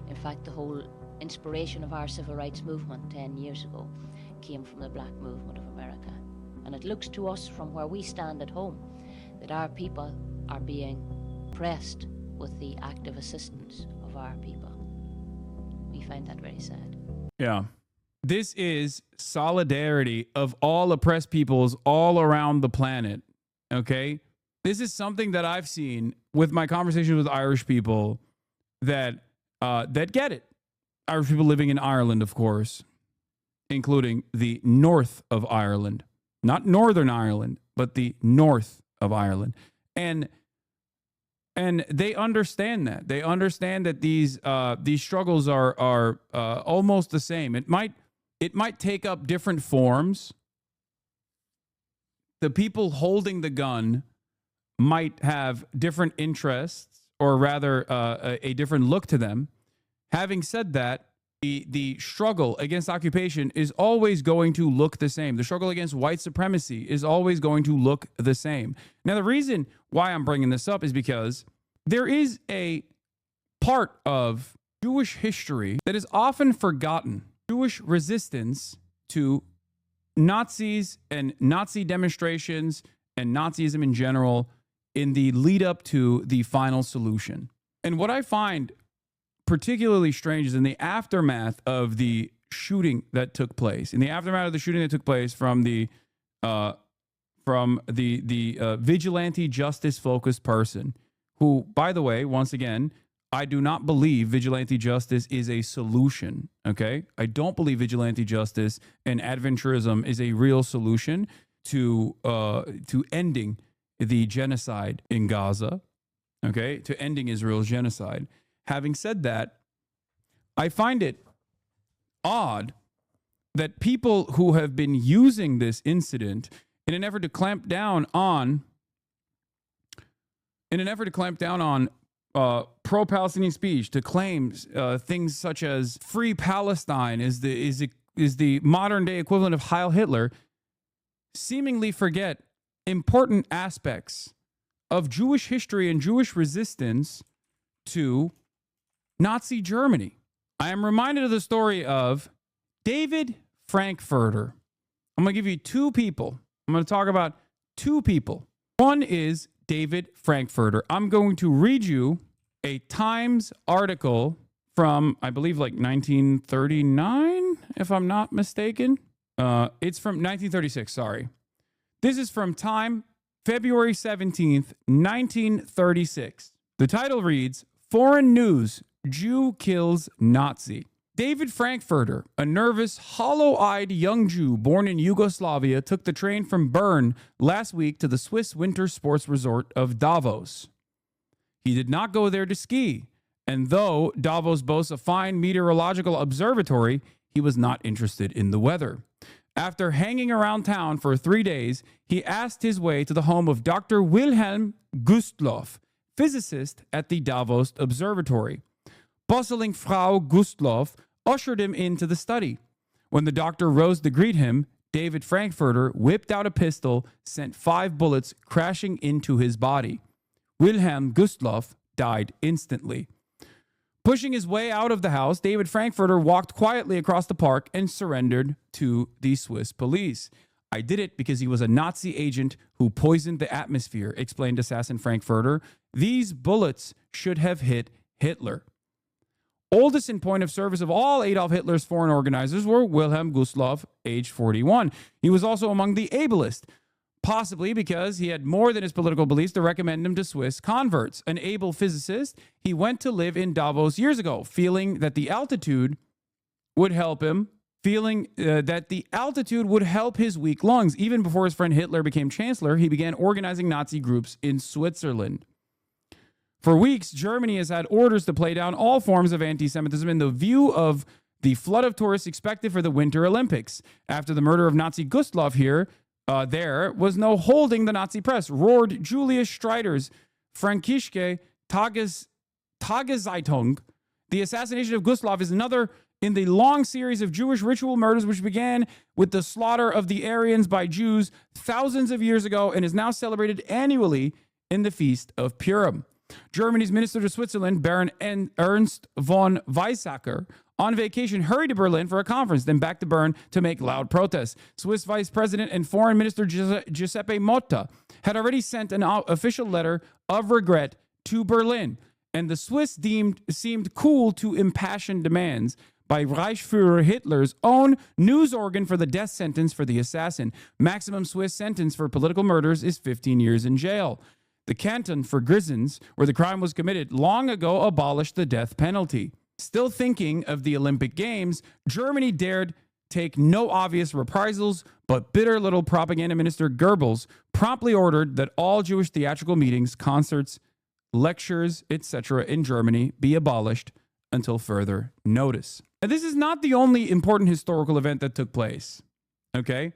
In fact, the whole inspiration of our civil rights movement 10 years ago came from the black movement of America. And it looks to us from where we stand at home that our people are being oppressed with the active assistance of our people. We find that very sad. Yeah. This is solidarity of all oppressed peoples all around the planet. Okay? This is something that I've seen with my conversations with Irish people that that get it. Irish people living in Ireland, of course, including the north of Ireland, not Northern Ireland, but the north of Ireland. And they understand that. They understand that these struggles are almost the same. It might take up different forms. The people holding the gun might have different interests, or rather a different look to them. Having said that, the struggle against occupation is always going to look the same. The struggle against white supremacy is always going to look the same. Now, the reason why I'm bringing this up is because there is a part of Jewish history that is often forgotten. Jewish resistance to Nazis and Nazi demonstrations and Nazism in general in the lead up to the final solution. And what I find particularly strange is in the aftermath of the shooting that took place, from the vigilante justice focused person who, by the way, once again, I do not believe vigilante justice is a solution, okay? I don't believe vigilante justice and adventurism is a real solution to ending the genocide in Gaza, okay? To ending Israel's genocide. Having said that, I find it odd that people who have been using this incident in an effort to clamp down on pro-Palestinian speech, to claim things such as "Free Palestine" is the modern day equivalent of Heil Hitler, seemingly forget important aspects of Jewish history and Jewish resistance to Nazi Germany. I am reminded of the story of David Frankfurter. I'm going to give you two people. I'm going to talk about two people. One is David Frankfurter. I'm going to read you a Times article from, I believe, like 1939, if I'm not mistaken. It's from 1936, sorry. This is from Time, February 17th, 1936. The title reads, "Foreign News, Jew Kills Nazi." David Frankfurter, a nervous, hollow-eyed young Jew born in Yugoslavia, took the train from Bern last week to the Swiss winter sports resort of Davos. He did not go there to ski, and though Davos boasts a fine meteorological observatory, he was not interested in the weather. After hanging around town for 3 days, he asked his way to the home of Dr. Wilhelm Gustloff, physicist at the Davos Observatory. Bustling Frau Gustloff ushered him into the study. When the doctor rose to greet him, David Frankfurter whipped out a pistol, sent 5 bullets crashing into his body. Wilhelm Gustloff died instantly. Pushing his way out of the house, David Frankfurter walked quietly across the park and surrendered to the Swiss police. "I did it because he was a Nazi agent who poisoned the atmosphere," explained assassin Frankfurter. "These bullets should have hit Hitler." Oldest in point of service of all Adolf Hitler's foreign organizers were Wilhelm Gustloff, age 41. He was also among the ablest, possibly because he had more than his political beliefs to recommend him to Swiss converts. An able physicist, he went to live in Davos years ago, feeling that the altitude would help him, his weak lungs. Even before his friend Hitler became chancellor, he began organizing Nazi groups in Switzerland. For weeks, Germany has had orders to play down all forms of anti-Semitism in the view of the flood of tourists expected for the Winter Olympics. After the murder of Nazi Gustloff there was no holding the Nazi press, roared Julius Streider's Frankische Tageszeitung. The assassination of Gustloff is another in the long series of Jewish ritual murders which began with the slaughter of the Aryans by Jews thousands of years ago and is now celebrated annually in the Feast of Purim. Germany's minister to Switzerland, Baron Ernst von Weizsäcker, on vacation, hurried to Berlin for a conference, then back to Bern to make loud protests. Swiss Vice President and Foreign Minister Giuseppe Motta had already sent an official letter of regret to Berlin, and the Swiss seemed cool to impassioned demands by Reichsfuhrer Hitler's own news organ for the death sentence for the assassin. Maximum Swiss sentence for political murders is 15 years in jail. The canton for Grisons, where the crime was committed, long ago abolished the death penalty. Still thinking of the Olympic Games, Germany dared take no obvious reprisals, but bitter little propaganda minister Goebbels promptly ordered that all Jewish theatrical meetings, concerts, lectures, etc. in Germany be abolished until further notice. And this is not the only important historical event that took place, okay?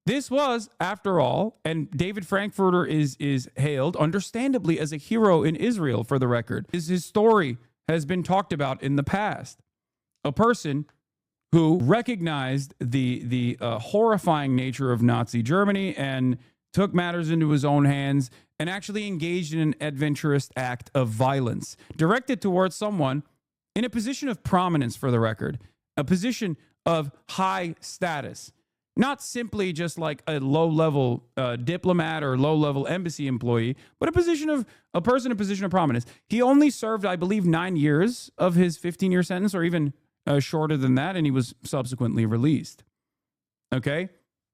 This was, after all, and David Frankfurter is hailed, understandably, as a hero in Israel, for the record. His story has been talked about in the past. A person who recognized the horrifying nature of Nazi Germany and took matters into his own hands and actually engaged in an adventurous act of violence directed towards someone in a position of prominence, for the record, a position of high status. Not simply just like a low-level diplomat or low-level embassy employee, but a position of prominence. He only served, I believe, 9 years of his 15-year sentence, or even shorter than that, and he was subsequently released. Okay,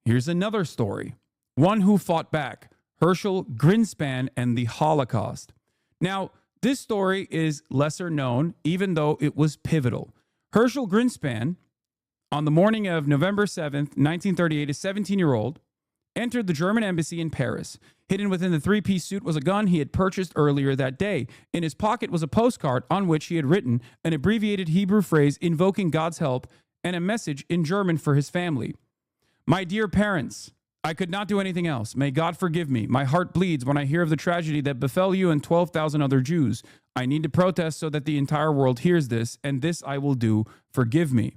here's another story. One who fought back, Herschel Greenspan and the Holocaust. Now, this story is lesser known, even though it was pivotal. Herschel Greenspan, on the morning of November 7th, 1938, a 17-year-old entered the German embassy in Paris. Hidden within the three-piece suit was a gun he had purchased earlier that day. In his pocket was a postcard on which he had written an abbreviated Hebrew phrase invoking God's help and a message in German for his family. "My dear parents, I could not do anything else. May God forgive me. My heart bleeds when I hear of the tragedy that befell you and 12,000 other Jews. I need to protest so that the entire world hears this, and this I will do. Forgive me."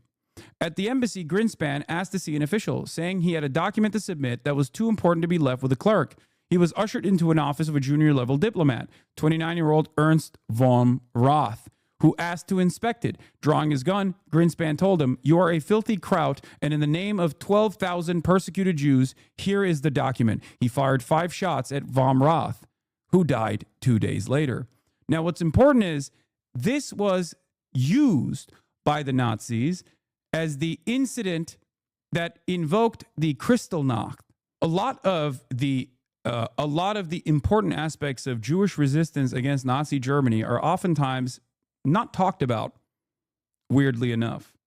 At the embassy, Greenspan asked to see an official, saying he had a document to submit that was too important to be left with a clerk. He was ushered into an office of a junior-level diplomat, 29-year-old Ernst von Roth, who asked to inspect it. Drawing his gun, Greenspan told him, "You are a filthy kraut, and in the name of 12,000 persecuted Jews, here is the document." He fired 5 shots at von Roth, who died 2 days later. Now, what's important is this was used by the Nazis as the incident that invoked the Kristallnacht. A lot of the important aspects of Jewish resistance against Nazi Germany are oftentimes not talked about, weirdly enough.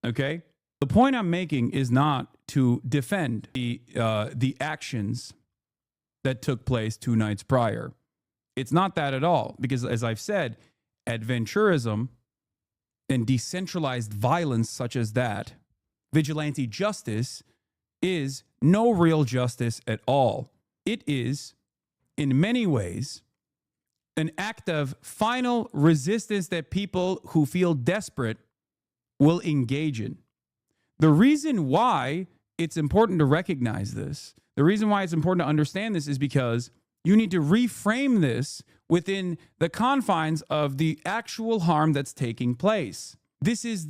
Okay? The point I'm making is not to defend the actions that took place 2 nights prior. It's not that at all, because as I've said, adventurism and decentralized violence such as that, vigilante justice, is no real justice at all. It is, in many ways, an act of final resistance that people who feel desperate will engage in. The reason why it's important to recognize this, the reason why it's important to understand this, is because you need to reframe this within the confines of the actual harm that's taking place. This is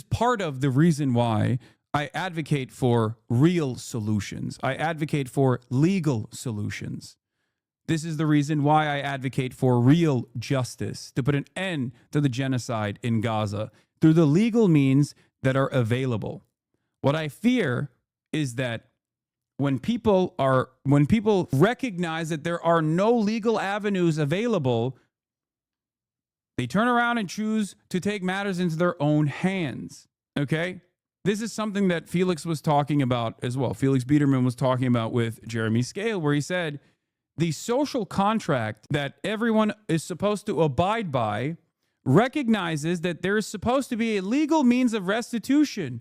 part of the reason why I advocate for real solutions. I advocate for legal solutions. This is the reason why I advocate for real justice, to put an end to the genocide in Gaza through the legal means that are available. What I fear is that when people recognize that there are no legal avenues available, they turn around and choose to take matters into their own hands. Okay? This is something that Felix was talking about as well. Felix Biederman was talking about with Jeremy Scale, where he said the social contract that everyone is supposed to abide by recognizes that there is supposed to be a legal means of restitution,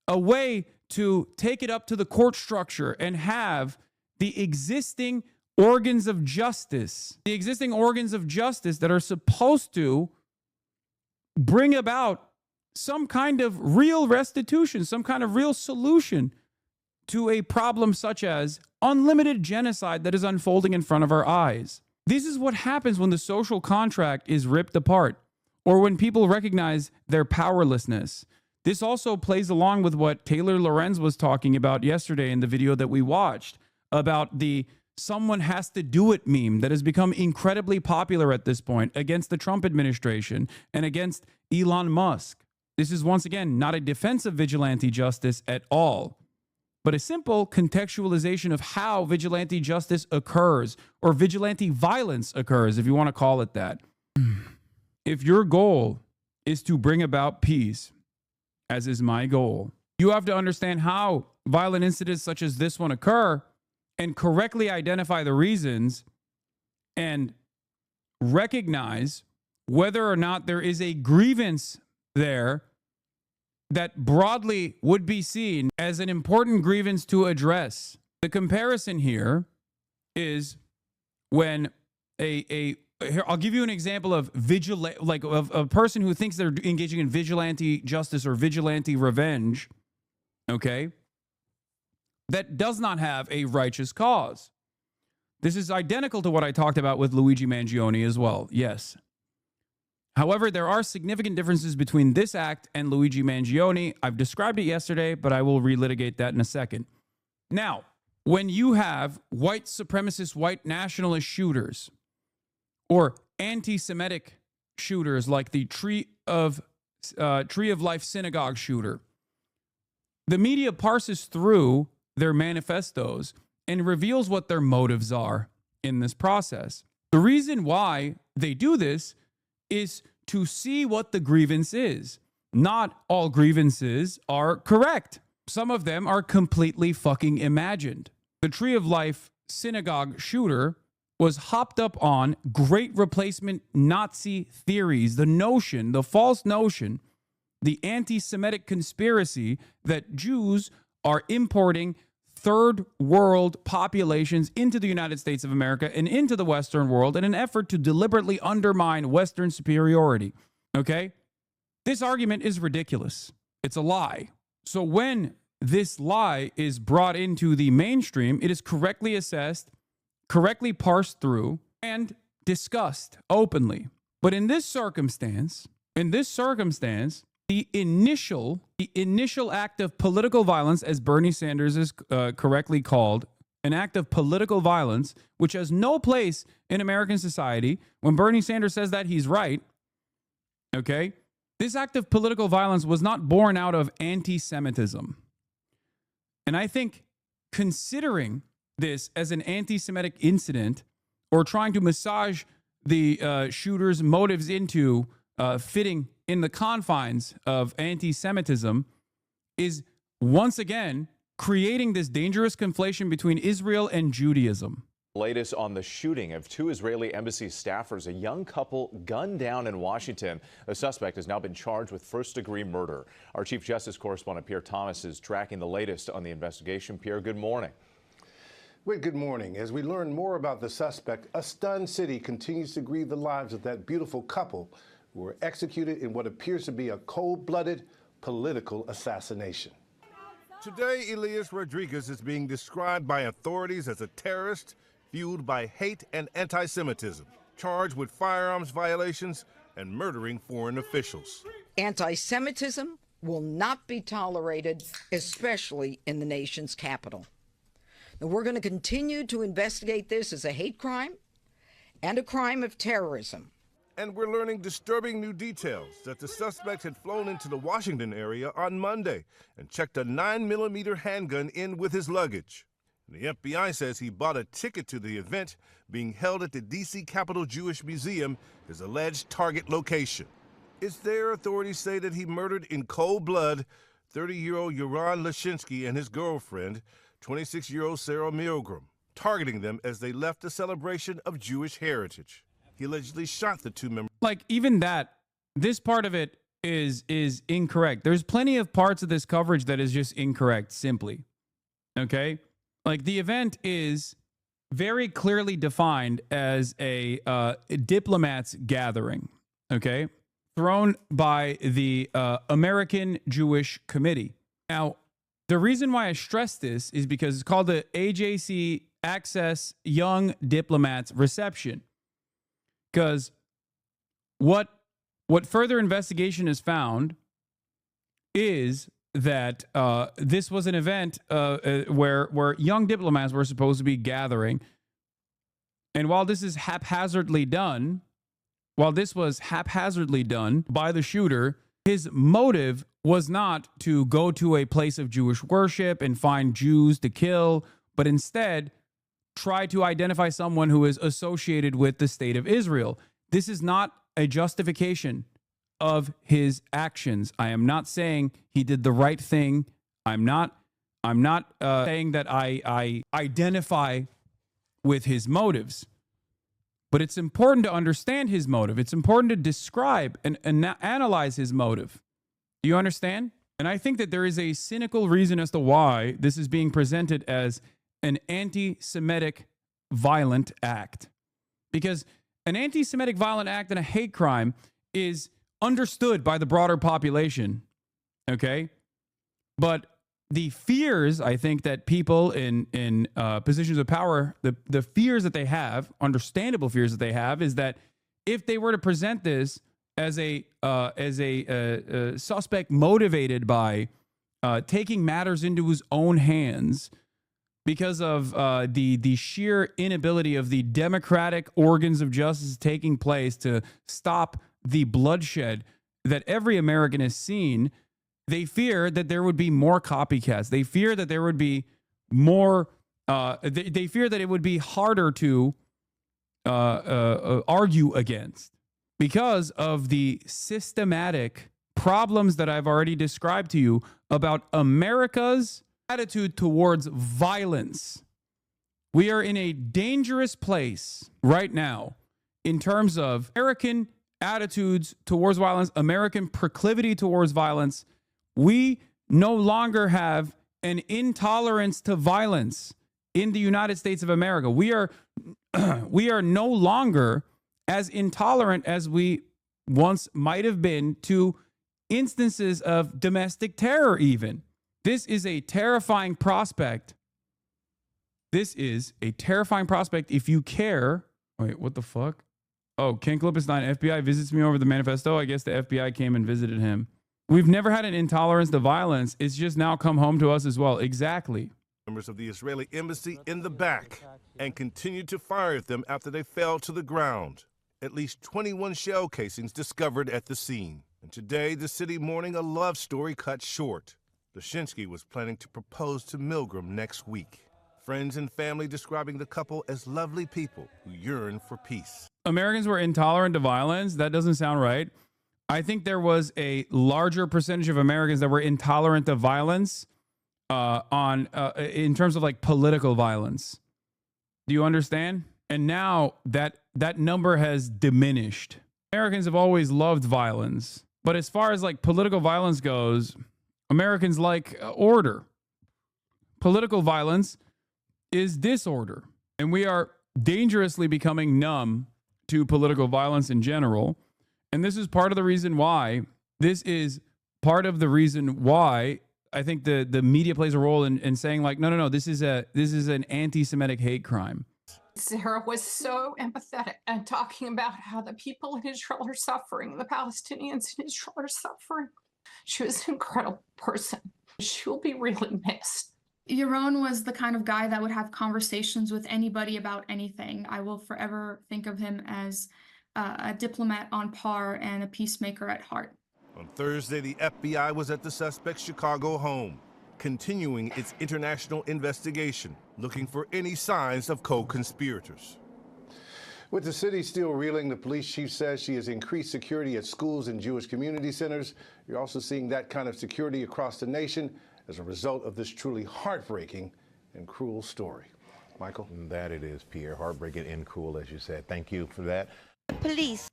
a way to take it up to the court structure and have the existing organs of justice, that are supposed to bring about some kind of real restitution, some kind of real solution to a problem such as unlimited genocide that is unfolding in front of our eyes. This is what happens when the social contract is ripped apart, or when people recognize their powerlessness. This also plays along with what Taylor Lorenz was talking about yesterday in the video that we watched about the "someone has to do it" meme that has become incredibly popular at this point against the Trump administration and against Elon Musk. This is once again not a defense of vigilante justice at all. but a simple contextualization of how vigilante justice occurs, or vigilante violence occurs, if you want to call it that. If your goal is to bring about peace, as is my goal, you have to understand how violent incidents such as this one occur and correctly identify the reasons and recognize whether or not there is a grievance there that broadly would be seen as an important grievance to address. The comparison here is when here, I'll give you an example of of a person who thinks they're engaging in vigilante justice or vigilante revenge, okay, that does not have a righteous cause. This is identical to what I talked about with Luigi Mangione as well, yes. However, there are significant differences between this act and Luigi Mangione. I've described it yesterday, but I will relitigate that in a second. Now, when you have white supremacist, white nationalist shooters or anti-Semitic shooters like the Tree of Life synagogue shooter, the media parses through their manifestos and reveals what their motives are in this process. The reason why they do this is to see what the grievance is. Not all grievances are correct. Some of them are completely fucking imagined. The Tree of Life synagogue shooter was hopped up on great replacement Nazi theories, the false notion, the anti-Semitic conspiracy that Jews are importing third world populations into the United States of America and into the Western world in an effort to deliberately undermine Western superiority. Okay? This argument is ridiculous. It's a lie. So when this lie is brought into the mainstream, it is correctly assessed, correctly parsed through, and discussed openly. But in this circumstance, the initial act of political violence, as Bernie Sanders is correctly called, an act of political violence, which has no place in American society. When Bernie Sanders says that, he's right. Okay? This act of political violence was not born out of anti-Semitism. And I think considering this as an anti-Semitic incident or trying to massage the shooter's motives into fitting in the confines of anti-Semitism is once again creating this dangerous conflation between Israel and Judaism. Latest on the shooting of 2 Israeli embassy staffers, a young couple gunned down in Washington. The suspect has now been charged with first-degree murder. Our Chief Justice correspondent Pierre Thomas is tracking the latest on the investigation. Pierre, good morning. Well, good morning. As we learn more about the suspect, a stunned city continues to grieve the lives of that beautiful couple who were executed in what appears to be a cold-blooded political assassination. Today, Elias Rodriguez is being described by authorities as a terrorist fueled by hate and anti-Semitism, charged with firearms violations and murdering foreign officials. Anti-Semitism will not be tolerated, especially in the nation's capital. Now, we're going to continue to investigate this as a hate crime and a crime of terrorism. And we're learning disturbing new details that the suspect had flown into the Washington area on Monday and checked a 9mm handgun in with his luggage. The FBI says he bought a ticket to the event being held at the D.C. Capitol Jewish Museum, his alleged target location. It's there authorities say that he murdered in cold blood 30-year-old Yoran Lashinsky and his girlfriend, 26-year-old Sarah Milgram, targeting them as they left a celebration of Jewish heritage. He allegedly shot the 2 members. Like, even that, this part of it is incorrect. There's plenty of parts of this coverage that is just incorrect, simply. Okay? Like, the event is very clearly defined as a diplomats gathering, okay, thrown by the American Jewish Committee. Now, the reason why I stress this is because it's called the AJC Access Young Diplomats Reception. Because what further investigation has found is that this was an event where young diplomats were supposed to be gathering. And while this is haphazardly done, while this was haphazardly done by the shooter, His motive was not to go to a place of Jewish worship and find Jews to kill, but instead try to identify someone who is associated with the state of Israel. This is not a justification of his actions. I am not saying he did the right thing. I'm not saying that I identify with his motives. But it's important to understand his motive. It's important to describe and analyze his motive. Do you understand? And I think that there is a cynical reason as to why this is being presented as an anti-Semitic violent act. Because an anti-Semitic violent act and a hate crime is understood by the broader population. Okay? But the fears, I think, that people in positions of power, the fears that they have, understandable fears that they have, is that if they were to present this as a suspect motivated by taking matters into his own hands because of the sheer inability of the democratic organs of justice taking place to stop the bloodshed that every American has seen, they fear that there would be more copycats. They fear that there would be more. They fear that it would be harder to argue against because of the systematic problems that I've already described to you about America's attitude towards violence. We are in a dangerous place right now in terms of American attitudes towards violence, American proclivity towards violence. We no longer have an intolerance to violence in the United States of America. We are no longer as intolerant as we once might have been to instances of domestic terror even. This is a terrifying prospect. This is a terrifying prospect if you care. Wait, what the fuck? Oh, Ken Clippus 9, FBI visits me over the manifesto. I guess the FBI came and visited him. We've never had an intolerance to violence. It's just now come home to us as well. Exactly. Members of the Israeli embassy in the back and continued to fire at them after they fell to the ground. At least 21 shell casings discovered at the scene. And today, the city mourning a love story cut short. Dushinsky was planning to propose to Milgram next week. Friends and family describing the couple as lovely people who yearn for peace. Americans were intolerant to violence. That doesn't sound right. I think there was a larger percentage of Americans that were intolerant of violence in terms of like political violence. Do you understand? And now that number has diminished. Americans have always loved violence. But as far as like political violence goes, Americans like order. Political violence is disorder. And we are dangerously becoming numb to political violence in general. And this is part of the reason why, I think the media plays a role in saying like, no, this is an anti-Semitic hate crime. Sarah was so empathetic and talking about how the people in Israel are suffering, the Palestinians in Israel are suffering. She was an incredible person. She will be really missed. Yaron was the kind of guy that would have conversations with anybody about anything. I will forever think of him as a diplomat on par and a peacemaker at heart. On Thursday, the FBI was at the suspect's Chicago home, continuing its international investigation, looking for any signs of co-conspirators. With the city still reeling, the police chief says she has increased security at schools and Jewish community centers. You're also seeing that kind of security across the nation as a result of this truly heartbreaking and cruel story. Michael? That it is, Pierre. Heartbreaking and cruel, as you said. Thank you for that. Police.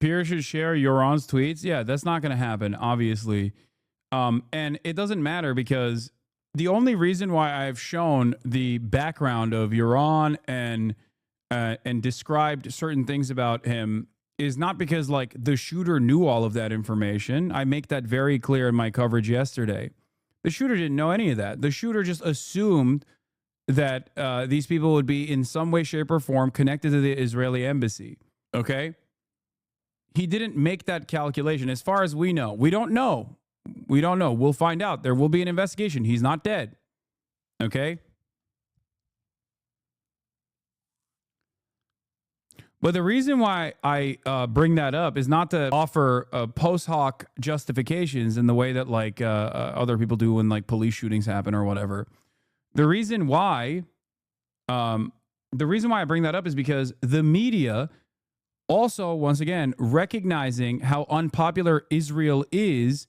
Pierre should share Yoron's tweets. Yeah, that's not going to happen, obviously. And it doesn't matter because the only reason why I've shown the background of Yoron and described certain things about him is not because like the shooter knew all of that information. I make that very clear in my coverage yesterday. The shooter didn't know any of that. The shooter just assumed that these people would be in some way, shape, or form connected to the Israeli embassy. Okay? He didn't make that calculation. As far as we know, we don't know. We don't know. We'll find out. There will be an investigation. He's not dead. Okay? But the reason why I bring that up is not to offer post hoc justifications in the way that like other people do when like police shootings happen or whatever. The reason why I bring that up is because the media also, once again, recognizing how unpopular Israel is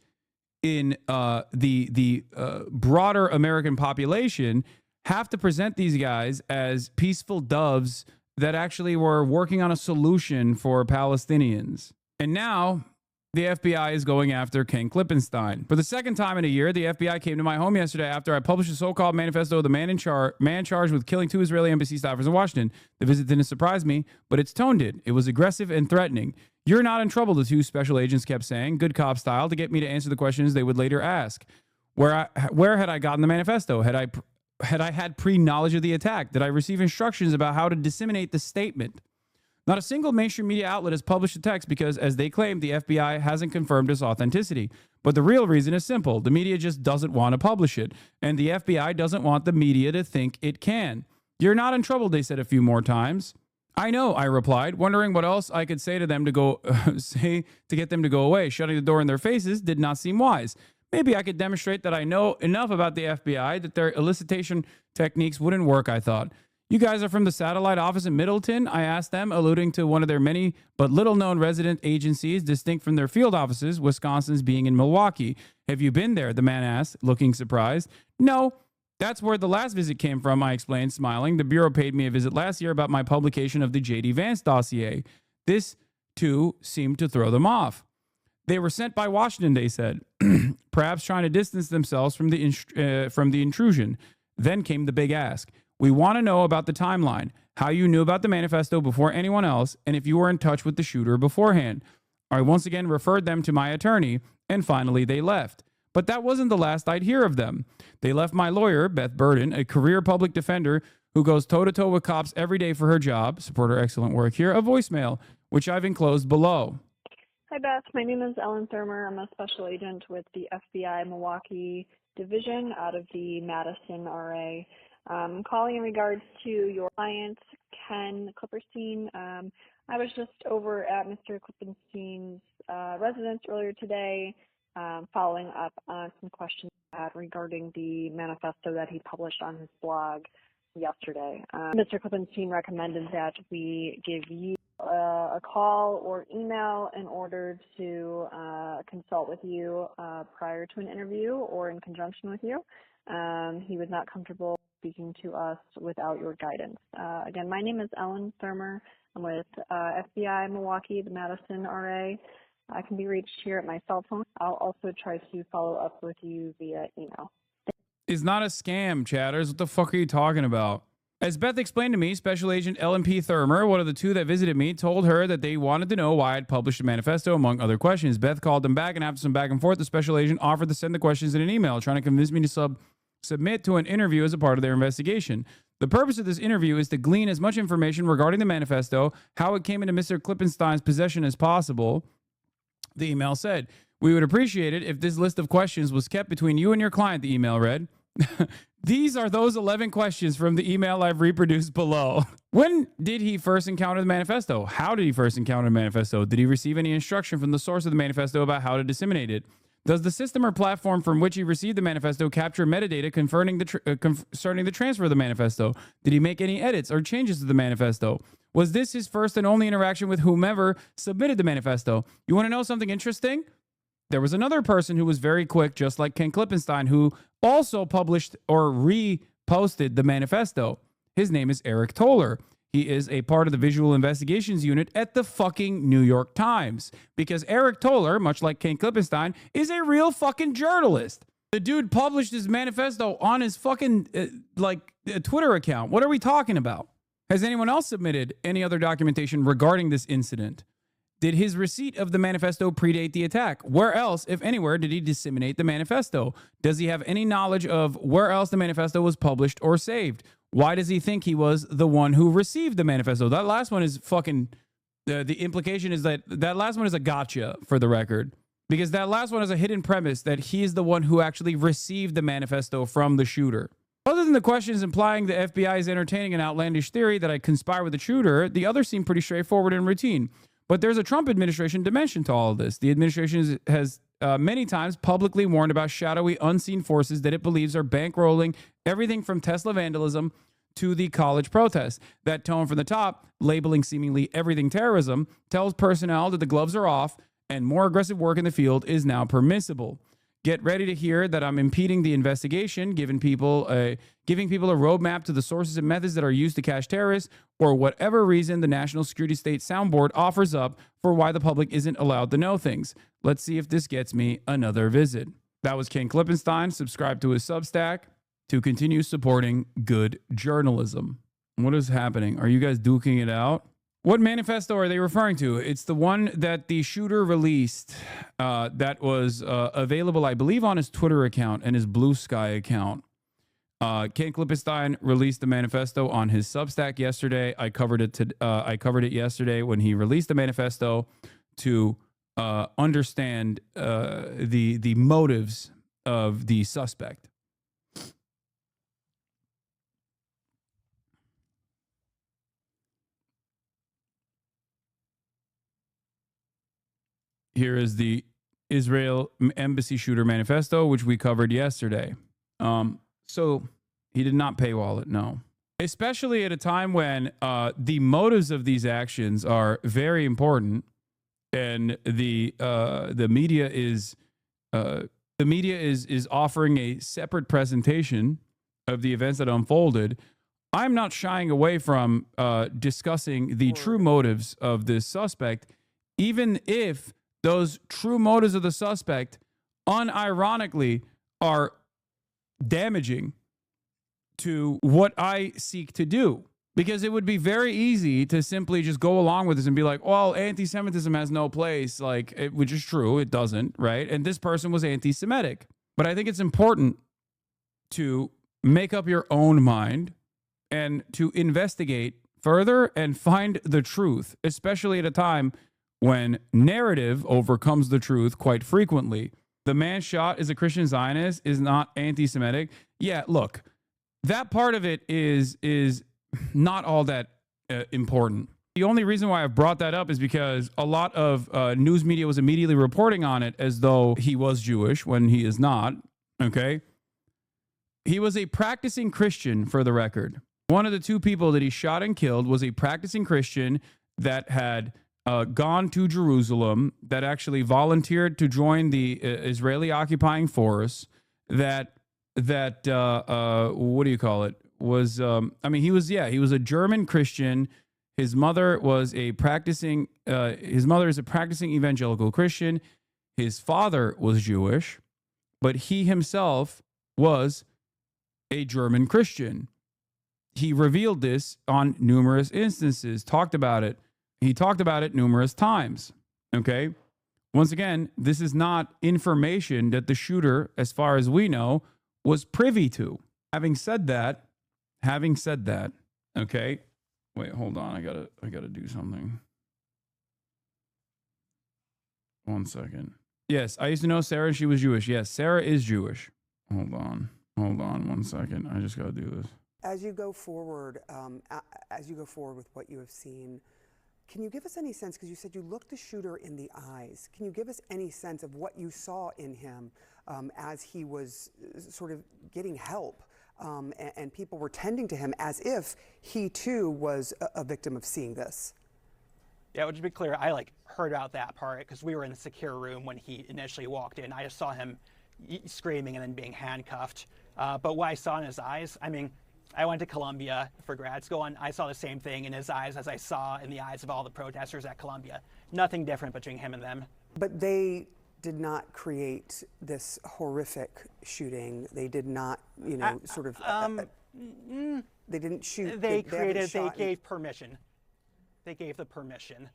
in the broader American population, have to present these guys as peaceful doves that actually were working on a solution for Palestinians. And now the FBI is going after Ken Klippenstein. For the second time in a year, the FBI came to my home yesterday after I published a so-called manifesto of the man charged with killing 2 Israeli embassy staffers in Washington. The visit didn't surprise me, but its tone did. It was aggressive and threatening. "You're not in trouble," the 2 special agents kept saying, good cop style, to get me to answer the questions they would later ask. Where had I gotten the manifesto? Had I had pre-knowledge of the attack? Did I receive instructions about how to disseminate the statement? Not a single mainstream media outlet has published the text because, as they claim, the FBI hasn't confirmed its authenticity. But the real reason is simple. The media just doesn't want to publish it, and the FBI doesn't want the media to think it can. "You're not in trouble," they said a few more times. "I know," I replied, wondering what else I could say to them to get them to go away. Shutting the door in their faces did not seem wise. Maybe I could demonstrate that I know enough about the FBI that their elicitation techniques wouldn't work, I thought. "You guys are from the satellite office in Middleton?" I asked them, alluding to one of their many but little-known resident agencies distinct from their field offices, Wisconsin's being in Milwaukee. "Have you been there?" the man asked, looking surprised. "No. That's where the last visit came from," I explained, smiling. "The Bureau paid me a visit last year about my publication of the J.D. Vance dossier." This, too, seemed to throw them off. "They were sent by Washington," they said, perhaps trying to distance themselves from the intrusion. Then came the big ask. "We want to know about the timeline, how you knew about the manifesto before anyone else, and if you were in touch with the shooter beforehand." I once again referred them to my attorney, and finally they left. But that wasn't the last I'd hear of them. They left my lawyer, Beth Burden, a career public defender who goes toe-to-toe with cops every day for her job, support her excellent work here, a voicemail, which I've enclosed below. Hi, Beth. My name is Ellen Thurmer. I'm a special agent with the FBI Milwaukee Division out of the Madison RA. I'm calling in regards to your client, Ken Klippenstein. I was just over at Mr. Klippenstein's residence earlier today, following up on some questions I had regarding the manifesto that he published on his blog yesterday. Mr. Klippenstein recommended that we give you a call or email in order to consult with you prior to an interview or in conjunction with you. He was not comfortable speaking to us without your guidance. Again, my name is Ellen Thurmer. I'm with FBI Milwaukee, the Madison RA. I can be reached here at my cell phone. I'll also try to follow up with you via email. It's not a scam, chatters. What the fuck are you talking about? As Beth explained to me, Special Agent Ellen P. Thurmer, one of the 2 that visited me, told her that they wanted to know why I'd published a manifesto, among other questions. Beth called them back, and after some back and forth, the Special Agent offered to send the questions in an email, trying to convince me to submit to an interview as a part of their investigation. The purpose of this interview is to glean as much information regarding the manifesto, how it came into Mr. Klippenstein's possession as possible. The email said, "We would appreciate it if this list of questions was kept between you and your client," the email read. These are those 11 questions from the email I've reproduced below. When did he first encounter the manifesto? How did he first encounter the manifesto? Did he receive any instruction from the source of the manifesto about how to disseminate it? Does the system or platform from which he received the manifesto capture metadata concerning the transfer of the manifesto? Did he make any edits or changes to the manifesto? Was this his first and only interaction with whomever submitted the manifesto? You want to know something interesting? There was another person who was very quick, just like Ken Klippenstein, who also published or reposted the manifesto. His name is Eric Toller. He is a part of the Visual Investigations Unit at the fucking New York Times. Because Eric Toller, much like Ken Klippenstein, is a real fucking journalist. The dude published his manifesto on his fucking, Twitter account. What are we talking about? Has anyone else submitted any other documentation regarding this incident? Did his receipt of the manifesto predate the attack? Where else, if anywhere, did he disseminate the manifesto? Does he have any knowledge of where else the manifesto was published or saved? Why does he think he was the one who received the manifesto? That last one is fucking... the implication is that last one is a gotcha, for the record. Because that last one is a hidden premise that he is the one who actually received the manifesto from the shooter. Other than the questions implying the FBI is entertaining an outlandish theory that I conspire with the shooter, the others seem pretty straightforward and routine. But there's a Trump administration dimension to all of this. The administration has many times publicly warned about shadowy, unseen forces that it believes are bankrolling everything from Tesla vandalism to the college protests. That tone from the top, labeling seemingly everything terrorism, tells personnel that the gloves are off and more aggressive work in the field is now permissible. Get ready to hear that I'm impeding the investigation, giving people a roadmap to the sources and methods that are used to catch terrorists, or whatever reason the National Security State Soundboard offers up for why the public isn't allowed to know things. Let's see if this gets me another visit. That was Ken Klippenstein. Subscribe to his Substack to continue supporting good journalism. What is happening? Are you guys duking it out? What manifesto are they referring to? It's the one that the shooter released that was available, I believe, on his Twitter account and his Blue Sky account. Ken Klippenstein released the manifesto on his Substack yesterday. I covered it yesterday when he released the manifesto to understand the motives of the suspect. Here is the Israel Embassy Shooter Manifesto, which we covered yesterday. So he did not paywall it, no. Especially at a time when the motives of these actions are very important, and the media is offering a separate presentation of the events that unfolded. I'm not shying away from discussing the true motives of this suspect, even if those true motives of the suspect, unironically, are damaging to what I seek to do. Because it would be very easy to simply just go along with this and be like, well, anti-Semitism has no place, which is true, it doesn't, right? And this person was anti-Semitic. But I think it's important to make up your own mind and to investigate further and find the truth, especially at a time when narrative overcomes the truth quite frequently. The man shot is a Christian Zionist, is not anti-Semitic. Yeah, look, that part of it is not all that important. The only reason why I've brought that up is because a lot of news media was immediately reporting on it as though he was Jewish when he is not, okay? He was a practicing Christian, for the record. One of the two people that he shot and killed was a practicing Christian that had gone to Jerusalem, that actually volunteered to join the Israeli occupying force, that what do you call it? He was a German Christian. His mother was a practicing, his mother is a practicing evangelical Christian. His father was Jewish, but he himself was a German Christian. He revealed this on numerous instances, talked about it. He talked about it numerous times, okay? Once again, this is not information that the shooter, as far as we know, was privy to. Having said that, okay? Wait, hold on. I gotta do something. 1 second. Yes, I used to know Sarah and she was Jewish. Yes, Sarah is Jewish. Hold on 1 second. I just gotta do this. As you go forward, with what you have seen, can you give us any sense, because you said you looked the shooter in the eyes, can you give us any sense of what you saw in him as he was sort of getting help and people were tending to him as if he too was a victim of seeing this? Yeah, well, to be clear, I heard about that part because we were in a secure room when he initially walked in. I just saw him screaming and then being handcuffed. But what I saw in his eyes, I went to Columbia for grad school, and I saw the same thing in his eyes as I saw in the eyes of all the protesters at Columbia. Nothing different between him and them. But they did not create this horrific shooting. They did not, they didn't shoot. They gave permission. They gave the permission.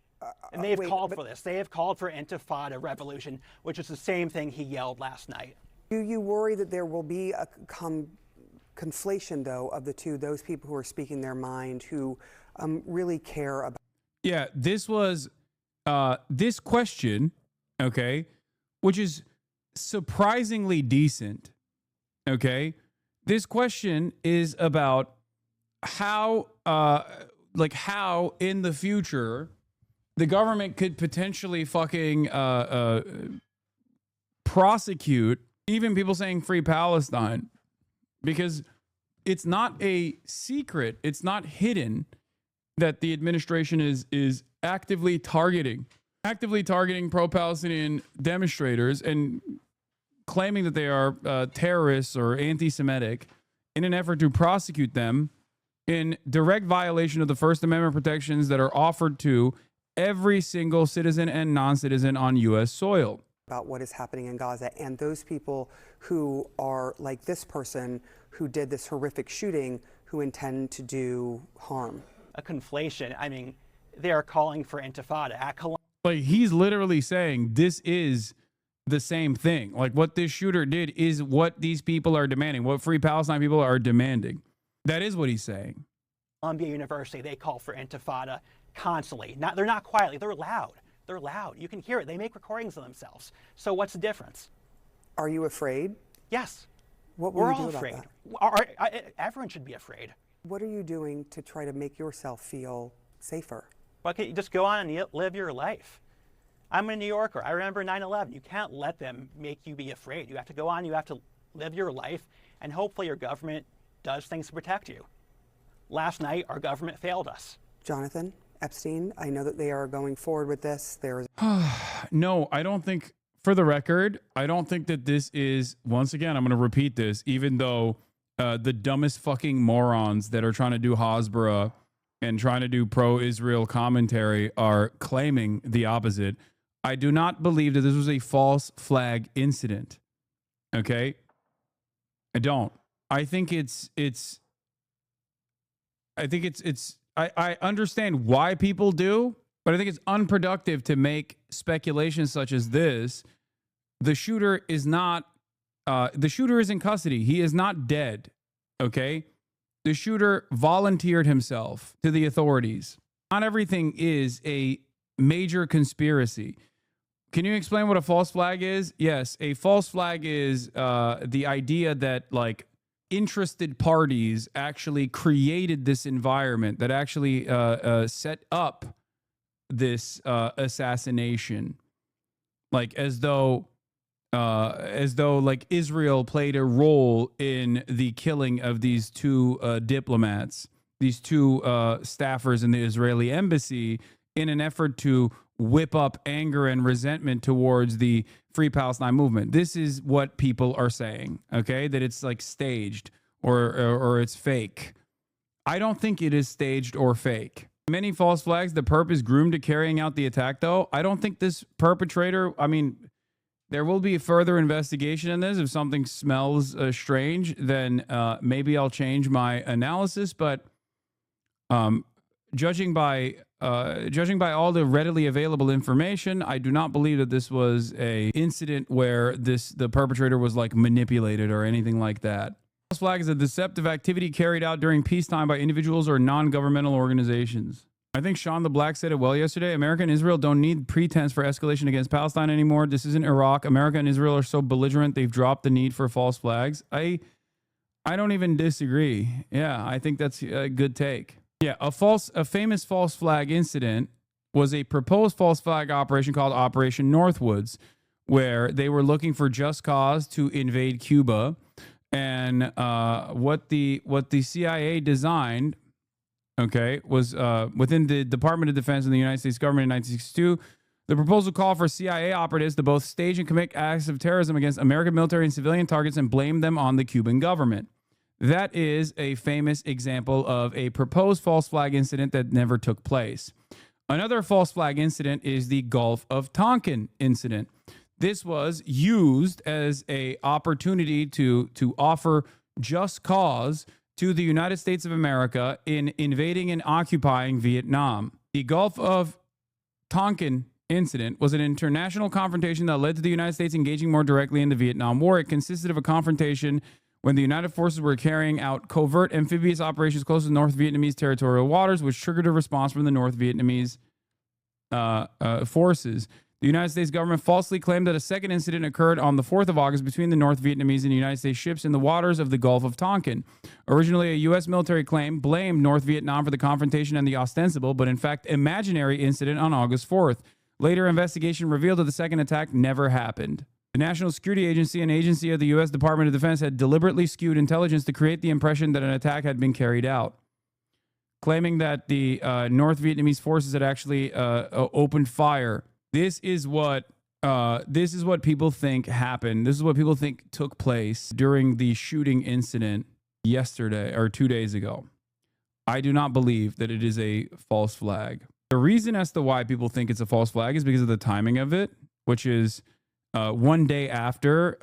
And they have called for this. They have called for Intifada revolution, which is the same thing he yelled last night. Do you worry that there will be a conflation, though, of the two, those people who are speaking their mind, who really care about? Yeah, this was this question, okay, which is surprisingly decent, okay? This question is about how, how in the future the government could potentially fucking prosecute even people saying free Palestine, because it's not a secret, it's not hidden that the administration is actively targeting pro-Palestinian demonstrators and claiming that they are terrorists or anti-Semitic in an effort to prosecute them in direct violation of the First Amendment protections that are offered to every single citizen and non-citizen on U.S. soil. About what is happening in Gaza and those people who are like this person who did this horrific shooting who intend to do harm. A conflation. I mean, they are calling for intifada. Like, he's literally saying this is the same thing. Like, what this shooter did is what these people are demanding, what free Palestine people are demanding. That is what he's saying. Columbia University, they call for intifada constantly. They're not quietly, they're loud. They're loud. You can hear it. They make recordings of themselves. So what's the difference? Are you afraid? Yes. What will We're you do all about afraid. that? Everyone should be afraid. What are you doing to try to make yourself feel safer? Well, okay, you just go on and live your life. I'm a New Yorker. I remember 9/11. You can't let them make you be afraid. You have to go on. You have to live your life, and hopefully your government does things to protect you. Last night, our government failed us. Jonathan Epstein, I know that they are going forward with this. No, I don't think, for the record, I don't think that this is, once again, I'm going to repeat this, even though the dumbest fucking morons that are trying to do Hasbara and trying to do pro-Israel commentary are claiming the opposite. I do not believe that this was a false flag incident. Okay? I don't. I think I understand why people do, but I think it's unproductive to make speculations such as this. The shooter is not, the shooter is in custody. He is not dead. Okay? The shooter volunteered himself to the authorities. Not everything is a major conspiracy. Can you explain what a false flag is? Yes, a false flag is the idea that, like, interested parties actually created this environment that actually set up this assassination, like as though like Israel played a role in the killing of these two diplomats, these two staffers in the Israeli embassy, in an effort to whip up anger and resentment towards the Free Palestine movement. This is what people are saying, okay? That it's like staged or it's fake. I don't think it is staged or fake. Many false flags, the perp is groomed to carrying out the attack, though. I don't think this perpetrator, I mean, there will be further investigation in this. If something smells strange, then maybe I'll change my analysis. But judging by all the readily available information, I do not believe that this was a incident where the perpetrator was like manipulated or anything like that. False flag is a deceptive activity carried out during peacetime by individuals or non-governmental organizations. I think Sean the Black said it well yesterday. America and Israel don't need pretense for escalation against Palestine anymore. This isn't Iraq. America and Israel are so belligerent they've dropped the need for false flags. I don't even disagree. Yeah, I think that's a good take. Yeah, a famous false flag incident was a proposed false flag operation called Operation Northwoods, where they were looking for just cause to invade Cuba. And what the CIA designed, okay, was within the Department of Defense of the United States government in 1962. The proposal called for CIA operatives to both stage and commit acts of terrorism against American military and civilian targets and blame them on the Cuban government. That is a famous example of a proposed false flag incident that never took place. Another false flag incident is the Gulf of Tonkin incident. This was used as an opportunity to offer just cause to the United States of America in invading and occupying Vietnam. The Gulf of Tonkin incident was an international confrontation that led to the United States engaging more directly in the Vietnam War. It consisted of a confrontation when the United Forces were carrying out covert amphibious operations close to North Vietnamese territorial waters, which triggered a response from the North Vietnamese forces. The United States government falsely claimed that a second incident occurred on the 4th of August between the North Vietnamese and United States ships in the waters of the Gulf of Tonkin. Originally, a U.S. military claim blamed North Vietnam for the confrontation and the ostensible, but in fact imaginary incident on August 4th. Later investigation revealed that the second attack never happened. The National Security Agency, an agency of the U.S. Department of Defense, had deliberately skewed intelligence to create the impression that an attack had been carried out, claiming that the North Vietnamese forces had actually opened fire. This is what people think happened. This is what people think took place during the shooting incident yesterday or 2 days ago. I do not believe that it is a false flag. The reason as to why people think it's a false flag is because of the timing of it, which is 1 day after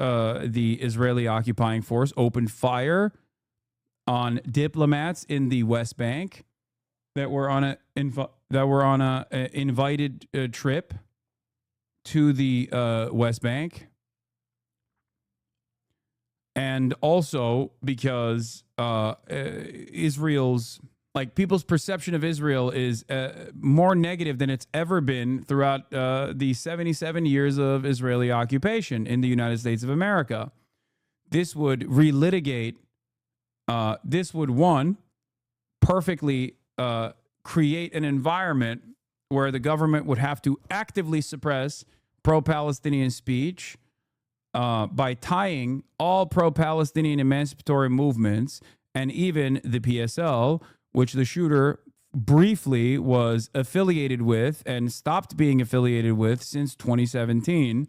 the Israeli occupying force opened fire on diplomats in the West Bank that were on a invited trip to the West Bank, and also because Israel's, like, people's perception of Israel is more negative than it's ever been throughout the 77 years of Israeli occupation in the United States of America. This would relitigate, this would, one, perfectly create an environment where the government would have to actively suppress pro-Palestinian speech by tying all pro-Palestinian emancipatory movements and even the PSL, which the shooter briefly was affiliated with and stopped being affiliated with since 2017,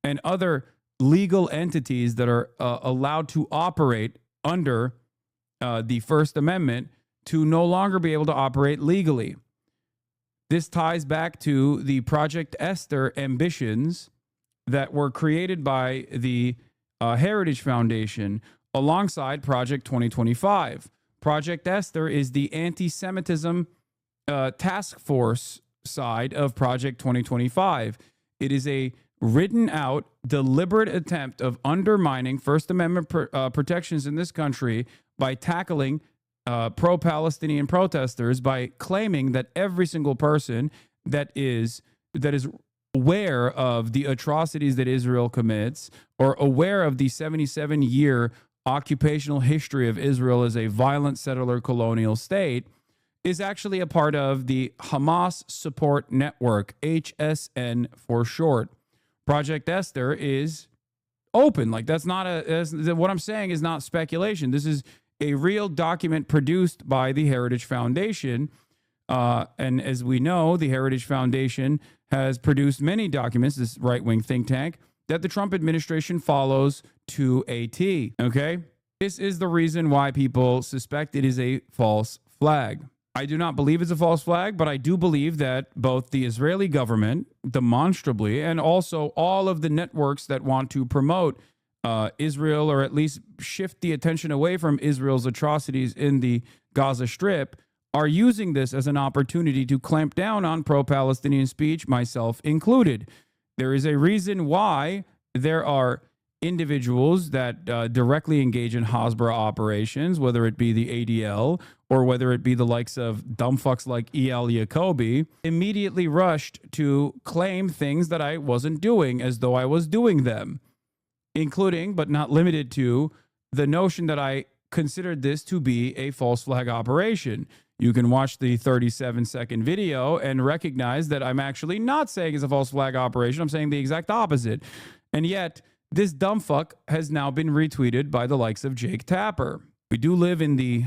and other legal entities that are allowed to operate under the First Amendment to no longer be able to operate legally. This ties back to the Project Esther ambitions that were created by the Heritage Foundation alongside Project 2025. Project Esther is the anti-Semitism task force side of Project 2025. It is a written out, deliberate attempt of undermining First Amendment protections in this country by tackling pro-Palestinian protesters by claiming that every single person that is aware of the atrocities that Israel commits, or aware of the 77-year occupational history of Israel as a violent settler colonial state, is actually a part of the Hamas Support Network, HSN for short. Project Esther is open. Like, that's not what I'm saying is not speculation. This is a real document produced by the Heritage Foundation. And as we know, the Heritage Foundation has produced many documents, this right-wing think tank, that the Trump administration follows to a T. Okay? This is the reason why people suspect it is a false flag. I do not believe it's a false flag, but I do believe that both the Israeli government, demonstrably, and also all of the networks that want to promote Israel, or at least shift the attention away from Israel's atrocities in the Gaza Strip, are using this as an opportunity to clamp down on pro-Palestinian speech, myself included. There is a reason why there are individuals that directly engage in Hasbara operations, whether it be the ADL or whether it be the likes of dumbfucks like E.L. Jacoby, immediately rushed to claim things that I wasn't doing as though I was doing them, including, but not limited to, the notion that I considered this to be a false flag operation. You can watch the 37-second video and recognize that I'm actually not saying it's a false flag operation. I'm saying the exact opposite. And yet, this dumb fuck has now been retweeted by the likes of Jake Tapper. We do live in the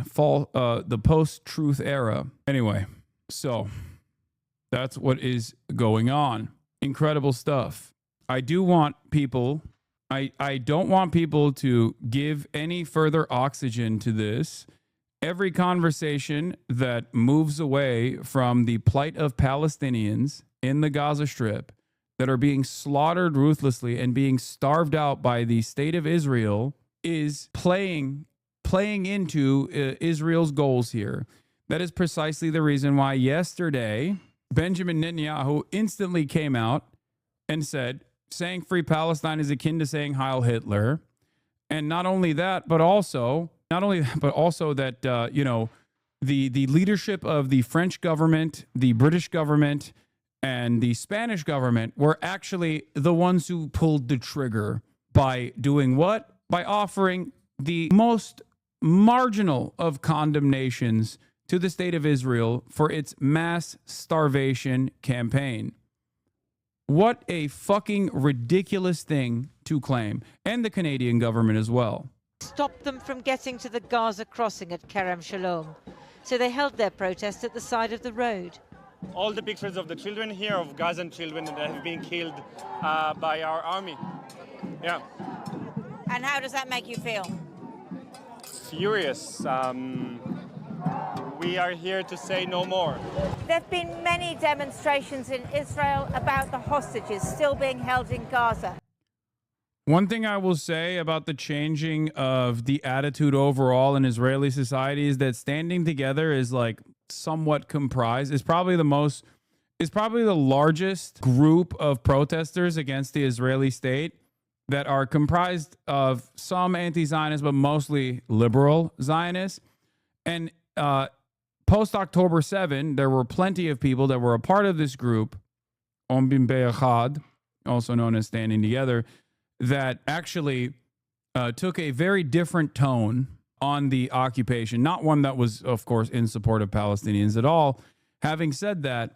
post-truth era. Anyway, so that's what is going on. Incredible stuff. I do want people... I don't want people to give any further oxygen to this. Every conversation that moves away from the plight of Palestinians in the Gaza Strip that are being slaughtered ruthlessly and being starved out by the state of Israel is playing into Israel's goals here. That is precisely the reason why yesterday Benjamin Netanyahu instantly came out and said, saying free Palestine is akin to saying Heil Hitler. And not only that, but also that, the leadership of the French government, the British government, and the Spanish government were actually the ones who pulled the trigger by doing what? By offering the most marginal of condemnations to the state of Israel for its mass starvation campaign. What a fucking ridiculous thing to claim. And the Canadian government as well. Stop them from getting to the Gaza crossing at Kerem Shalom. So they held their protest at the side of the road. All the pictures of the children here, of Gazan children that have been killed by our army. Yeah. And how does that make you feel? Furious. We are here to say no more. There have been many demonstrations in Israel about the hostages still being held in Gaza. One thing I will say about the changing of the attitude overall in Israeli society is that standing together is like somewhat comprised. Is probably the largest group of protesters against the Israeli state that are comprised of some anti-Zionists, but mostly liberal Zionists. And post-October 7, there were plenty of people that were a part of this group, Ombim Be'echad, also known as Standing Together, that actually took a very different tone on the occupation, not one that was, of course, in support of Palestinians at all. Having said that,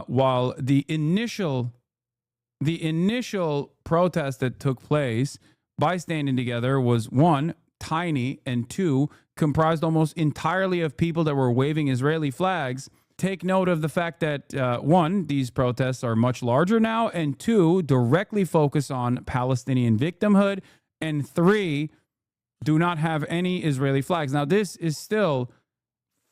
while the initial protest that took place by Standing Together was, one, tiny, and two, comprised almost entirely of people that were waving Israeli flags, take note of the fact that, one, these protests are much larger now, and two, directly focus on Palestinian victimhood, and three, do not have any Israeli flags. Now, this is still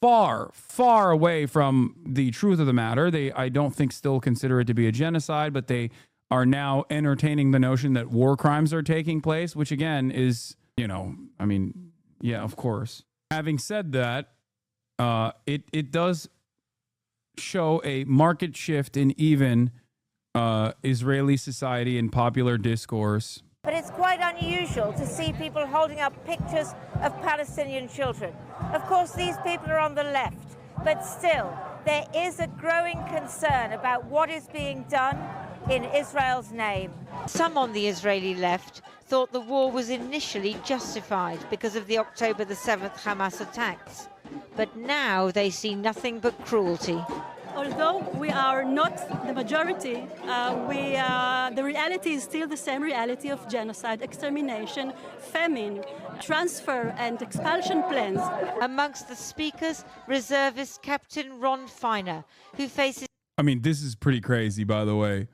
far, far away from the truth of the matter. They, I don't think, still consider it to be a genocide, but they are now entertaining the notion that war crimes are taking place, which again is, I mean, yeah, of course. Having said that, it does show a marked shift in even Israeli society and popular discourse. But it's quite unusual to see people holding up pictures of Palestinian children. Of course, these people are on the left, but still, there is a growing concern about what is being done in Israel's name. Some on the Israeli left thought the war was initially justified because of the October the 7th Hamas attacks. But now they see nothing but cruelty. Although we are not the majority, the reality is still the same reality of genocide, extermination, famine, transfer and expulsion plans. Amongst the speakers, reservist Captain Ron Finer, who faces... I mean, this is pretty crazy, by the way.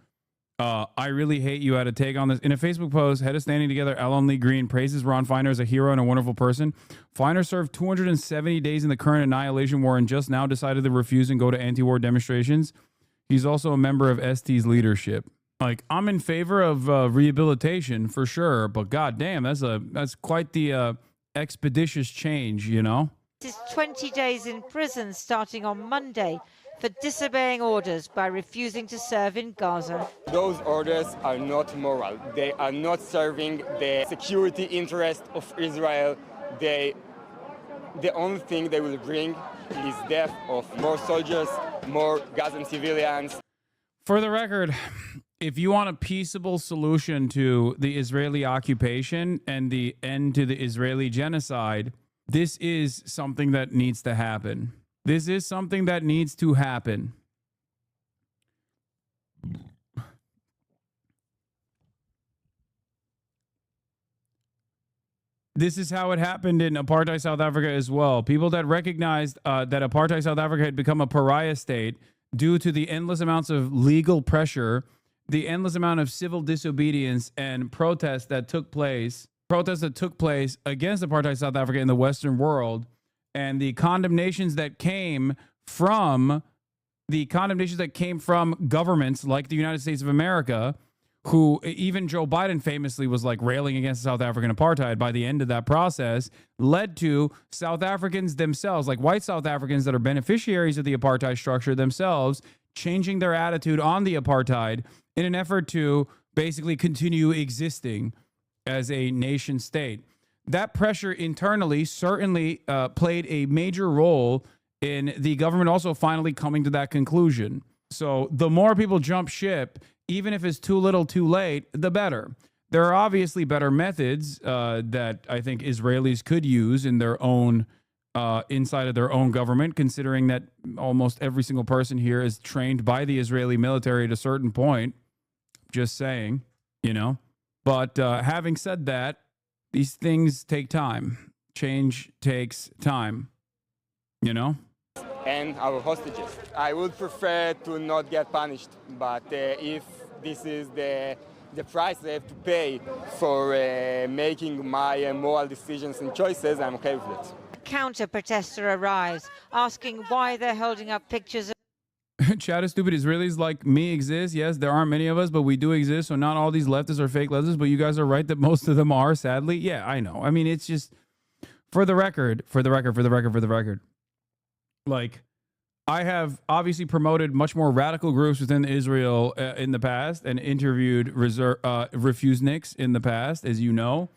I really hate you had a take on this. In a Facebook post, head of Standing Together, Alan Lee Green praises Ron Finer as a hero and a wonderful person. Finer served 270 days in the current annihilation war and just now decided to refuse and go to anti-war demonstrations. He's also a member of ST's leadership. Like, I'm in favor of rehabilitation for sure, but goddamn, that's quite the expeditious change, This is 20 days in prison starting on Monday for disobeying orders by refusing to serve in Gaza. Those orders are not moral. They are not serving the security interest of Israel. The only thing they will bring is death of more soldiers, more Gazan civilians. For the record, if you want a peaceable solution to the Israeli occupation and the end to the Israeli genocide, this is something that needs to happen. This is something that needs to happen. This is how it happened in apartheid South Africa as well. People that recognized that apartheid South Africa had become a pariah state due to the endless amounts of legal pressure, the endless amount of civil disobedience and protests that took place against apartheid South Africa in the Western world, and the condemnations that came from governments like the United States of America, who even Joe Biden famously was like railing against South African apartheid by the end of that process, led to South Africans themselves, like white South Africans that are beneficiaries of the apartheid structure themselves, changing their attitude on the apartheid in an effort to basically continue existing as a nation state. That pressure internally certainly played a major role in the government also finally coming to that conclusion. So the more people jump ship, even if it's too little too late, the better. There are obviously better methods that I think Israelis could use in their own inside of their own government, considering that almost every single person here is trained by the Israeli military at a certain point. Just saying, you know. But having said that, these things take time. Change takes time, you know? And our hostages. I would prefer to not get punished, but if this is the price I have to pay for making my moral decisions and choices, I'm okay with it. A counter-protester arrives, asking why they're holding up pictures of Chat is stupid. Israelis like me exist. Yes, there aren't many of us, but we do exist. So not all these leftists are fake leftists, but you guys are right that most of them are, sadly. Yeah, I know. I mean, it's just for the record. Like, I have obviously promoted much more radical groups within Israel in the past and interviewed refuseniks in the past, as you know,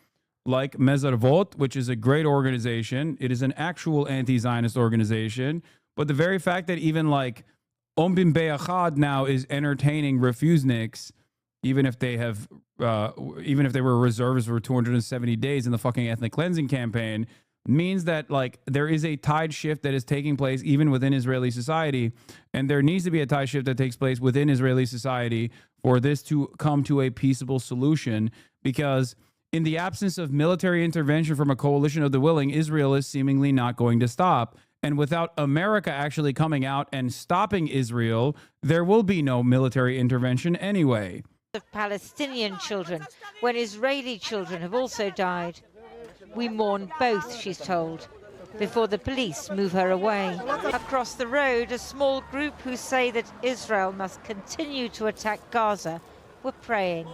like Mezarvot, which is a great organization. It is an actual anti-Zionist organization. But the very fact that even like Ombim Be'achad now is entertaining refuseniks, even if they were reservists for 270 days in the fucking ethnic cleansing campaign, means that like there is a tide shift that is taking place even within Israeli society, and there needs to be a tide shift that takes place within Israeli society for this to come to a peaceable solution, because in the absence of military intervention from a coalition of the willing, Israel is seemingly not going to stop. And without America actually coming out and stopping Israel, there will be no military intervention anyway. of Palestinian children when Israeli children have also died. We mourn both, she's told, before the police move her away. Across the road, a small group who say that Israel must continue to attack Gaza were praying,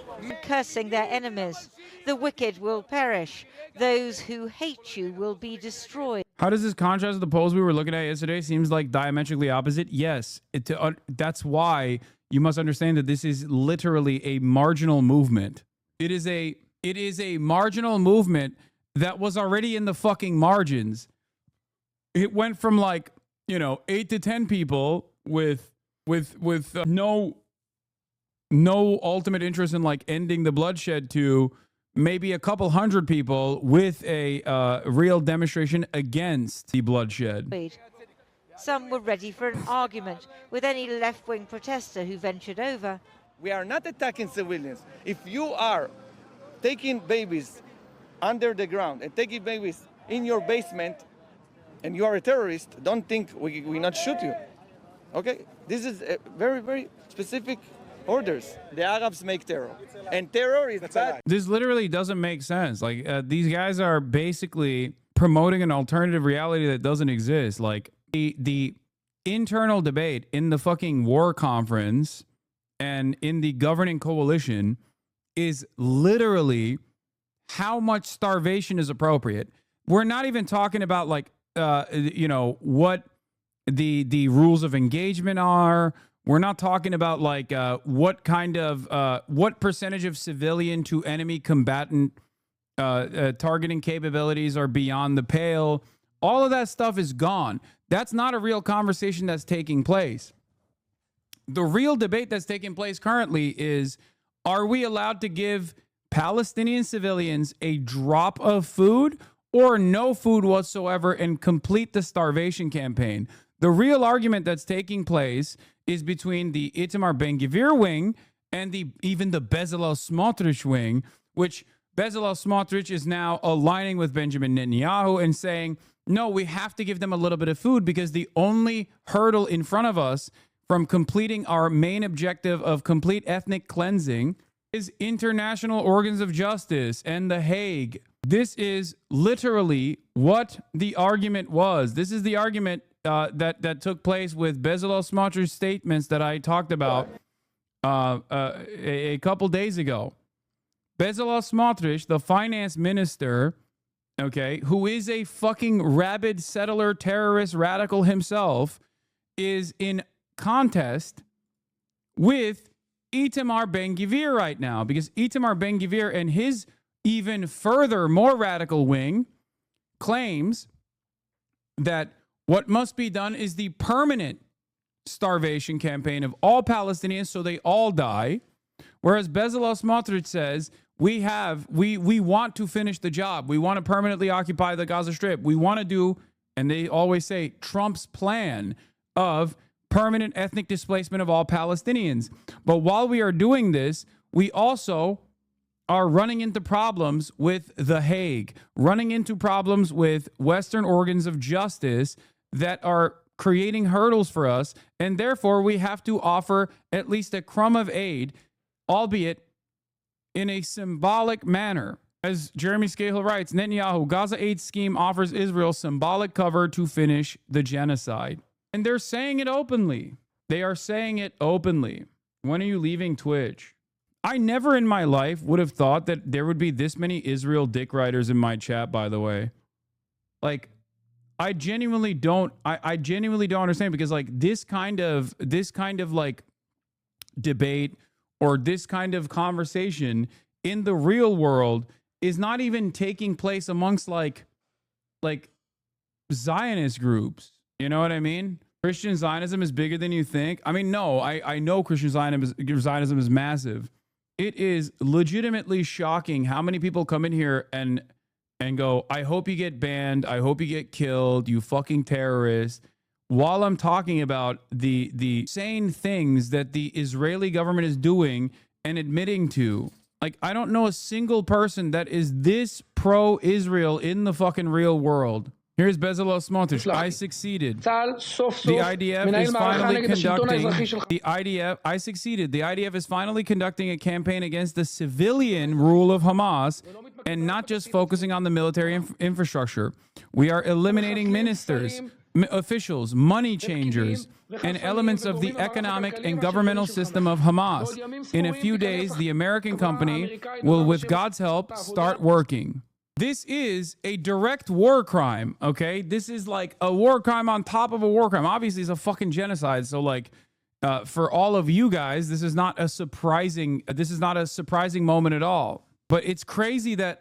cursing their enemies. The wicked will perish. Those who hate you will be destroyed. How does this contrast with the polls we were looking at yesterday? Seems like diametrically opposite. Yes, that's why you must understand that this is literally a marginal movement. It is a marginal movement that was already in the fucking margins. It went from like, 8 to 10 people with no ultimate interest in like ending the bloodshed to maybe a couple hundred people with a real demonstration against the bloodshed. Some were ready for an argument with any left-wing protester who ventured over. We are not attacking civilians. If you are taking babies under the ground and taking babies in your basement and you are a terrorist, don't think we not shoot you. Okay? This is a very, very specific orders. The Arabs make terror, and terror is bad. This literally doesn't make sense. Like these guys are basically promoting an alternative reality that doesn't exist. Like the internal debate in the fucking war conference and in the governing coalition is literally how much starvation is appropriate. We're not even talking about like what the rules of engagement are. We're not talking about like what percentage of civilian to enemy combatant targeting capabilities are beyond the pale. All of that stuff is gone. That's not a real conversation that's taking place. The real debate that's taking place currently is, are we allowed to give Palestinian civilians a drop of food or no food whatsoever and complete the starvation campaign? The real argument that's taking place is between the Itamar Ben-Gvir wing and even the Bezalel Smotrich wing, which Bezalel Smotrich is now aligning with Benjamin Netanyahu and saying, no, we have to give them a little bit of food because the only hurdle in front of us from completing our main objective of complete ethnic cleansing is international organs of justice and The Hague. This is literally what the argument was. This is the argument that took place with Bezalel Smotrich's statements that I talked about a couple days ago. Bezalel Smotrich, the finance minister, okay, who is a fucking rabid settler terrorist radical himself, is in contest with Itamar Ben-Gvir right now, because Itamar Ben-Gvir and his even further, more radical wing claims that what must be done is the permanent starvation campaign of all Palestinians so they all die. Whereas Bezalel Smotrich says, we want to finish the job. We want to permanently occupy the Gaza Strip. We want to do, and they always say, Trump's plan of permanent ethnic displacement of all Palestinians. But while we are doing this, we also are running into problems with The Hague, running into problems with Western organs of justice that are creating hurdles for us. And therefore, we have to offer at least a crumb of aid, albeit in a symbolic manner. As Jeremy Scahill writes, Netanyahu, Gaza aid scheme offers Israel symbolic cover to finish the genocide. And they're saying it openly. They are saying it openly. When are you leaving Twitch? I never in my life would have thought that there would be this many Israel dick riders in my chat, by the way. Like, I genuinely don't understand, because like this kind of like debate or this kind of conversation in the real world is not even taking place amongst like Zionist groups. You know what I mean? Christian Zionism is bigger than you think. I mean, no, I know Christian Zionism is massive. It is legitimately shocking how many people come in here and go, I hope you get banned. I hope you get killed, you fucking terrorist. While I'm talking about the sane things that the Israeli government is doing and admitting to. Like, I don't know a single person that is this pro-Israel in the fucking real world. Here's Bezalel Smotrich. I succeeded. The IDF is finally conducting. I succeeded. The IDF is finally conducting a campaign against the civilian rule of Hamas and not just focusing on the military infrastructure. We are eliminating ministers, officials, money changers, and elements of the economic and governmental system of Hamas. In a few days, the American company will, with God's help, start working. This is a direct war crime, okay? This is like a war crime on top of a war crime. Obviously, it's a fucking genocide. So, like, for all of you guys, this is not a surprising moment at all. But it's crazy that,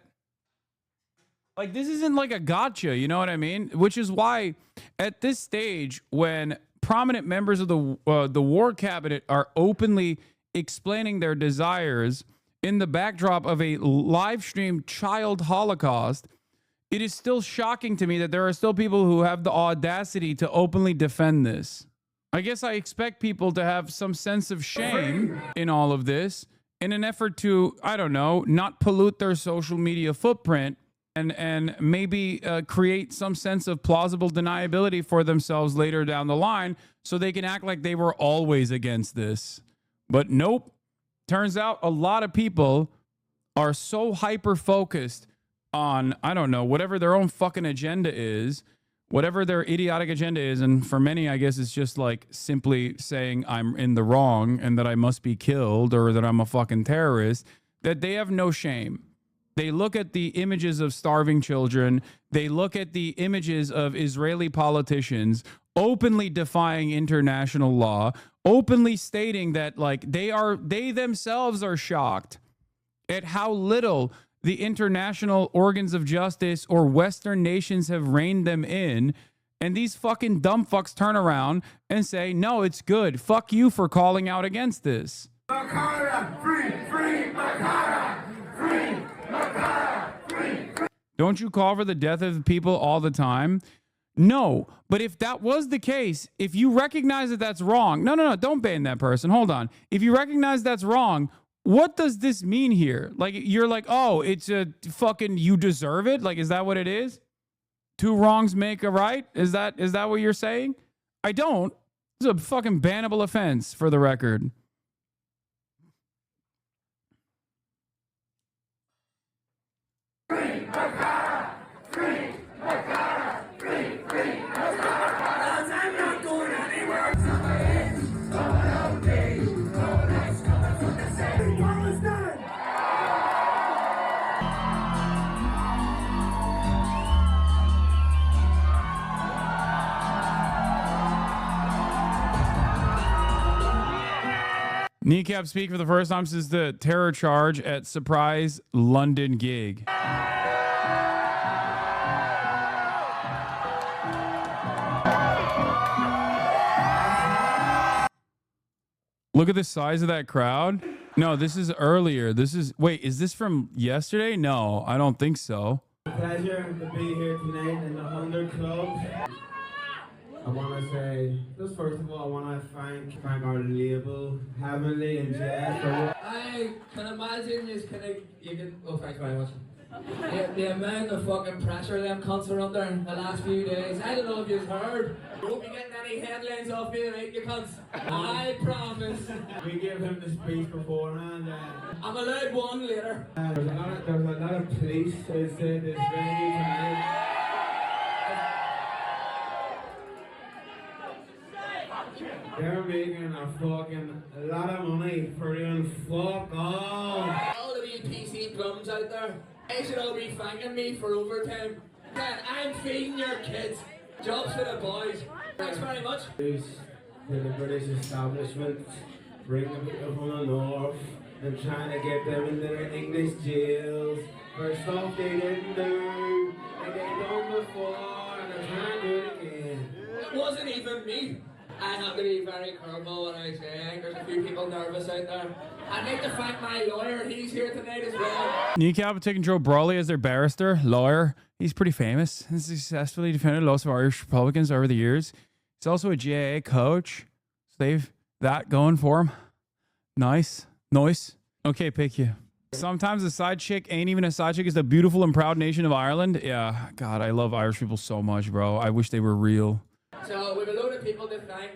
like, this isn't like a gotcha, you know what I mean? Which is why, at this stage, when prominent members of the war cabinet are openly explaining their desires in the backdrop of a live streamed child holocaust, it is still shocking to me that there are still people who have the audacity to openly defend this. I guess I expect people to have some sense of shame in all of this in an effort to, I don't know, not pollute their social media footprint and maybe create some sense of plausible deniability for themselves later down the line so they can act like they were always against this. But nope. Turns out a lot of people are so hyper-focused on, I don't know, whatever their own fucking agenda is, whatever their idiotic agenda is, and for many, I guess it's just like simply saying I'm in the wrong and that I must be killed or that I'm a fucking terrorist, that they have no shame. They look at the images of starving children. They look at the images of Israeli politicians openly defying international law, openly stating that like they themselves are shocked at how little the international organs of justice or Western nations have reined them in. And these fucking dumb fucks turn around and say, no, it's good. Fuck you for calling out against this. Makara, free, free, Makara, free, Makara, free, free. Don't you call for the death of people all the time? No, but if that was the case, if you recognize that that's wrong, no, don't ban that person. Hold on. If you recognize that's wrong, what does this mean here? Like, you're like, oh, it's a fucking, you deserve it? Like, is that what it is? Two wrongs make a right? Is that what you're saying? I don't. This is a fucking bannable offense, for the record. Free Makara! Free Makara! Free, free Makara! I'm not going anywhere! Someone okay! No next coming from the same! Palestine! Kneecap speak for the first time since the terror charge at surprise London gig. Look at the size of that crowd. No, this is earlier. This is, wait, is this from yesterday? No, I don't think so. Pleasure to be here tonight in the 100 Club. I want to say, just first of all, I want to thank our label, Heavenly and Jeff. I can imagine oh, thanks very much. The amount of fucking pressure them cunts are under in the last few days. I don't know if you've heard. You won't be getting any headlines off me tonight, you cunts. I promise. We gave him the speech beforehand. I'm allowed one later. There's a lot of police outside this venue tonight. They're making a lot of money for doing fuck all. All of you PC bums out there, they should all be thanking me for overtime. Dad, I'm feeding your kids. Jobs for the boys. Thanks very much. The British establishment bring the people from the north and trying to get them into their English jails for stuff they didn't do, like they done before, and they're trying to do it again. It wasn't even me. I have to be very careful what I say. There's a few people nervous out there. I'd like to thank my lawyer. He's here tonight as well. Kneecap have taken Joe Brawley as their barrister, lawyer. He's pretty famous and successfully defended lots of Irish Republicans over the years. He's also a GAA coach. So they've that going for him. Nice. Okay, pick you. Sometimes the side chick ain't even a side chick. It's the beautiful and proud nation of Ireland. Yeah, God, I love Irish people so much, bro. I wish they were real. So we have a load of people to thank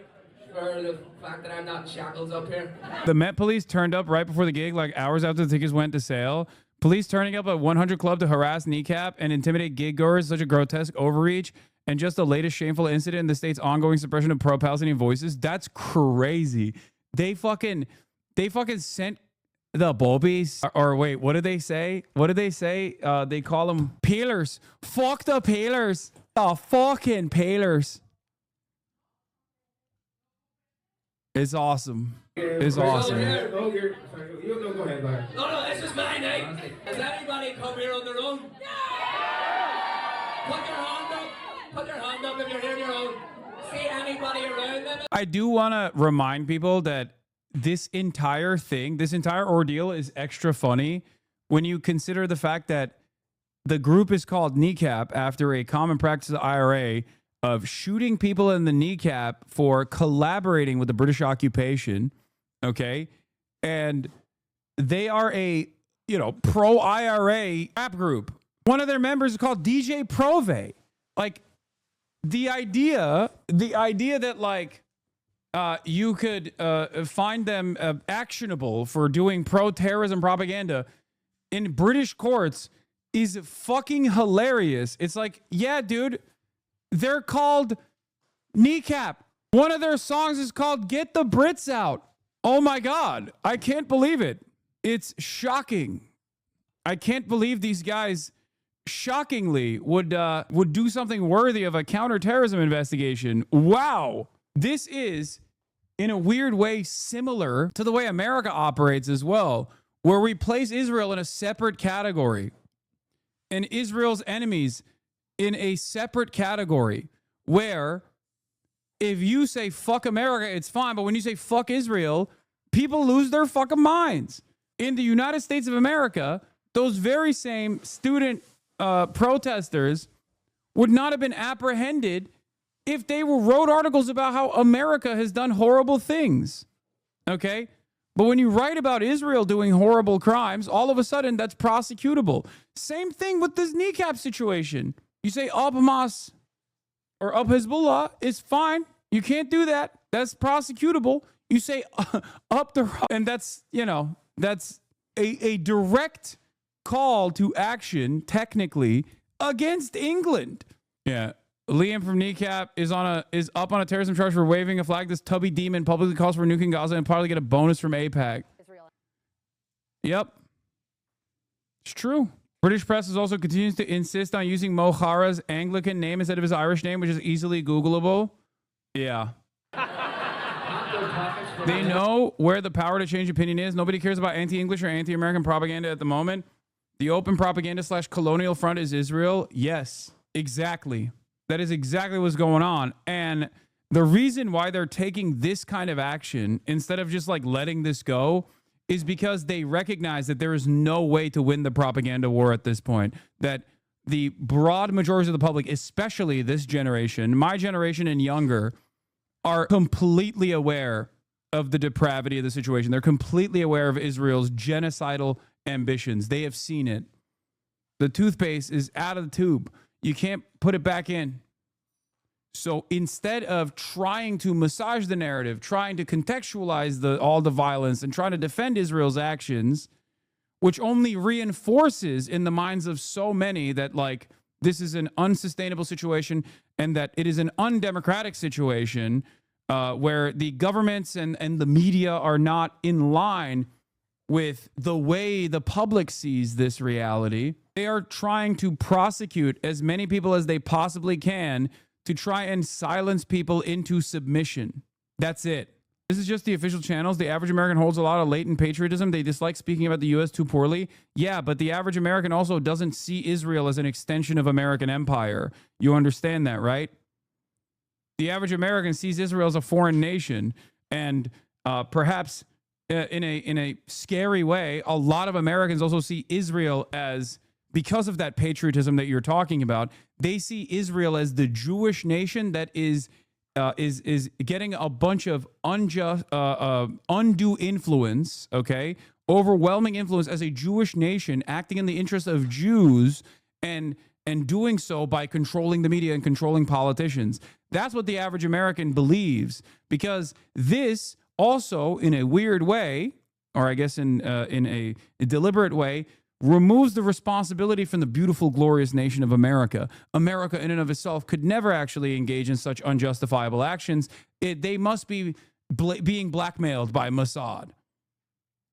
for the fact that I'm not in shackles up here. The Met Police turned up right before the gig, like hours after the tickets went to sale. Police turning up at 100 Club to harass Kneecap and intimidate gig goers, such a grotesque overreach, and just the latest shameful incident in the state's ongoing suppression of pro-Palestinian voices. That's crazy. They fucking sent the bobbies, or wait, what did they say? They call them peelers. Fuck the peelers. The fucking peelers. It's awesome. It's awesome. Go ahead, no, this is my night. Has anybody come here on their own? Put your hand up if you're here on your own. See anybody around them? I do want to remind people that this entire ordeal is extra funny when you consider the fact that the group is called Kneecap after a common practice of the IRA of shooting people in the kneecap for collaborating with the British occupation, okay? And they are a, pro-IRA rap group. One of their members is called DJ Prove. Like, the idea that, like, you could find them actionable for doing pro-terrorism propaganda in British courts is fucking hilarious. It's like, yeah, dude, they're called Kneecap. One of their songs is called Get the Brits Out. Oh my God. I can't believe it. It's shocking. I can't believe these guys shockingly would do something worthy of a counterterrorism investigation. Wow. This is, in a weird way, similar to the way America operates as well, where we place Israel in a separate category and Israel's enemies in a separate category, where if you say fuck America, it's fine. But when you say fuck Israel, people lose their fucking minds. In the United States of America, those very same student protesters would not have been apprehended if they wrote articles about how America has done horrible things. Okay? But when you write about Israel doing horrible crimes, all of a sudden that's prosecutable. Same thing with this Kneecap situation. You say up Hamas or up Hezbollah, it's fine. You can't do that. That's prosecutable. You say up the, and that's, that's a direct call to action, technically, against England. Yeah. Liam from Kneecap is up on a terrorism charge for waving a flag. This tubby demon publicly calls for nuking Gaza and probably get a bonus from AIPAC. Yep. It's true. British press is also continues to insist on using Mo Farah's Anglican name instead of his Irish name, which is easily Googleable. Yeah. They know where the power to change opinion is. Nobody cares about anti-English or anti-American propaganda at the moment. The open propaganda / colonial front is Israel. Yes, exactly. That is exactly what's going on. And The reason why they're taking this kind of action instead of just like letting this go is because they recognize that there is no way to win the propaganda war at this point. That the broad majority of the public, especially this generation, my generation and younger, are completely aware of the depravity of the situation. They're completely aware of Israel's genocidal ambitions. They have seen it. The toothpaste is out of the tube. You can't put it back in. So instead of trying to massage the narrative, trying to contextualize all the violence and trying to defend Israel's actions, which only reinforces in the minds of so many that like this is an unsustainable situation and that it is an undemocratic situation where the governments and the media are not in line with the way the public sees this reality. They are trying to prosecute as many people as they possibly can to try and silence people into submission. That's it. This is just the official channels. The average American holds a lot of latent patriotism. They dislike speaking about the U.S. too poorly. Yeah, but the average American also doesn't see Israel as an extension of American empire. You understand that, right? The average American sees Israel as a foreign nation. And perhaps in a scary way, a lot of Americans also see Israel as, because of that patriotism that you're talking about, they see Israel as the Jewish nation that is getting a bunch of undue influence, okay, overwhelming influence as a Jewish nation, acting in the interest of Jews and doing so by controlling the media and controlling politicians. That's what the average American believes, because this also, in a weird way, or I guess in a deliberate way, removes the responsibility from the beautiful, glorious nation of America. America in and of itself could never actually engage in such unjustifiable actions. They must be being blackmailed by Mossad.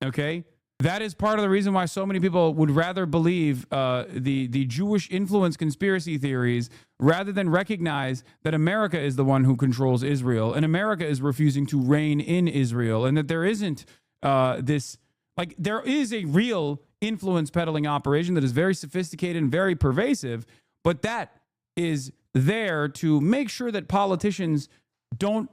Okay? That is part of the reason why so many people would rather believe the Jewish influence conspiracy theories rather than recognize that America is the one who controls Israel and America is refusing to reign in Israel, and that there isn't there is a real influence peddling operation that is very sophisticated and very pervasive, but that is there to make sure that politicians don't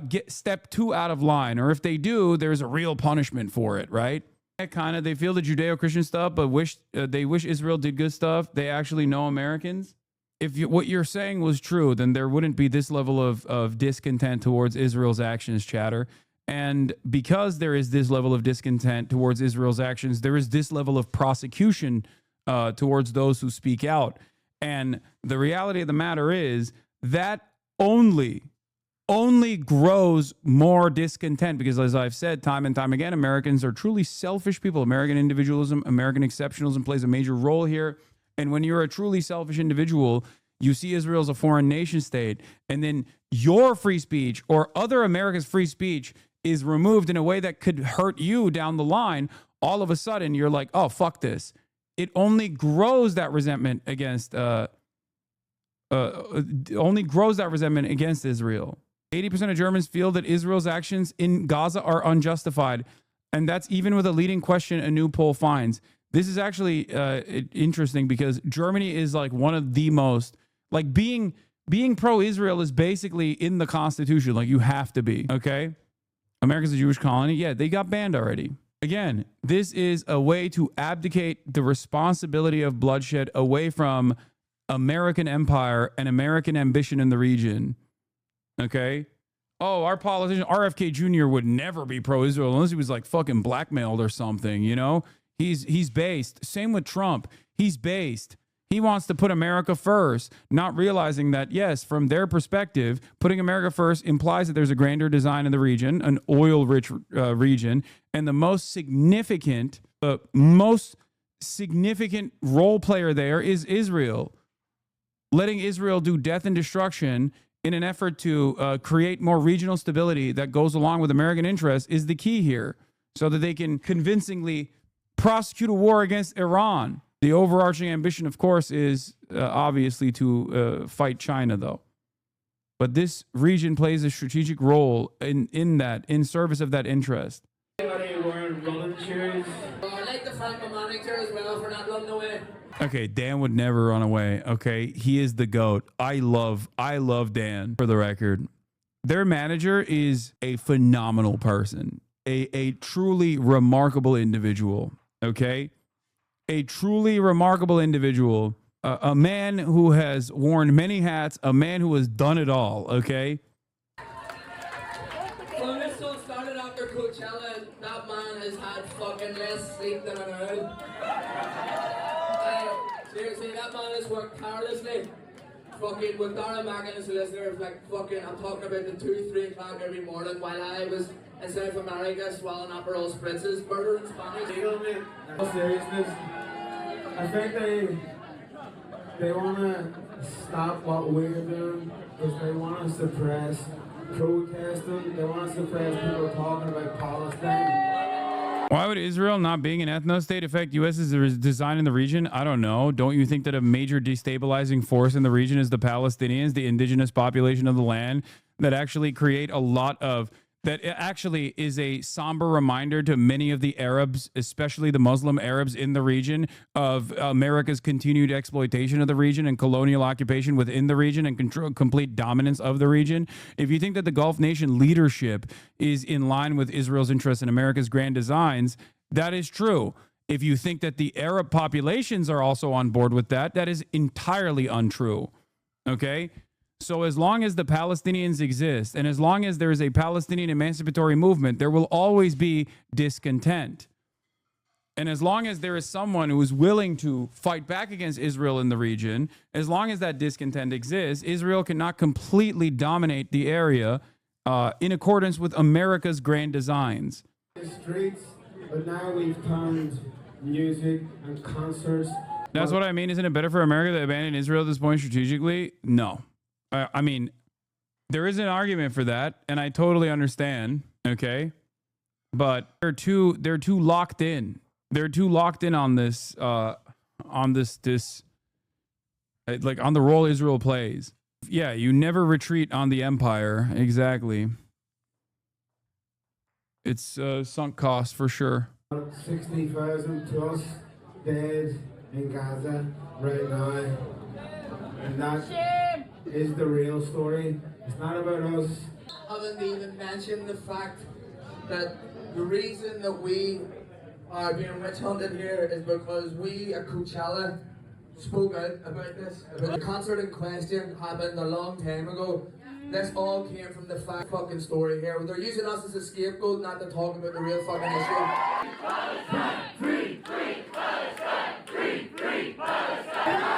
get step too out of line, or if they do, there's a real punishment for it, right? They feel the Judeo-Christian stuff, but they wish Israel did good stuff. They actually know Americans. If what you're saying was true, then there wouldn't be this level of discontent towards Israel's actions, chatter. And because there is this level of discontent towards Israel's actions, there is this level of prosecution towards those who speak out. And the reality of the matter is that only grows more discontent, because as I've said time and time again, Americans are truly selfish people. American individualism, American exceptionalism plays a major role here. And when you're a truly selfish individual, you see Israel as a foreign nation state, and then your free speech or other America's free speech is removed in a way that could hurt you down the line. All of a sudden, you're like, oh, fuck this. It only grows that resentment against Israel. 80% of Germans feel that Israel's actions in Gaza are unjustified. And that's even with a leading question a new poll finds. This is actually interesting, because Germany is like one of the most, like being pro-Israel is basically in the Constitution. Like you have to be, okay? America's a Jewish colony. Yeah, they got banned already. Again, this is a way to abdicate the responsibility of bloodshed away from American empire and American ambition in the region. Okay? Oh, our politician, RFK Jr. would never be pro-Israel unless he was like fucking blackmailed or something, you know? He's based. Same with Trump. He's based. He wants to put America first, not realizing that, yes, from their perspective, putting America first implies that there's a grander design in the region, an oil-rich region, and the most significant role player there is Israel. Letting Israel do death and destruction in an effort to create more regional stability that goes along with American interests is the key here, so that they can convincingly prosecute a war against Iran. The overarching ambition, of course, is obviously to fight China, though. But this region plays a strategic role in service of that interest. Anybody wearing running shoes? I like the fact my manager as well for not running away. Okay, Dan would never run away. Okay, he is the GOAT. I love Dan, for the record. Their manager is a phenomenal person, a truly remarkable individual. Okay. A truly remarkable individual, a man who has worn many hats, a man who has done it all. Okay. When this all started after Coachella, that man has had fucking less sleep than an owl. Seriously, that man has worked tirelessly. Fucking with Dara Mack and his solicitors, like fucking, I'm talking about the 2-3 o'clock every morning while I was in South America swallowing Aperol spritzes, murdering Spanish. You know, man, no seriousness. I think they want to stop what we're doing because they want to suppress protesting. They want to suppress people talking about Palestine. Why would Israel not being an ethno-state affect U.S.'s design in the region? I don't know. Don't you think that a major destabilizing force in the region is the Palestinians, the indigenous population of the land, that actually create a lot of... That actually is a somber reminder to many of the Arabs, especially the Muslim Arabs in the region, of America's continued exploitation of the region and colonial occupation within the region and complete dominance of the region. If you think that the Gulf nation leadership is in line with Israel's interests and America's grand designs, that is true. If you think that the Arab populations are also on board with that, that is entirely untrue. Okay? So as long as the Palestinians exist and as long as there is a Palestinian emancipatory movement, there will always be discontent. And as long as there is someone who is willing to fight back against Israel in the region, as long as that discontent exists, Israel cannot completely dominate the area in accordance with America's grand designs. The streets, but now we've turned music and concerts. That's what I mean. Isn't it better for America to abandon Israel at this point strategically? No. I mean, there is an argument for that, and I totally understand. Okay, but they're too locked in. They're too locked in on this, like on the role Israel plays. Yeah, you never retreat on the empire. Exactly. It's sunk cost for sure. 60,000 plus dead in Gaza right now, and that is the real story. It's not about us. I haven't even mentioned the fact that the reason that we are being witch hunted here is because we at Coachella spoke out about this. The concert in question happened a long time ago. This all came from the fucking story here. They're using us as a scapegoat not to talk about the real fucking issue. Palestine, free, free, Palestine, free, free, Palestine.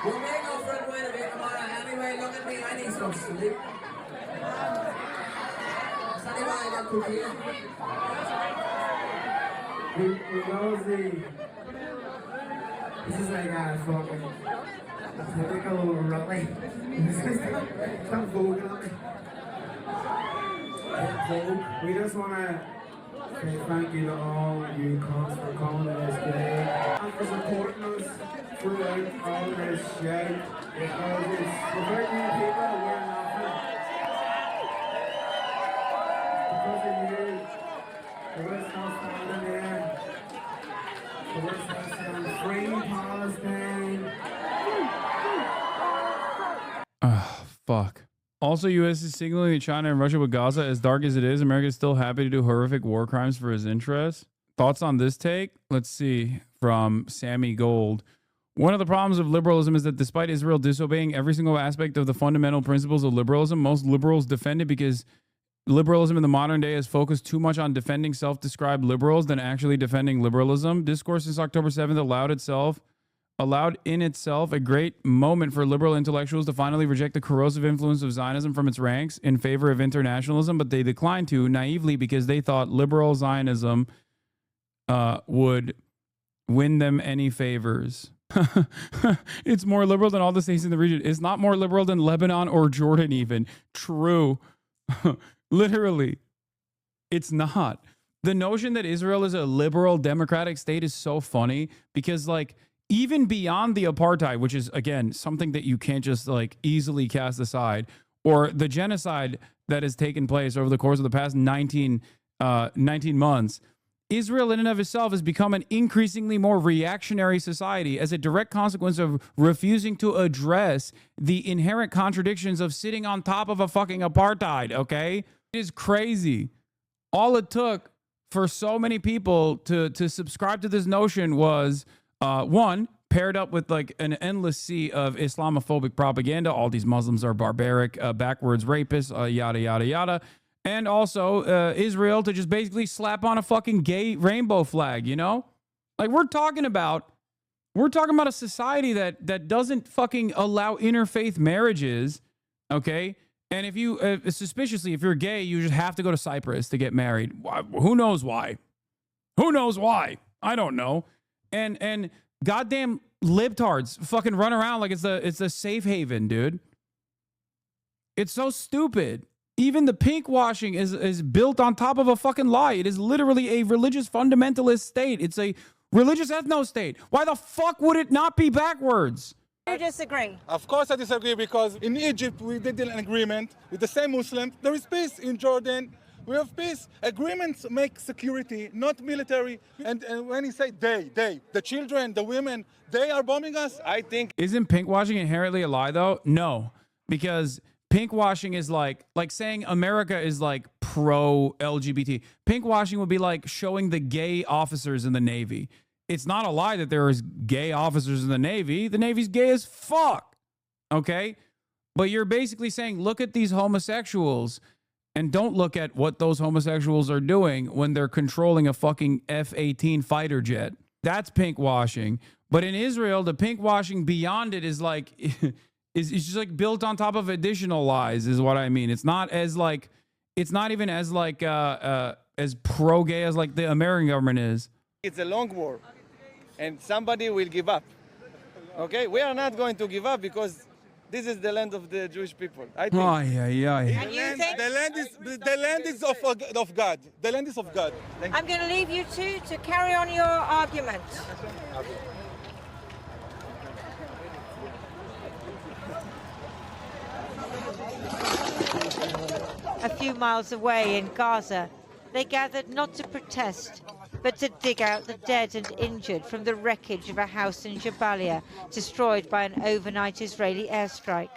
We'll make our friend way to be tomorrow anyway. Look at me, I need some sleep. Does anybody got cookies? We know this is like a fucking typical rally. Some vogue on me. We just want to say thank you to all you cons for coming to this day and for supporting us throughout all this shit, because it's without you people we're nothing. Because of you, the West Coast standing there, the West Coast standing free Palestine. Fuck. Also, U.S. is signaling that China and Russia with Gaza, as dark as it is, America is still happy to do horrific war crimes for his interests. Thoughts on this take? Let's see. From Sammy Gold. One of the problems of liberalism is that despite Israel disobeying every single aspect of the fundamental principles of liberalism, most liberals defend it because liberalism in the modern day has focused too much on defending self-described liberals than actually defending liberalism. Discourse since October 7th allowed in itself a great moment for liberal intellectuals to finally reject the corrosive influence of Zionism from its ranks in favor of internationalism, but they declined to naively because they thought liberal Zionism would win them any favors. It's more liberal than all the states in the region. It's not more liberal than Lebanon or Jordan even. True. Literally. It's not. The notion that Israel is a liberal democratic state is so funny because, like, even beyond the apartheid, which is, again, something that you can't just, like, easily cast aside, or the genocide that has taken place over the course of the past 19 months, Israel in and of itself has become an increasingly more reactionary society as a direct consequence of refusing to address the inherent contradictions of sitting on top of a fucking apartheid, okay? It is crazy. All it took for so many people to subscribe to this notion was, one, paired up with like an endless sea of Islamophobic propaganda. All these Muslims are barbaric, backwards rapists, yada, yada, yada. And also Israel to just basically slap on a fucking gay rainbow flag, you know? Like we're talking about a society that doesn't fucking allow interfaith marriages, okay? And if you, suspiciously, if you're gay, you just have to go to Cyprus to get married. Who knows why? Who knows why? I don't know. And goddamn libtards fucking run around like it's a safe haven, dude. It's so stupid. Even the pink washing is built on top of a fucking lie. It is literally a religious fundamentalist state. It's a religious ethno state. Why the fuck would it not be backwards? You disagree? Of course I disagree, because in Egypt we did an agreement with the same Muslims. There is peace in Jordan. We have peace. Agreements make security, not military. And when you say they, the children, the women, they are bombing us, I think. Isn't pink washing inherently a lie though? No, because pink washing is like saying America is like pro LGBT. Pink washing would be like showing the gay officers in the Navy. It's not a lie that there is gay officers in the Navy. The Navy's gay as fuck. Okay? But you're basically saying, look at these homosexuals and don't look at what those homosexuals are doing when they're controlling a fucking F-18 fighter jet. That's pink washing. But in Israel, the pink washing beyond it is like, is just like built on top of additional lies is what I mean. It's not as like, it's not even as like, as pro-gay as like the American government is. It's a long war and somebody will give up. Okay? We are not going to give up because this is the land of the Jewish people. I think. The land is of God. The land is of God. I'm going to leave you two to carry on your argument. A few miles away in Gaza, they gathered not to protest, but to dig out the dead and injured from the wreckage of a house in Jabalia destroyed by an overnight Israeli airstrike.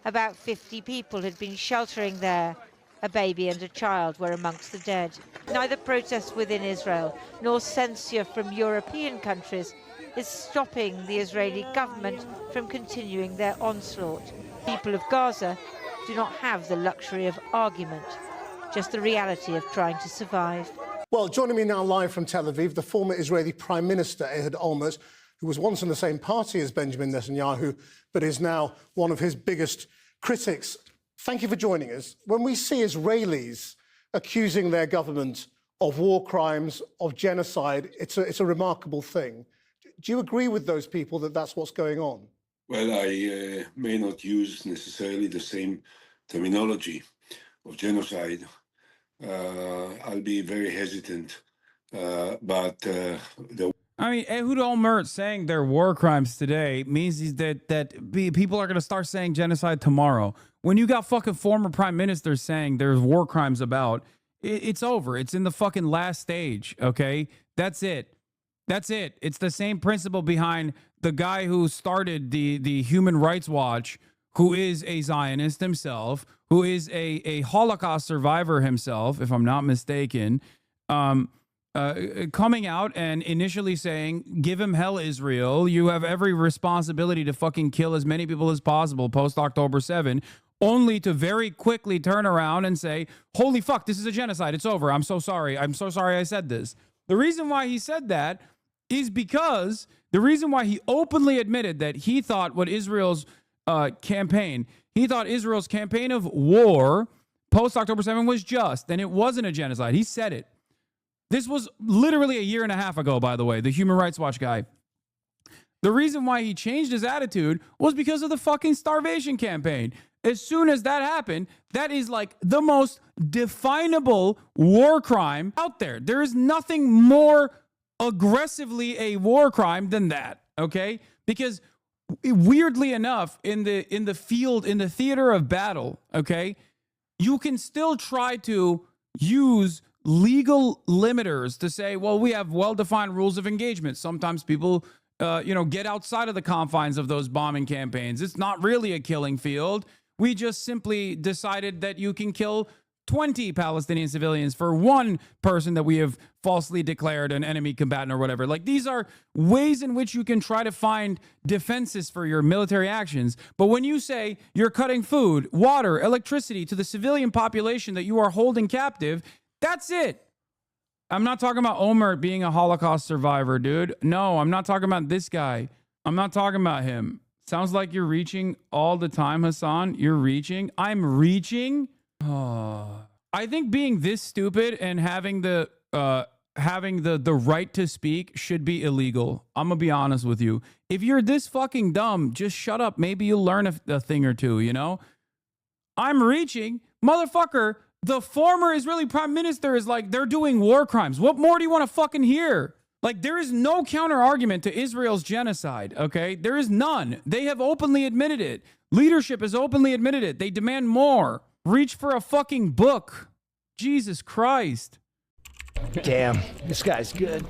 About 50 people had been sheltering there. A baby and a child were amongst the dead. Neither protests within Israel nor censure from European countries is stopping the Israeli government from continuing their onslaught. People of Gaza do not have the luxury of argument, just the reality of trying to survive. Well, joining me now live from Tel Aviv, the former Israeli Prime Minister Ehud Olmert, who was once in the same party as Benjamin Netanyahu, but is now one of his biggest critics. Thank you for joining us. When we see Israelis accusing their government of war crimes, of genocide, it's a remarkable thing. Do you agree with those people that that's what's going on? Well, I may not use necessarily the same terminology of genocide. I'll be very hesitant, but I mean, Ehud Olmert saying they're war crimes today means that people are going to start saying genocide tomorrow. When you got fucking former prime ministers saying there's war crimes about, it's over. It's in the fucking last stage, okay? That's it. That's it. It's the same principle behind the guy who started the Human Rights Watch, who is a Zionist himself, who is a Holocaust survivor himself, if I'm not mistaken, coming out and initially saying, give him hell, Israel. You have every responsibility to fucking kill as many people as possible post-October 7, only to very quickly turn around and say, holy fuck, this is a genocide. It's over. I'm so sorry. I'm so sorry I said this. The reason why he said that is because the reason why he openly admitted that he thought what Israel's campaign of war post-October 7 was just, and it wasn't a genocide. He said it. This was literally a year and a half ago, by the way, the Human Rights Watch guy. The reason why he changed his attitude was because of the fucking starvation campaign. as soon as that happened, that is like the most definable war crime out there. There is nothing more aggressively a war crime than that, okay? Because weirdly enough, in the field, in the theater of battle, okay, you can still try to use legal limiters to say, well, we have well-defined rules of engagement. Sometimes people, get outside of the confines of those bombing campaigns. It's not really a killing field. We just simply decided that you can kill 20 Palestinian civilians for one person that we have falsely declared an enemy combatant or whatever. Like, these are ways in which you can try to find defenses for your military actions. But when you say you're cutting food, water, electricity to the civilian population that you are holding captive, that's it. I'm not talking about Omer being a Holocaust survivor, dude. No, I'm not talking about this guy. I'm not talking about him. Sounds like you're reaching all the time, Hassan. You're reaching. I'm reaching. Oh. I think being this stupid and having the right to speak should be illegal. I'm gonna be honest with you. If you're this fucking dumb, just shut up. Maybe you'll learn a thing or two, you know? I'm reaching. Motherfucker, the former Israeli prime minister is like, they're doing war crimes. What more do you want to fucking hear? Like, there is no counter argument to Israel's genocide, okay? There is none. They have openly admitted it. Leadership has openly admitted it. They demand more. Reach for a fucking book. Jesus Christ. Damn, this guy's good.